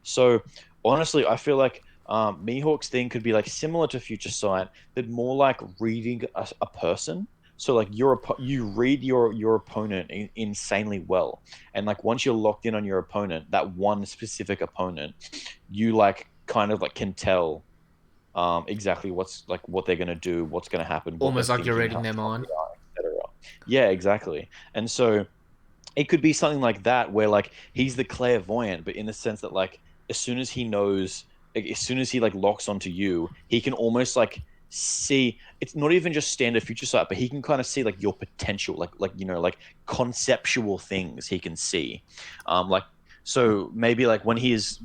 So honestly, I feel like Mihawk's thing could be like similar to Future Sight, but more like reading a person. So like you read your opponent insanely well, and like once you're locked in on your opponent, that one specific opponent, you like kind of like can tell exactly what's like what they're gonna do, what's gonna happen, what they're almost like you're thinking, reading how their strong mind. they are, etc. Yeah, exactly. And so it could be something like that where like he's the clairvoyant, but in the sense that like as soon as he knows, like, as soon as he like locks onto you, he can almost like see. It's not even just standard future sight, but he can kind of see like your potential, like like conceptual things he can see, like. So maybe like when he was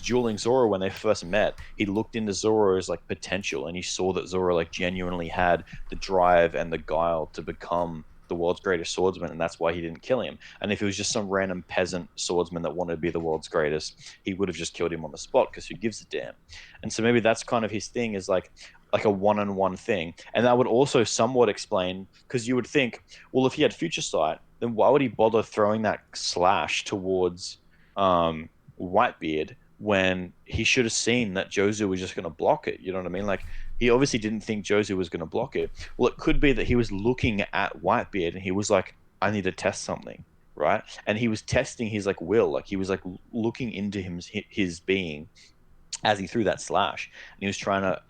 dueling Zoro when they first met, he looked into Zoro's like potential and he saw that Zoro like genuinely had the drive and the guile to become the world's greatest swordsman, and that's why he didn't kill him. And if it was just some random peasant swordsman that wanted to be the world's greatest, he would have just killed him on the spot because who gives a damn? And so maybe that's kind of his thing is like a one-on-one thing, and that would also somewhat explain because you would think, well, if he had future sight, then why would he bother throwing that slash towards Whitebeard when he should have seen that Jozu was just going to block it? You know what I mean? Like he obviously didn't think Jozu was going to block it. Well, it could be that he was looking at Whitebeard and he was like, I need to test something, right? And he was testing his like will, like he was like looking into his being as he threw that slash, and he was trying to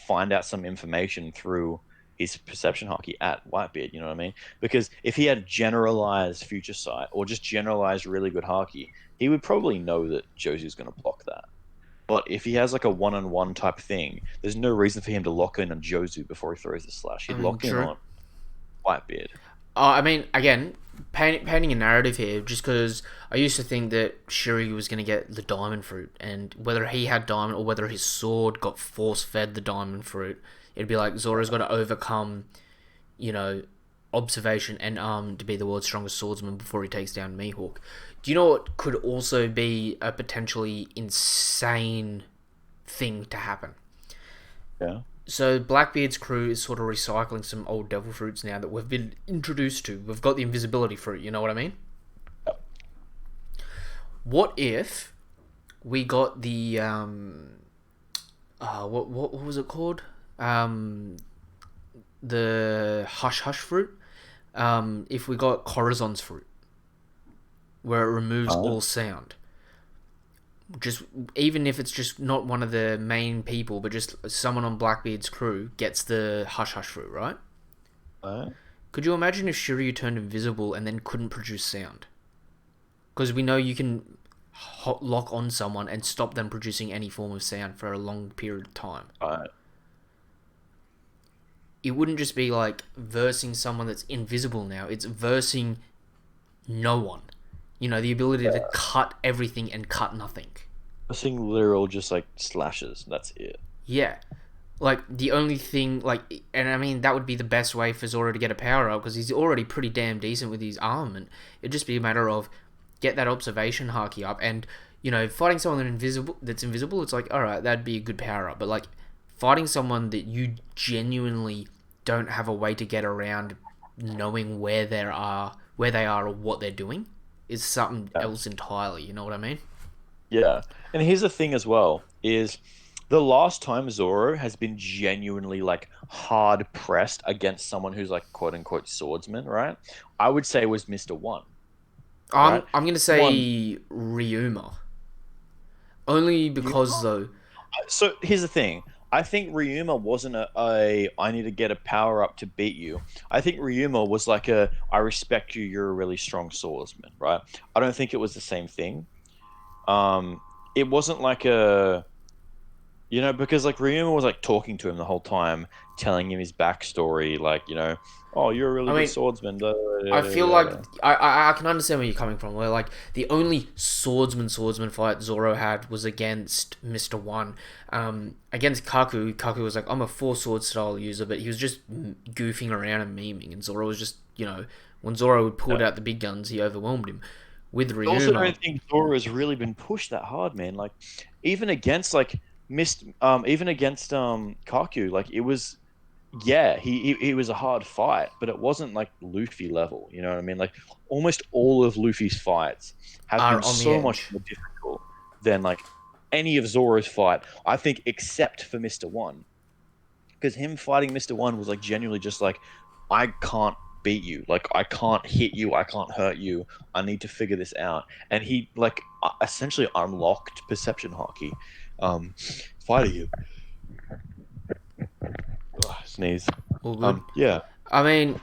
find out some information through his perception hockey at Whitebeard. You know what I mean? Because if he had generalized future sight or just generalized really good hockey, he would probably know that Josie's going to block that. But if he has like a one-on-one type thing, there's no reason for him to lock in on Jozu before he throws the slash. I He'd mean, lock in true. on Whitebeard. I mean, again, painting a narrative here, just because I used to think that Shuri was going to get the diamond fruit, and whether he had diamond or whether his sword got force fed the diamond fruit, it'd be like Zoro's got to overcome, you know, observation and to be the world's strongest swordsman before he takes down Mihawk. Do you know what could also be a potentially insane thing to happen? Yeah. So Blackbeard's crew is sort of recycling some old devil fruits now that we've been introduced to. We've got the invisibility fruit, you know what I mean? What if we got the what was it called? The hush hush fruit. If we got Corazon's fruit, where it removes All right. all sound. Just even if it's just not one of the main people, but just someone on Blackbeard's crew gets the hush hush fruit, right? All right. Could you imagine if Shiryu turned invisible and then couldn't produce sound? Because we know you can lock on someone and stop them producing any form of sound for a long period of time. All right. It wouldn't just be like versing someone that's invisible now, it's versing no one. You know, the ability to cut everything and cut nothing. I'm seeing literal just like slashes. That's it. Yeah. Like, the only thing, like, and I mean, that would be the best way for Zoro to get a power up because he's already pretty damn decent with his armament. It'd just be a matter of get that observation haki up and, fighting someone that's invisible, it's like, alright, that'd be a good power up. But, like, fighting someone that you genuinely don't have a way to get around knowing where they are or what they're doing is something Yeah. else entirely. You know what I mean? Yeah. And here's the thing as well is the last time Zoro has been genuinely like hard pressed against someone who's like quote unquote swordsman, right? I would say was Mr. One, right? I'm gonna One. say Ryuma. Only You because though, So here's the thing. I think Ryuma wasn't a I need to get a power up to beat you. I think Ryuma was like a I respect you, you're a really strong swordsman, right? I don't think it was the same thing. Um it wasn't like a because like Ryuma was like talking to him the whole time, telling him his backstory, like, oh, you're a really I good mean, swordsman. Da, da, I da, feel da, like da. I can understand where you're coming from. Where like the only swordsman fight Zoro had was against Mister One, against Kaku. Kaku was like, I'm a four sword style user, but he was just goofing around and memeing, and Zoro was just when Zoro pulled Yeah. out the big guns, he overwhelmed him. With I also Ryuma, don't think Zoro has really been pushed that hard, man. Like even against like even against Kaku, like it was yeah, he was a hard fight, but it wasn't like Luffy level. You know what I mean? Like almost all of Luffy's fights have are been on the so much edge. more difficult than like any of Zoro's fight. I think except for Mister One, because him fighting Mister One was like genuinely just like I can't beat you. Like I can't hit you. I can't hurt you. I need to figure this out. And he like essentially unlocked perception hockey, um, fighting you. Ugh, sneeze. All good. Yeah. I mean,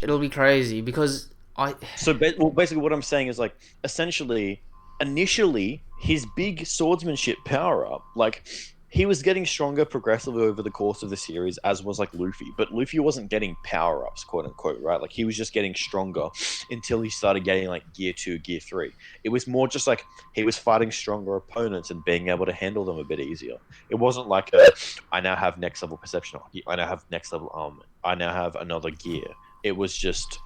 it'll be crazy because I So well, basically, what I'm saying is like essentially, initially, his big swordsmanship power up, like he was getting stronger progressively over the course of the series, as was like Luffy. But Luffy wasn't getting power ups, quote unquote, right? Like he was just getting stronger until he started getting like gear two, gear three. It was more just like he was fighting stronger opponents and being able to handle them a bit easier. It wasn't like I now have next level perception. I now have next level armor. I now have another gear. It was just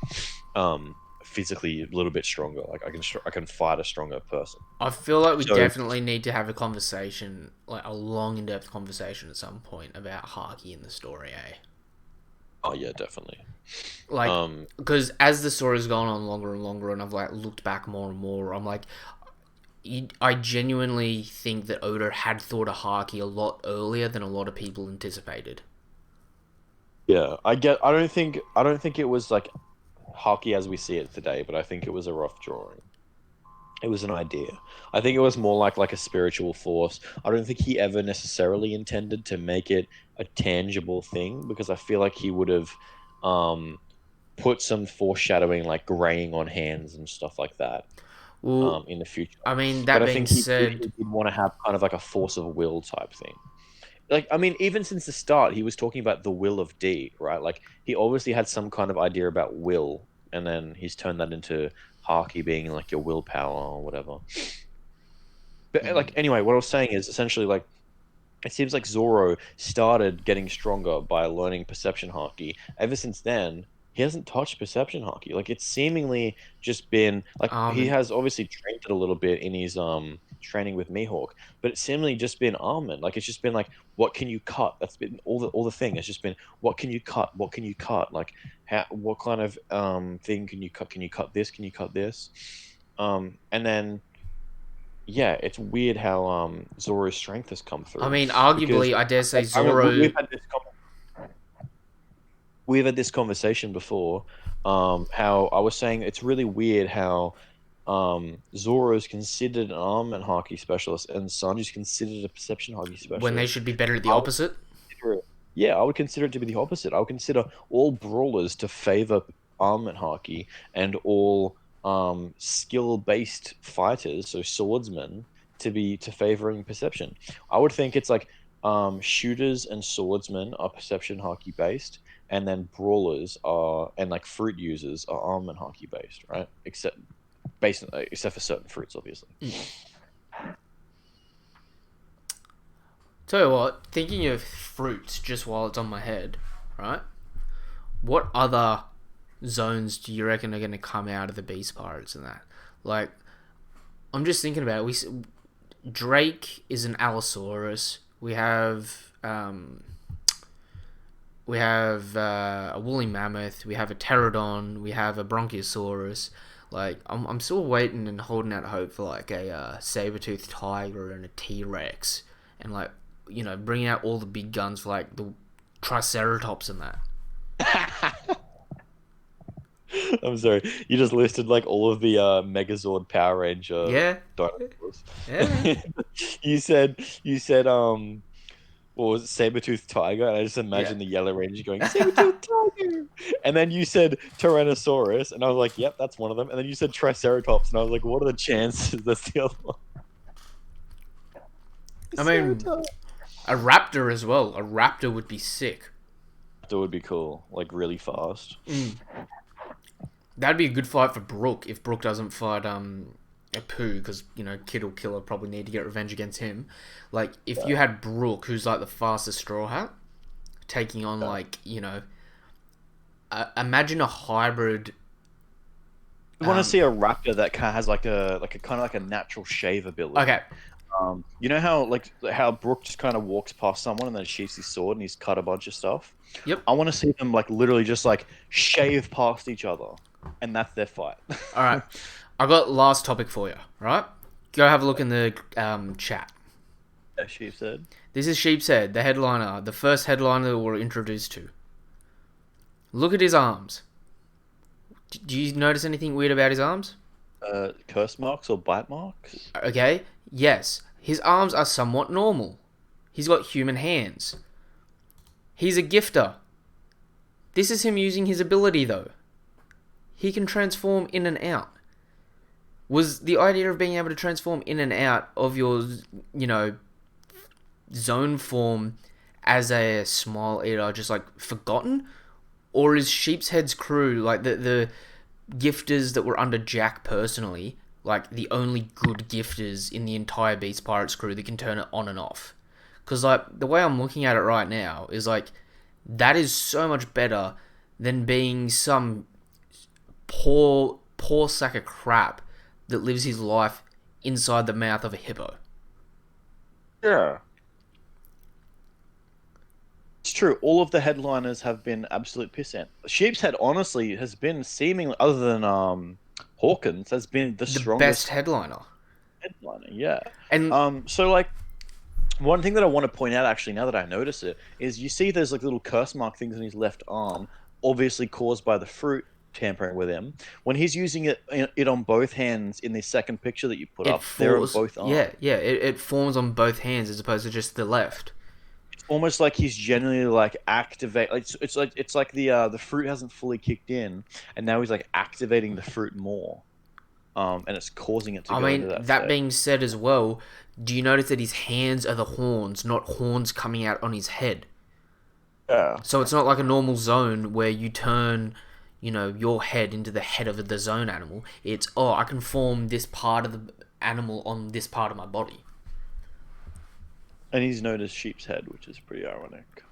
um physically a little bit stronger. Like I can fight a stronger person. I feel like we So definitely need to have a conversation, like a long, in-depth conversation at some point about Haki in the story, eh? oh yeah, definitely. Like, Um because as the story's gone on longer and longer, and I've like looked back more and more, I'm like, I genuinely think that Oda had thought of Haki a lot earlier than a lot of people anticipated. yeah, I don't think it was like hockey as we see it today, but I think it was a rough drawing. It was an idea. I think it was more like a spiritual force. I don't think he ever necessarily intended to make it a tangible thing because I feel like he would have um put some foreshadowing like graying on hands and stuff like that Well, in the future. I mean, But that I being think he said, really did want to have kind of like a force of will type thing. Like, I mean, even since the start, he was talking about the will of D, right? Like, he obviously had some kind of idea about will, and then he's turned that into Haki being like your willpower or whatever. But like, anyway, what I was saying is essentially like it seems like Zoro started getting stronger by learning perception haki. Ever since then, he hasn't touched perception haki. Like it's seemingly just been like he and has obviously trained it a little bit in his training with Mihawk, but it's seemingly just been almond. Like it's just been like what can you cut? That's been all the thing. It's just been what can you cut? What can you cut? Like what kind of thing can you cut? Can you cut this? Can you cut this? And then yeah, it's weird how Zoro's strength has come I through mean, because arguably, I dare say I remember Zoro. we've had this conversation before. How I was saying it's really weird how Zoro is considered an armament hockey specialist and Sanji's considered a perception hockey When they specialist. should be better at the I would opposite. consider it, yeah, I would consider it to be the opposite. I would consider all brawlers to favor armament hockey and all skill-based fighters, so swordsmen, to favoring perception. I would think it's like shooters and swordsmen are perception hockey based, and then brawlers are and like fruit users are armament hockey based, right? Except for certain fruits, obviously. Tell you what, thinking of fruits just while it's on my head, right? What other zones do you reckon are going to come out of the Beast Pirates and that? Like, I'm just thinking about it. Drake is an Allosaurus. We have we have a woolly mammoth, we have a pterodon, we have a bronchiosaurus. Like, I'm still waiting and holding out hope for like a saber-toothed tiger and a T-Rex, and like, you know, bringing out all the big guns for like the Triceratops and that. I'm sorry. You just listed like all of the Megazord Power Ranger Yeah, dinosaurs. yeah, You said what was it, Saber-toothed tiger? And I just yeah. imagine the Yellow Ranger going, Saber-toothed tiger. And then you said Tyrannosaurus, and I was like, yep, that's one of them. And then you said Triceratops, and I was like, what are the chances that's the other one? I mean, Triceratops. a raptor as well. A raptor would be sick. That would be cool, like really fast. That'd be a good fight for Brook if Brook doesn't fight a Pooh, because you know Kid or Killer probably need to get revenge against him. Like if you had Brook, who's like the fastest Straw Hat, taking on like you know, imagine a hybrid. I want to see a raptor that has like a kind of like a natural shave ability. Okay, You know how Brook just kind of walks past someone and then sheaths his sword and he's cut a bunch of stuff. yep. I want to see them like literally just like shave past each other, and that's their fight. All right, I got last topic for you. Right, go have a look in the chat. Yeah, she said. This is Sheepshead, the headliner, the first headliner that we're introduced to. Look at his arms. Do you notice anything weird about his arms? Curse marks or bite marks? Okay, yes, his arms are somewhat normal. He's got human hands. He's a gifter. This is him using his ability, though. He can transform in and out. Was the idea of being able to transform in and out of your, you know, zone form as a Smile Eater just like forgotten? Or is Sheepshead's crew, like the gifters that were under Jack personally, like the only good gifters in the entire Beast Pirates crew that can turn it on and off? Because like the way I'm looking at it right now is like that is so much better than being some poor sack of crap that lives his life inside the mouth of a hippo. Yeah. It's true. All of the headliners have been absolute pissant. Sheepshead honestly has been seemingly, other than Hawkins, has been the The best strongest headliner. headliner. Yeah. And So like one thing that I want to point out actually, now that I notice it, is you see there's like little curse mark things on his left arm, obviously caused by the fruit tampering with him. When he's using it on both hands in the second picture that you put it up, they're on falls. both arms. Yeah. It forms on both hands as opposed to just the left. Almost like he's genuinely like activate. Like it's like the fruit hasn't fully kicked in, and now he's like activating the fruit more, and it's causing it to I go mean, into that that state. being said as well, do you notice that his hands are the horns, not horns coming out on his head? Yeah. So it's not like a normal zone where you turn, you know, your head into the head of the zone animal. It's, oh, I can form this part of the animal on this part of my body. And he's known as Sheep's Head, which is pretty ironic.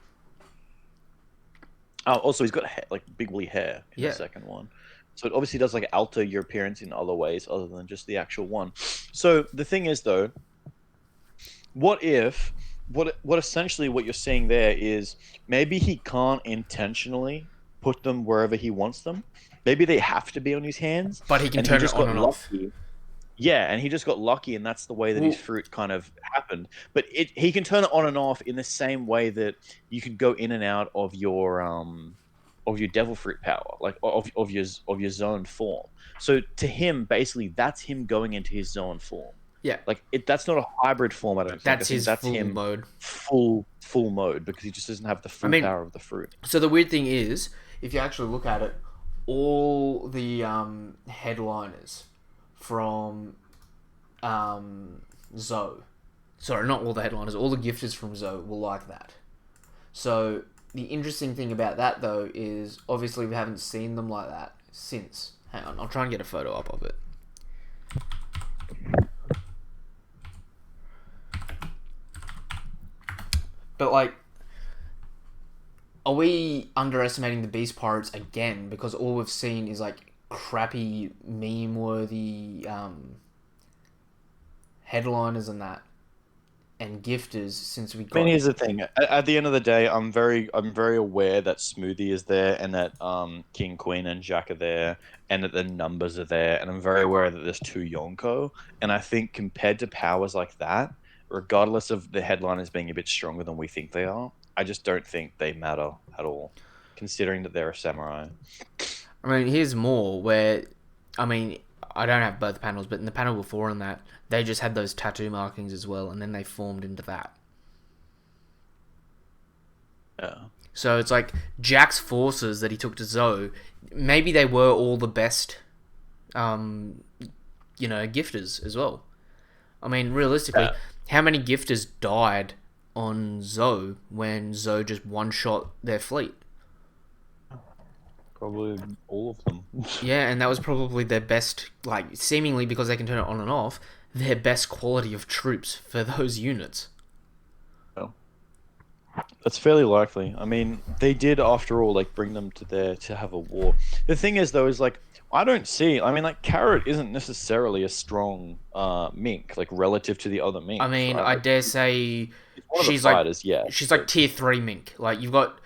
Oh, also he's got like big woolly hair in Yeah. the second one, so it obviously does like alter your appearance in other ways other than just the actual one. So the thing is though, what if what essentially what you're seeing there is maybe he can't intentionally put them wherever he wants them. Maybe they have to be on his hands, But he can and he turn it just on got and off. lucky. Yeah, and he just got lucky, and that's the way that Well, his fruit kind of happened. But he can turn it on and off in the same way that you can go in and out of your devil fruit power, like of your zone form. So to him, basically, that's him going into his zone form. yeah, Like that's not a hybrid form. I don't think. I that's think his that's full him mode. full mode because he just doesn't have the I full mean, power of the fruit. so the weird thing is, if you actually look at it, all the headliners from Zoe, sorry, not all the headliners, all the gifters from Zoe will like that. So the interesting thing about that though is obviously we haven't seen them like that since. Hang on, I'll try and get a photo up of it. But like, are we underestimating the Beast Pirates again? Because all we've seen is like crappy meme-worthy headliners and that. and gifters since we I mean, got. here's the thing. At the end of the day, I'm very aware that Smoothie is there and that King, Queen, and Jack are there, and that the numbers are there, and I'm very aware that there's two Yonko. And I think compared to powers like that, regardless of the headliners being a bit stronger than we think they are, I just don't think they matter at all, considering that they're a samurai. I mean, here's more where, I mean, I don't have both panels, but in the panel before on that, they just had those tattoo markings as well, and then they formed into that. Yeah. So it's like Jack's forces that he took to Zoe, maybe they were all the best, um, gifters as well. I mean, realistically, Yeah. how many gifters died on Zoe when Zoe just one shot their fleet? Probably all of them. Yeah, and that was probably their best, like, seemingly because they can turn it on and off, their best quality of troops for those units. Well, that's fairly likely. I mean, they did after all like bring them to there to have a war. The thing is though is like I don't see. I mean, like Carrot isn't necessarily a strong mink like relative to the other I minks, mean, right? I Like dare say he's one of the she's like fighters, yeah. she's like tier 3 mink. Like you've got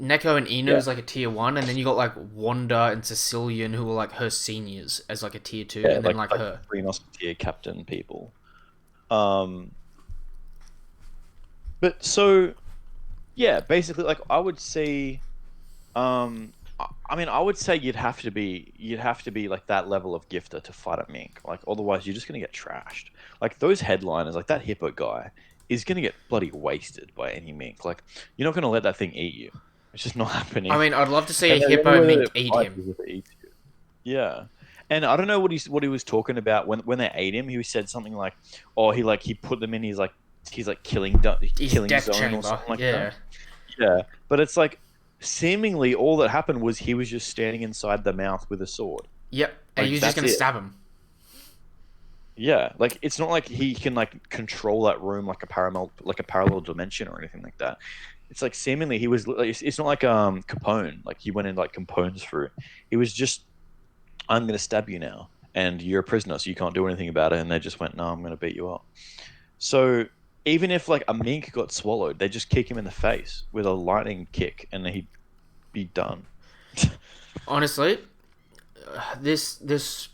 Neko and Yeah, Ino's like a tier 1, and then you got like Wanda and Sicilian who are like her seniors as like a tier 2, yeah, and then like like her. Three Musketeer captain people. Um, but so yeah, basically, like I would say. I mean, I would say you'd have to be like that level of gifter to fight a mink. Like otherwise, you're just gonna get trashed. Like those headliners, like that hippo guy, is gonna get bloody wasted by any mink. Like you're not gonna let that thing eat you. It's just not I happening. mean, I'd love to see a And the only hippo way that mink it eat fights him. is if it eats you. Yeah. And I don't know what he was talking about when they ate him. He said something like, "Oh, he put them in he's like His killing death zone or chamber. something like that." Yeah. Yeah, but it's like seemingly all that happened was he was just standing inside the mouth with a sword. Yep. And he Like was just that's gonna it. stab him. Yeah, like it's not like he can like control that room like a parallel dimension or anything like that. It's like seemingly he was. It's not like Capone. Like he went in like Capone's through. He was just I'm gonna stab you now, and you're a prisoner, so you can't do anything about it. And they just went, no, I'm gonna beat you up. So even if like a mink got swallowed, they just kick him in the face with a lightning kick, and he'd be done. Honestly, this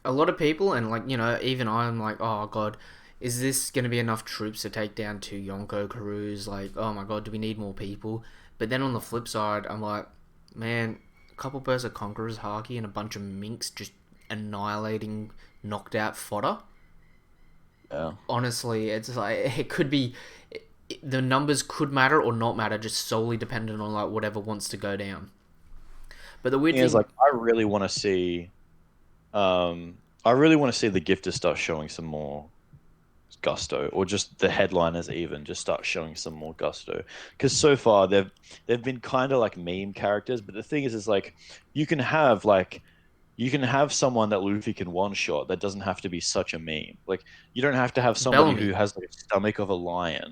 a lot of people, and like even I'm like, oh god, is this going to be enough troops to take down two Yonko crews? Like, oh my god, do we need more people? But then on the flip side, I'm like, man, a couple Berserk Conquerors, Haki, and a bunch of minks just annihilating, knocked out fodder. Yeah. Honestly, it's like it could be. The numbers could matter or not matter, just solely dependent on like whatever wants to go down. But the weird Thing is, thing, like, I really want to see the gifters start showing some more gusto, or just the headliners even just start showing some more gusto. Because so far they've been kind of like meme characters, but the thing is like you can have like you can have someone that Luffy can one shot that doesn't have to be such a meme. Like you don't have to have somebody who Bellamy. has like a stomach of a lion